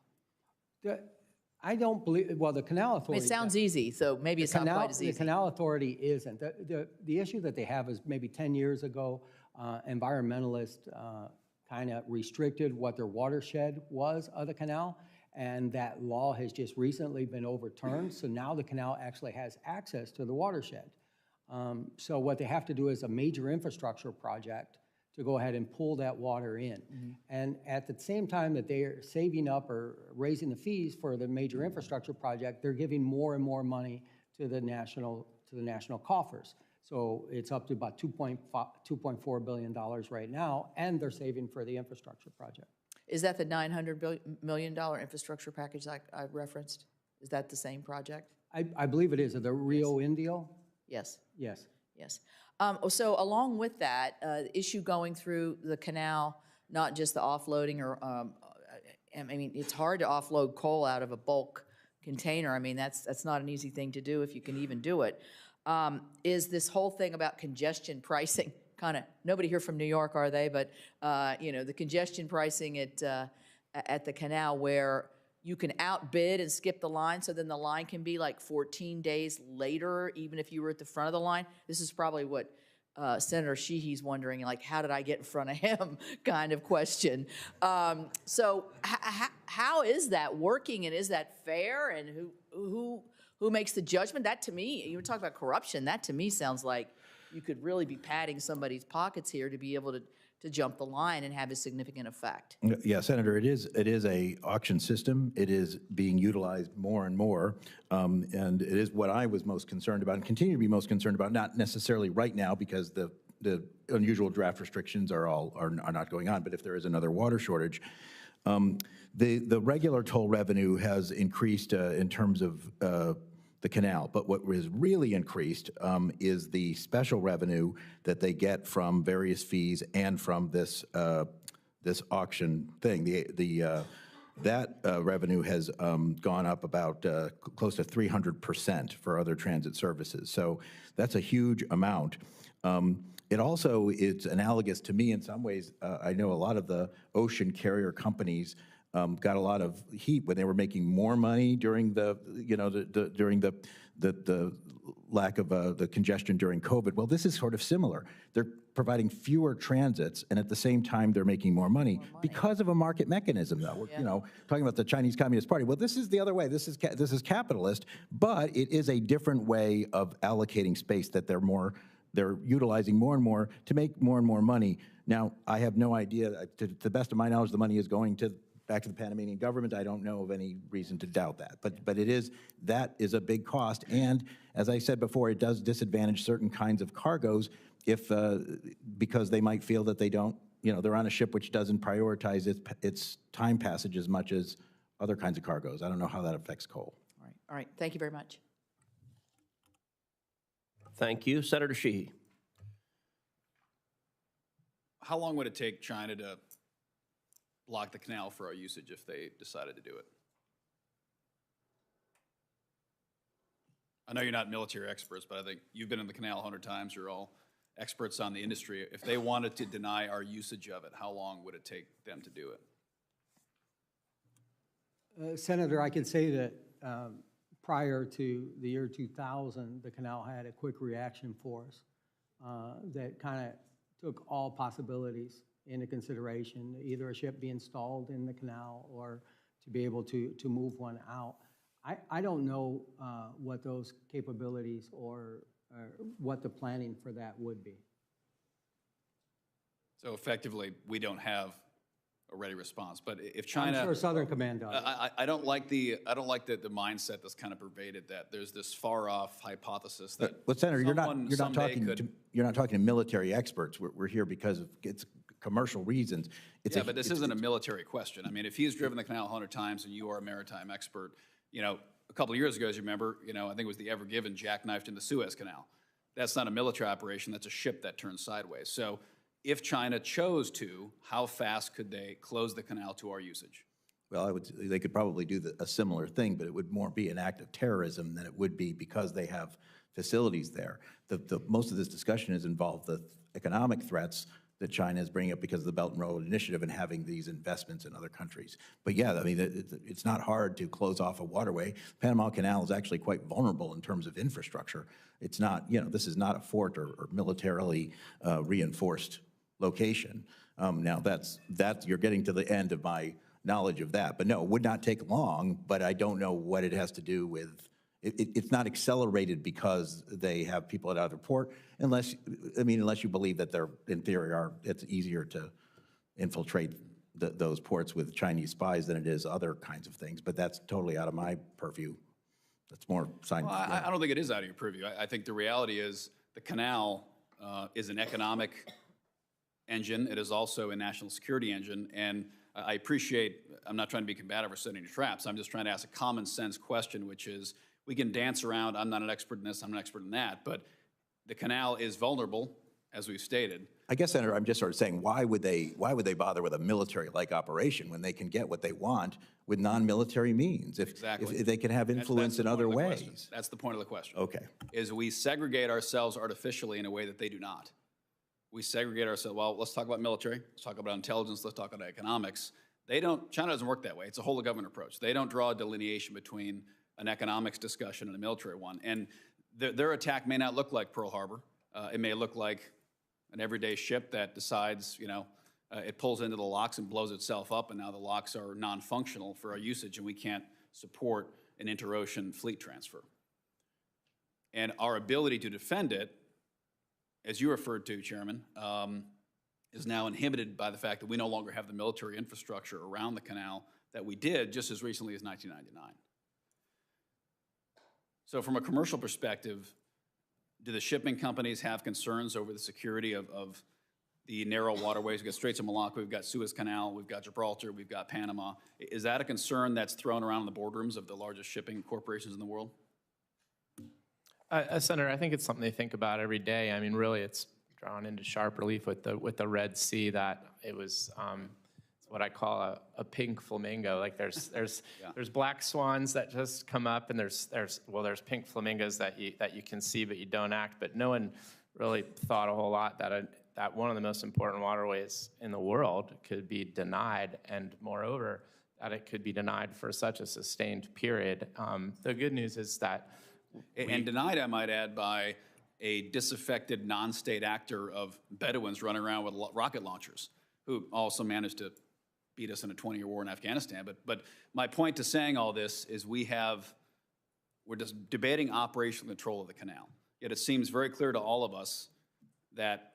I don't believe, well, the Canal Authority. I mean, it sounds easy, so maybe it's not quite as easy. The Canal Authority isn't. The issue that they have is maybe 10 years ago, environmentalists kind of restricted what their watershed was of the canal, and that law has just recently been overturned, so now the canal actually has access to the watershed. So what they have to do is a major infrastructure project to go ahead and pull that water in. Mm-hmm. And at the same time that they are saving up or raising the fees for the major infrastructure project, they're giving more and more money to the national coffers. So it's up to about $2.4 billion right now, and they're saving for the infrastructure project. Is that the $900 million infrastructure package I referenced? Is that the same project? I believe it is. The Rio Indio? Yes. Yes. Yes. So along with that, issue going through the canal, not just the offloading or, I mean, it's hard to offload coal out of a bulk container. I mean, that's not an easy thing to do if you can even do it. Is this whole thing about congestion pricing kind of, nobody here from New York, are they? But, you know, the congestion pricing at the canal where you can outbid and skip the line, so then the line can be like 14 days later, even if you were at the front of the line. This is probably what Senator Sheehy's wondering, like, how did I get in front of him kind of question. So how is that working, and is that fair, and who makes the judgment? That to me, you were talking about corruption, that to me sounds like you could really be padding somebody's pockets here to be able to jump the line and have a significant effect. Yeah, Senator, it is a auction system. It is being utilized more and more, and it is what I was most concerned about and continue to be most concerned about. Not necessarily right now because the unusual draft restrictions are not going on, but if there is another water shortage, the regular toll revenue has increased in terms of the canal, but what was really increased is the special revenue that they get from various fees and from this this auction thing. That revenue has gone up about close to 300% for other transit services. So that's a huge amount. It also is analogous to me in some ways. I know a lot of the ocean carrier companies got a lot of heat when they were making more money during the lack of the congestion during COVID. Well, this is sort of similar. They're providing fewer transits, and at the same time, they're making more money because of a market mechanism. Though, you know, talking about the Chinese Communist Party. Well, this is the other way. This is capitalist, but it is a different way of allocating space that they're utilizing more and more to make more and more money. Now, I have no idea. To the best of my knowledge, the money is going back to the Panamanian government. I don't know of any reason to doubt that, but that is a big cost. And as I said before, it does disadvantage certain kinds of cargoes because they might feel that they don't, you know, they're on a ship which doesn't prioritize its time passage as much as other kinds of cargoes. I don't know how that affects coal. All right. Thank you very much. Thank you. Senator Sheehy. How long would it take China to block the canal for our usage if they decided to do it? I know you're not military experts, but I think you've been in the canal 100 times. You're all experts on the industry. If they wanted to deny our usage of it, how long would it take them to do it? Senator, I can say that prior to the year 2000, the canal had a quick reaction force that kind of took all possibilities into consideration, either a ship be installed in the canal or to be able to move one out. I don't know what those capabilities or what the planning for that would be. So effectively, we don't have a ready response. But if China, I'm sure Southern Command does. I don't like the mindset that's kind of pervaded that there's this far off hypothesis that. But Senator, you're not talking to military experts. We're here because it's commercial reasons. But this isn't a military question. I mean, if he's driven the canal 100 times and you are a maritime expert, you know, a couple of years ago, as you remember, you know, I think it was the Ever Given jackknifed in the Suez Canal. That's not a military operation. That's a ship that turns sideways. So if China chose to, how fast could they close the canal to our usage? Well, they could probably do a similar thing, but it would more be an act of terrorism than it would be because they have facilities there. Most of this discussion has involved the economic threats that China is bringing up because of the Belt and Road Initiative and having these investments in other countries. But yeah, I mean, it's not hard to close off a waterway. Panama Canal is actually quite vulnerable in terms of infrastructure. It's not, you know, this is not a fort or militarily reinforced location. Now you're getting to the end of my knowledge of that. But no, it would not take long, but I don't know what it has to do with, it's not accelerated because they have people at either port, unless you believe that they're, in theory, it's easier to infiltrate those ports with Chinese spies than it is other kinds of things. But that's totally out of my purview. That's more scientific. Well, I don't think it is out of your purview. I think the reality is the canal is an economic engine. It is also a national security engine. And I appreciate, I'm not trying to be combative or setting any traps. I'm just trying to ask a common sense question, which is, we can dance around, I'm not an expert in this, I'm an expert in that, but The canal is vulnerable, as we've stated. I guess, Senator, I'm just sort of saying, why would they bother with a military-like operation when they can get what they want with non-military means? Exactly. If they can have influence in other ways. Question. That's the point of the question. Okay. Is we segregate ourselves artificially in a way that they do not. We segregate ourselves, well, let's talk about military, let's talk about intelligence, let's talk about economics. China doesn't work that way. It's a whole of government approach. They don't draw a delineation between an economics discussion and a military one. And their attack may not look like Pearl Harbor. It may look like an everyday ship that decides, it pulls into the locks and blows itself up, and now the locks are non-functional for our usage, and we can't support an inter-ocean fleet transfer. And our ability to defend it, as you referred to, Chairman, is now inhibited by the fact that we no longer have the military infrastructure around the canal that we did just as recently as 1999. So from a commercial perspective, do the shipping companies have concerns over the security of the narrow waterways? We've got Straits of Malacca, we've got Suez Canal, we've got Gibraltar, we've got Panama. Is that a concern that's thrown around in the boardrooms of the largest shipping corporations in the world? Senator, I think it's something they think about every day. I mean, really, it's drawn into sharp relief with the Red Sea that it was it's what I call a pink flamingo. Like there's black swans that just come up, and there's pink flamingos that you can see but you don't act. But no one really thought a whole lot that one of the most important waterways in the world could be denied, and moreover, that it could be denied for such a sustained period. The good news is that and denied, I might add, by a disaffected non-state actor of Bedouins running around with rocket launchers, who also managed to beat us in a 20-year war in Afghanistan. But my point to saying all this is we're just debating operational control of the canal. Yet it seems very clear to all of us that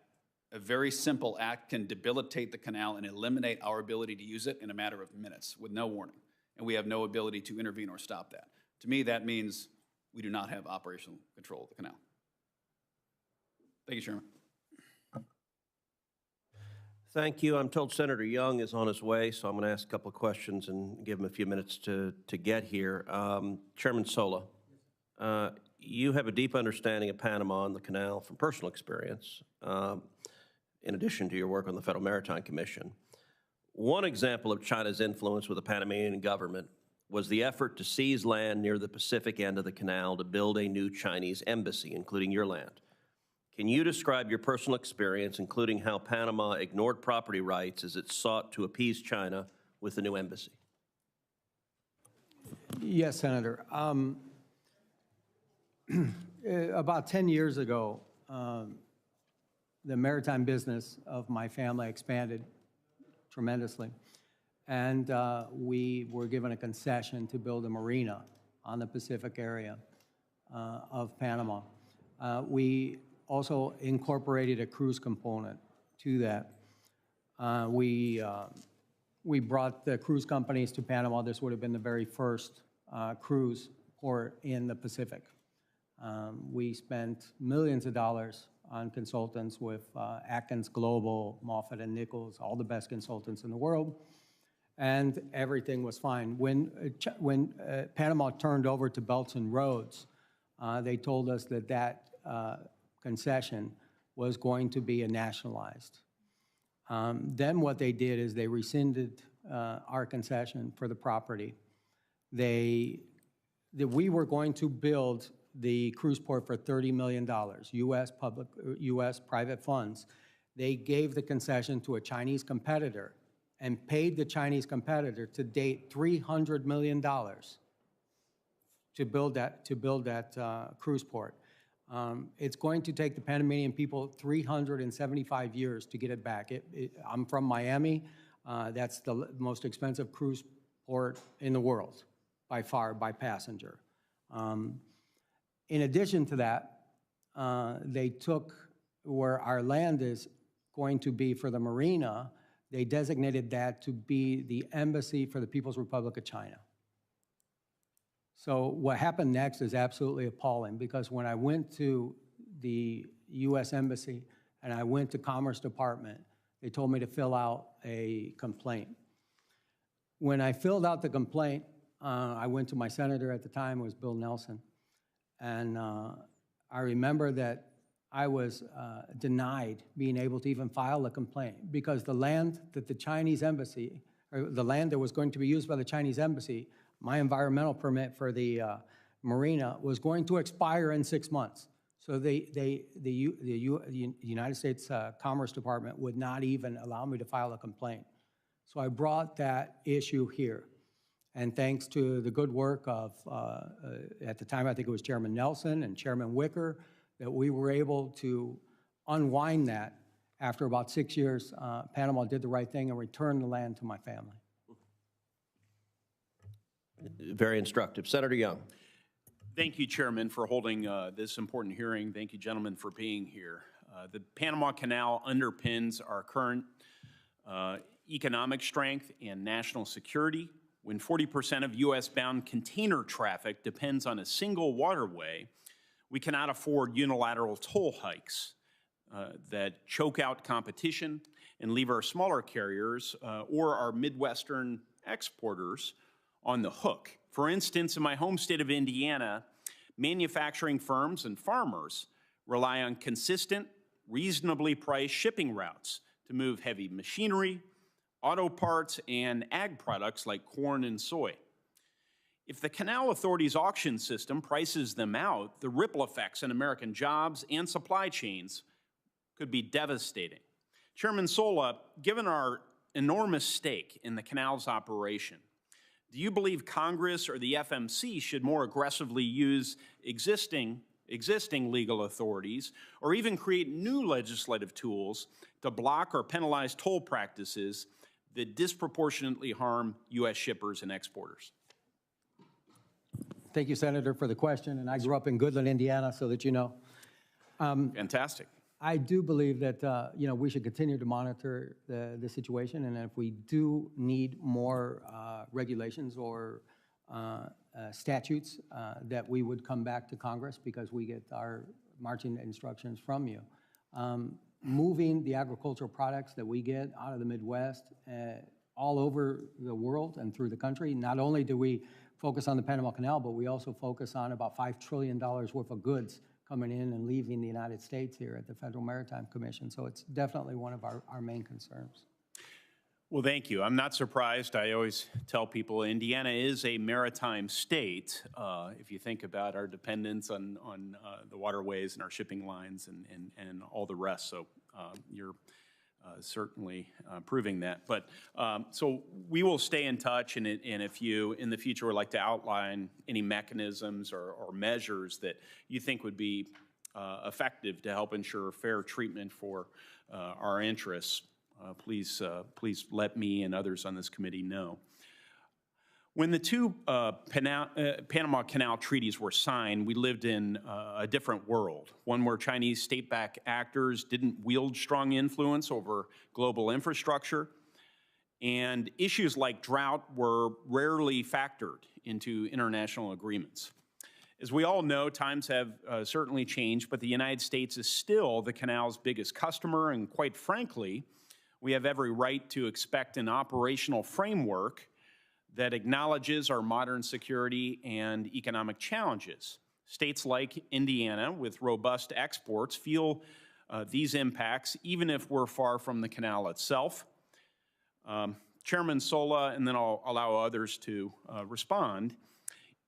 a very simple act can debilitate the canal and eliminate our ability to use it in a matter of minutes with no warning. And we have no ability to intervene or stop that. To me, that means we do not have operational control of the canal. Thank you, Chairman. Thank you. I'm told Senator Young is on his way, so I'm going to ask a couple of questions and give him a few minutes to get here. Chairman Sola, you have a deep understanding of Panama and the canal from personal experience, in addition to your work on the Federal Maritime Commission. One example of China's influence with the Panamanian government was the effort to seize land near the Pacific end of the canal to build a new Chinese embassy, including your land. Can you describe your personal experience, including how Panama ignored property rights as it sought to appease China with the new embassy? Yes, Senator. About 10 years ago, the maritime business of my family expanded tremendously. And we were given a concession to build a marina on the Pacific area of Panama. We also incorporated a cruise component to that. We brought the cruise companies to Panama. This would have been the very first cruise port in the Pacific. We spent millions of dollars on consultants with Atkins Global, Moffett and Nichols, all the best consultants in the world. And everything was fine. When Panama turned over to Belts and Roads, they told us that concession was going to be nationalized. Then what they did is they rescinded our concession for the property. We were going to build the cruise port for $30 million, U.S. private funds. They gave the concession to a Chinese competitor and paid the Chinese competitor to date $300 million to build that cruise port. It's going to take the Panamanian people 375 years to get it back. I'm from Miami. That's the most expensive cruise port in the world, by far, by passenger. In addition to that, they took where our land is going to be for the marina, they designated that to be the embassy for the People's Republic of China. So what happened next is absolutely appalling, because when I went to the U.S. Embassy and I went to Commerce Department, they told me to fill out a complaint. When I filled out the complaint, I went to my senator at the time, it was Bill Nelson, and I remember that I was denied being able to even file a complaint because the land that the Chinese embassy, or the land that was going to be used by the Chinese embassy, my environmental permit for the marina was going to expire in 6 months. So the United States Commerce Department would not even allow me to file a complaint. So I brought that issue here. And thanks to the good work of, at the time, I think it was Chairman Nelson and Chairman Wicker, that we were able to unwind that. After about 6 years, Panama did the right thing and returned the land to my family. Very instructive. Senator Young. Thank you, Chairman, for holding this important hearing. Thank you, gentlemen, for being here. The Panama Canal underpins our current economic strength and national security. When 40% of U.S.-bound container traffic depends on a single waterway, we cannot afford unilateral toll hikes that choke out competition and leave our smaller carriers or our Midwestern exporters on the hook. For instance, in my home state of Indiana, manufacturing firms and farmers rely on consistent, reasonably priced shipping routes to move heavy machinery, auto parts, and ag products like corn and soy. If the Canal Authority's auction system prices them out, the ripple effects on American jobs and supply chains could be devastating. Chairman Sola, given our enormous stake in the canal's operation, do you believe Congress or the FMC should more aggressively use existing legal authorities or even create new legislative tools to block or penalize toll practices that disproportionately harm U.S. shippers and exporters? Thank you, Senator, for the question. And I grew up in Goodland, Indiana, so that you know. Fantastic. I do believe that we should continue to monitor the situation, and if we do need more regulations or statutes, that we would come back to Congress because we get our marching instructions from you. Moving the agricultural products that we get out of the Midwest all over the world and through the country, not only do we focus on the Panama Canal, but we also focus on about $5 trillion worth of goods coming in and leaving the United States here at the Federal Maritime Commission. So it's definitely one of our main concerns. Well, thank you. I'm not surprised. I always tell people Indiana is a maritime state. If you think about our dependence on the waterways and our shipping lines and all the rest. So you're certainly proving that. But so we will stay in touch, and if you in the future would like to outline any mechanisms or measures that you think would be effective to help ensure fair treatment for our interests, please let me and others on this committee know. When the two Panama Canal treaties were signed, we lived in a different world, one where Chinese state-backed actors didn't wield strong influence over global infrastructure, and issues like drought were rarely factored into international agreements. As we all know, times have certainly changed, but the United States is still the canal's biggest customer, and quite frankly, we have every right to expect an operational framework that acknowledges our modern security and economic challenges. States like Indiana, with robust exports, feel these impacts, even if we're far from the canal itself. Chairman Sola, and then I'll allow others to respond.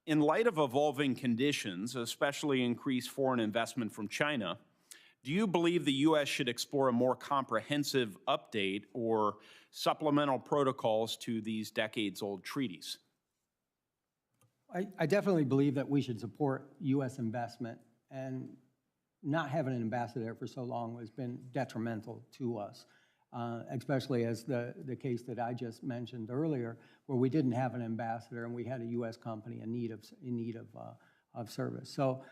In light of evolving conditions, especially increased foreign investment from China, do you believe the U.S. should explore a more comprehensive update or supplemental protocols to these decades-old treaties? I definitely believe that we should support U.S. investment, and not having an ambassador for so long has been detrimental to us, especially as the case that I just mentioned earlier, where we didn't have an ambassador and we had a U.S. company in need of service. So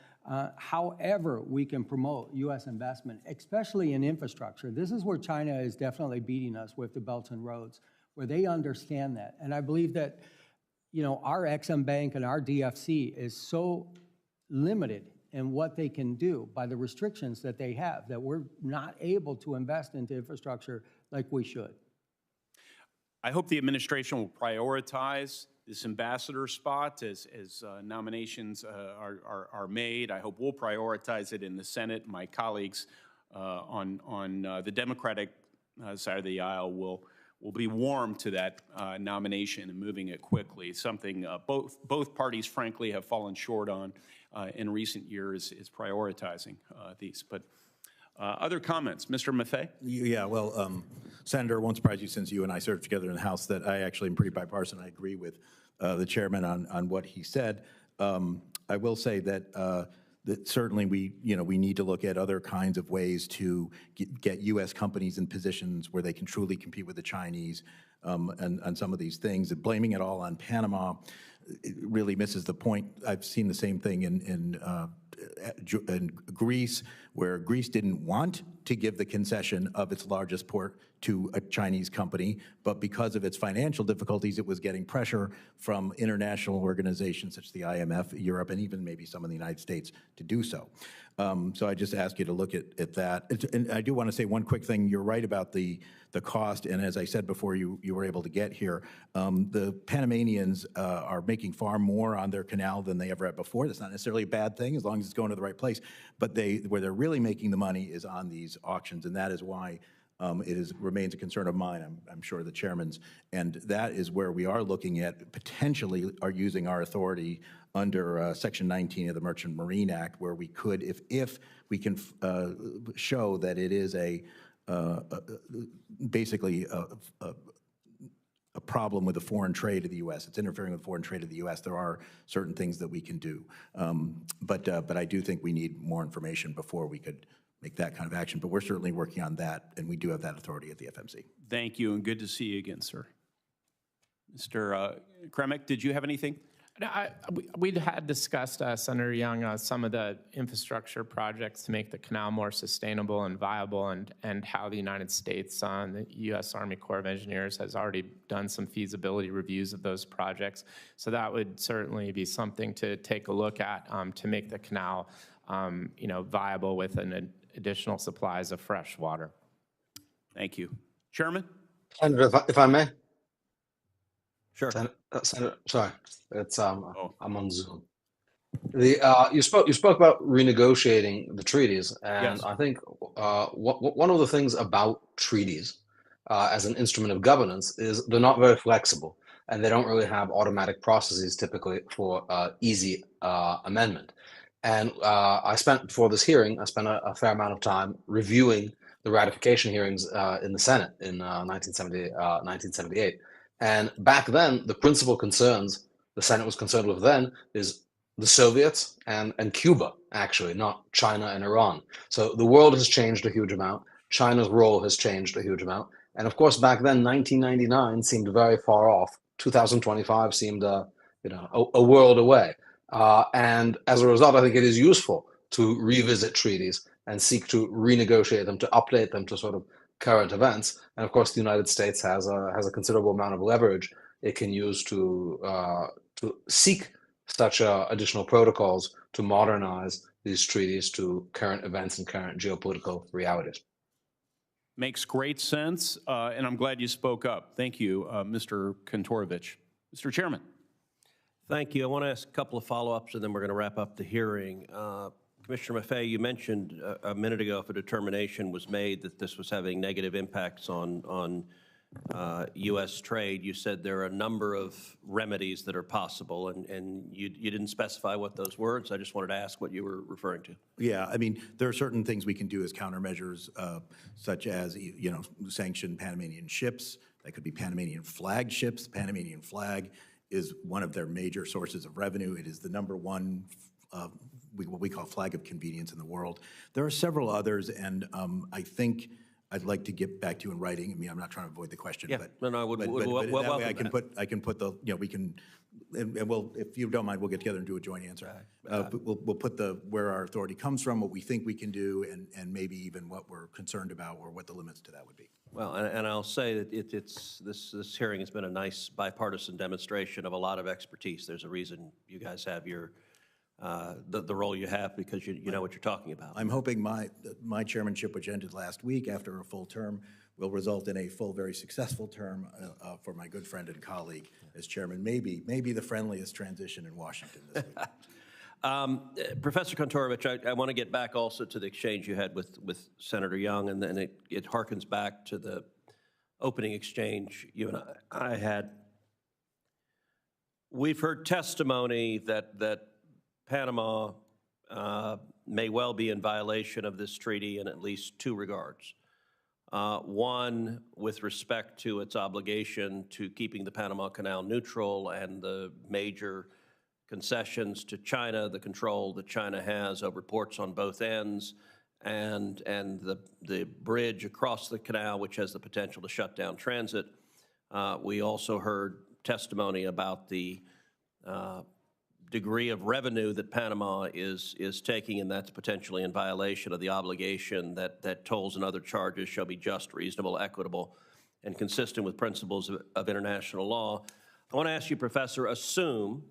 however we can promote U.S. investment, especially in infrastructure, this is where China is definitely beating us with the belts and roads, where they understand that. And I believe that, our Exim Bank and our DFC is so limited in what they can do by the restrictions that they have, that we're not able to invest into infrastructure like we should. I hope the administration will prioritize this ambassador spot as nominations are made. I hope we'll prioritize it in the Senate. My colleagues on the Democratic side of the aisle will be warm to that nomination and moving it quickly. Something both parties, frankly, have fallen short on in recent years is prioritizing these. But other comments, Mr. Maffei? Yeah, well, Senator, it won't surprise you since you and I served together in the House that I actually am pretty bipartisan. I agree with the chairman on what he said. I will say that that certainly we need to look at other kinds of ways to get U.S. companies in positions where they can truly compete with the Chinese and some of these things. And blaming it all on Panama really misses the point. I've seen the same thing in Greece, where Greece didn't want to give the concession of its largest port to a Chinese company, but because of its financial difficulties, it was getting pressure from international organizations such as the IMF, Europe, and even maybe some in the United States to do so. So I just ask you to look at that. And I do want to say one quick thing. You're right about the cost, and as I said before you were able to get here, the Panamanians are making far more on their canal than they ever had before. That's not necessarily a bad thing as long as it's going to the right place, but where they're really making the money is on these auctions, and that is why it remains a concern of mine, I'm sure the chairman's, and that is where we are looking at potentially are using our authority under Section 19 of the Merchant Marine Act, where we could, if we can show that it is basically a problem with the foreign trade of the U.S. It's interfering with foreign trade of the U.S. There are certain things that we can do, but I do think we need more information before we could make that kind of action. But we're certainly working on that, and we do have that authority at the FMC. Thank you, and good to see you again, sir. Mr. Kramik, did you have anything? We had discussed, Senator Young, some of the infrastructure projects to make the canal more sustainable and viable, and how the United States, the U.S. Army Corps of Engineers, has already done some feasibility reviews of those projects. So that would certainly be something to take a look at to make the canal, viable with an additional supplies of fresh water. Thank you. Chairman? Senator, if I may? Sure. Senator, sorry, it's I'm on Zoom. You spoke about renegotiating the treaties, and Yes. I think one of the things about treaties as an instrument of governance is they're not very flexible, and they don't really have automatic processes typically for easy amendment. And before this hearing, I spent a fair amount of time reviewing the ratification hearings in the Senate in 1978. And back then, the principal concerns the Senate was concerned with then is the Soviets and Cuba, actually, not China and Iran. So the world has changed a huge amount. China's role has changed a huge amount. And of course, back then, 1999 seemed very far off. 2025 seemed a world away. And as a result, I think it is useful to revisit treaties and seek to renegotiate them, to update them to sort of current events. And of course, the United States has a considerable amount of leverage it can use to seek such additional protocols to modernize these treaties to current events and current geopolitical realities. Makes great sense, and I'm glad you spoke up. Thank you, Mr. Kontorovich. Mr. Chairman. Thank you. I want to ask a couple of follow-ups, and then we're going to wrap up the hearing. Commissioner Maffei, you mentioned a minute ago if a determination was made that this was having negative impacts on U.S. trade. You said there are a number of remedies that are possible, and you didn't specify what those were, so I just wanted to ask what you were referring to. Yeah, I mean, there are certain things we can do as countermeasures, such as, sanction Panamanian ships. That could be Panamanian flag ships. The Panamanian flag is one of their major sources of revenue. It is the number one what we call flag of convenience in the world. There are several others, and I think I'd like to get back to you in writing. I mean, I'm not trying to avoid the question, Yeah, but no, that way I can put the, we can, and we'll, if you don't mind, we'll get together and do a joint answer. We'll put where our authority comes from, what we think we can do, and maybe even what we're concerned about or what the limits to that would be. Well, and I'll say that this hearing has been a nice bipartisan demonstration of a lot of expertise. There's a reason you guys have your the role you have, because you know what you're talking about. I'm hoping my chairmanship, which ended last week after a full term, will result in a full, very successful term for my good friend and colleague as chairman. Maybe the friendliest transition in Washington this week. Professor Kontorovich, I want to get back also to the exchange you had with Senator Young, and then it harkens back to the opening exchange you and I had. We've heard testimony that Panama may well be in violation of this treaty in at least two regards. One, with respect to its obligation to keeping the Panama Canal neutral and the major concessions to China, the control that China has over ports on both ends, and the bridge across the canal, which has the potential to shut down transit. We also heard testimony about the degree of revenue that Panama is taking, and that's potentially in violation of the obligation that tolls and other charges shall be just, reasonable, equitable, and consistent with principles of international law. I want to ask you, Professor, assume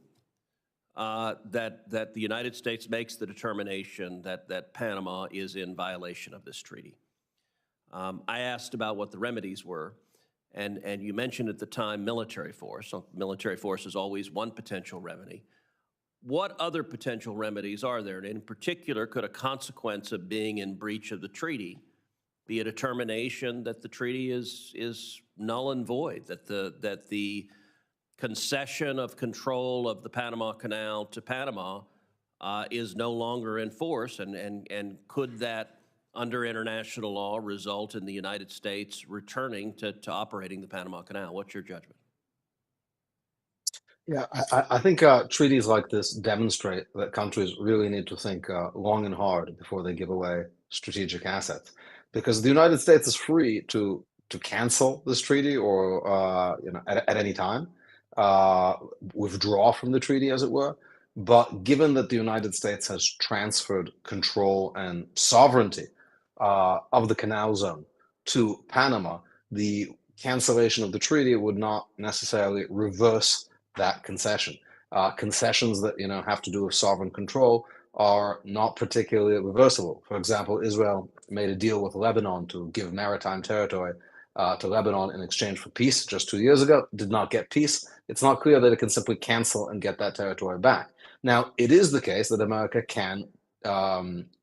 that the United States makes the determination that Panama is in violation of this treaty. I asked about what the remedies were, and you mentioned at the time military force. So military force is always one potential remedy. What other potential remedies are there? And in particular, could a consequence of being in breach of the treaty be a determination that the treaty is null and void, that the concession of control of the Panama Canal to Panama is no longer in force, and could that, under international law, result in the United States returning to operating the Panama Canal? What's your judgment? Yeah, I think treaties like this demonstrate that countries really need to think long and hard before they give away strategic assets, because the United States is free to cancel this treaty or at any time withdraw from the treaty, as it were. But given that the United States has transferred control and sovereignty of the canal zone to Panama, the cancellation of the treaty would not necessarily reverse that concession. Concessions that have to do with sovereign control are not particularly reversible. For example, Israel made a deal with Lebanon to give maritime territory to Lebanon in exchange for peace just 2 years ago, did not get peace. It's not clear that it can simply cancel and get that territory back. Now, it is the case that America can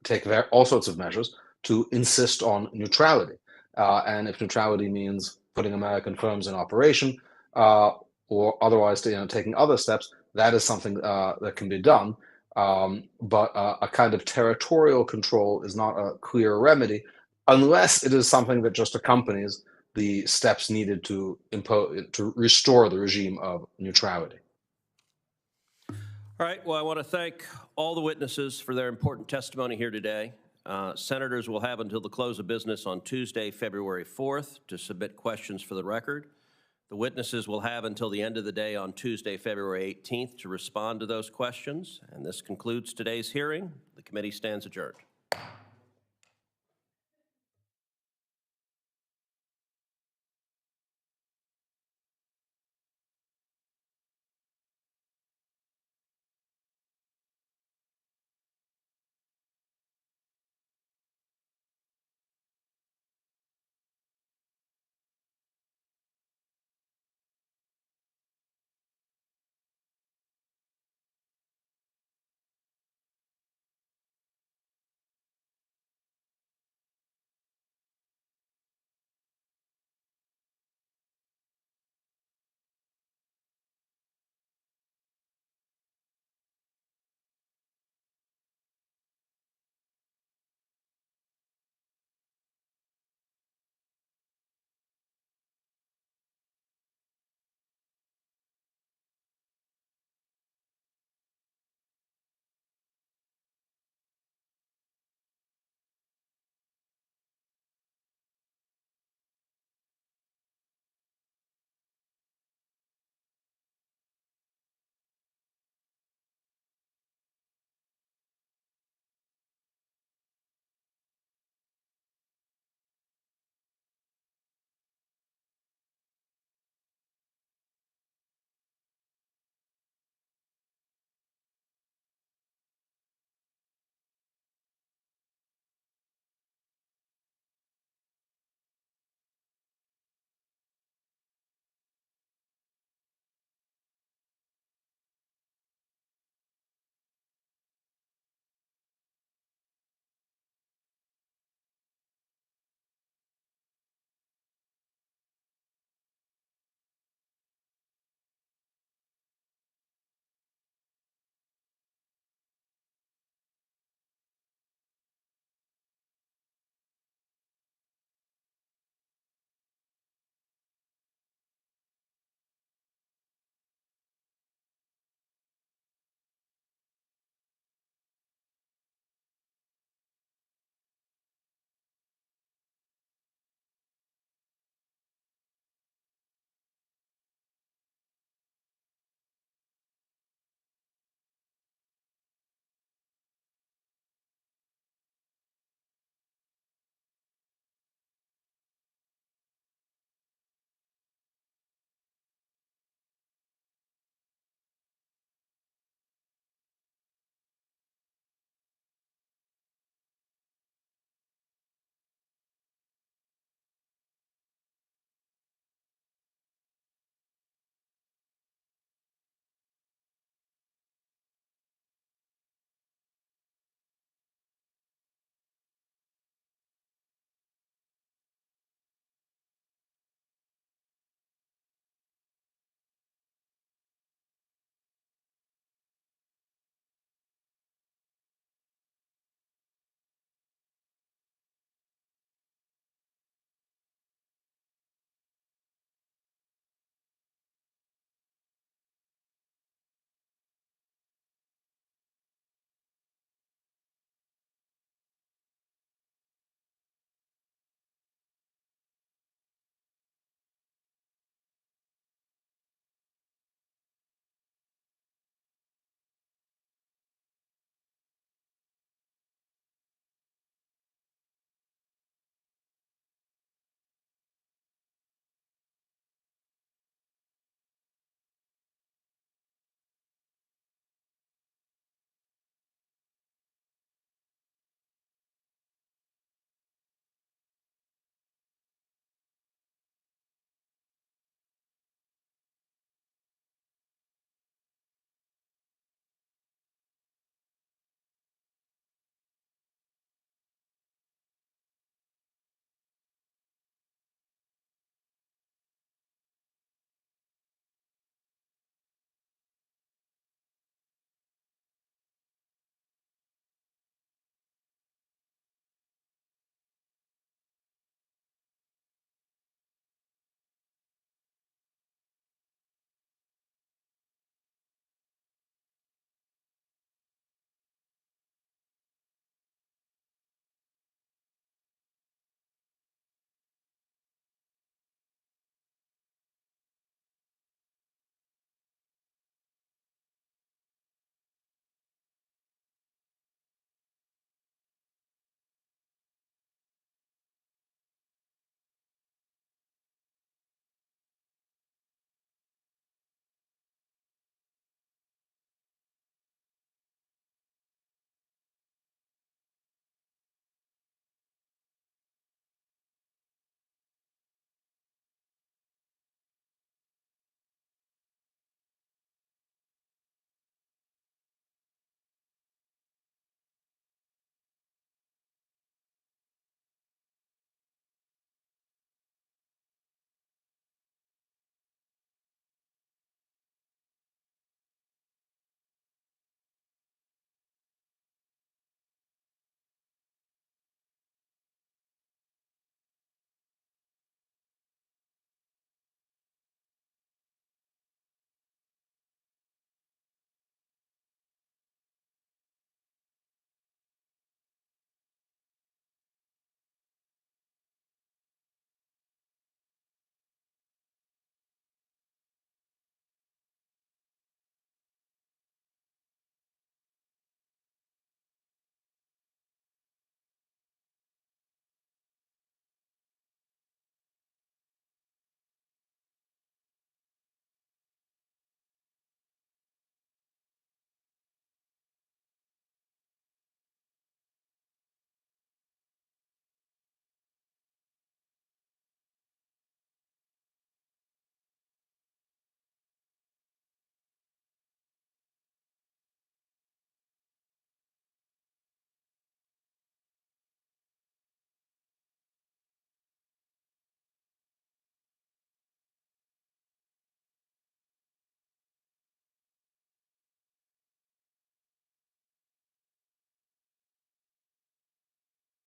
take all sorts of measures to insist on neutrality. And if neutrality means putting American firms in operation, or otherwise taking other steps, that is something that can be done. But a kind of territorial control is not a clear remedy unless it is something that just accompanies the steps needed to restore the regime of neutrality. All right, well, I want to thank all the witnesses for their important testimony here today. Senators will have until the close of business on Tuesday, February 4th to submit questions for the record. The witnesses will have until the end of the day on Tuesday, February 18th to respond to those questions. And this concludes today's hearing. The committee stands adjourned.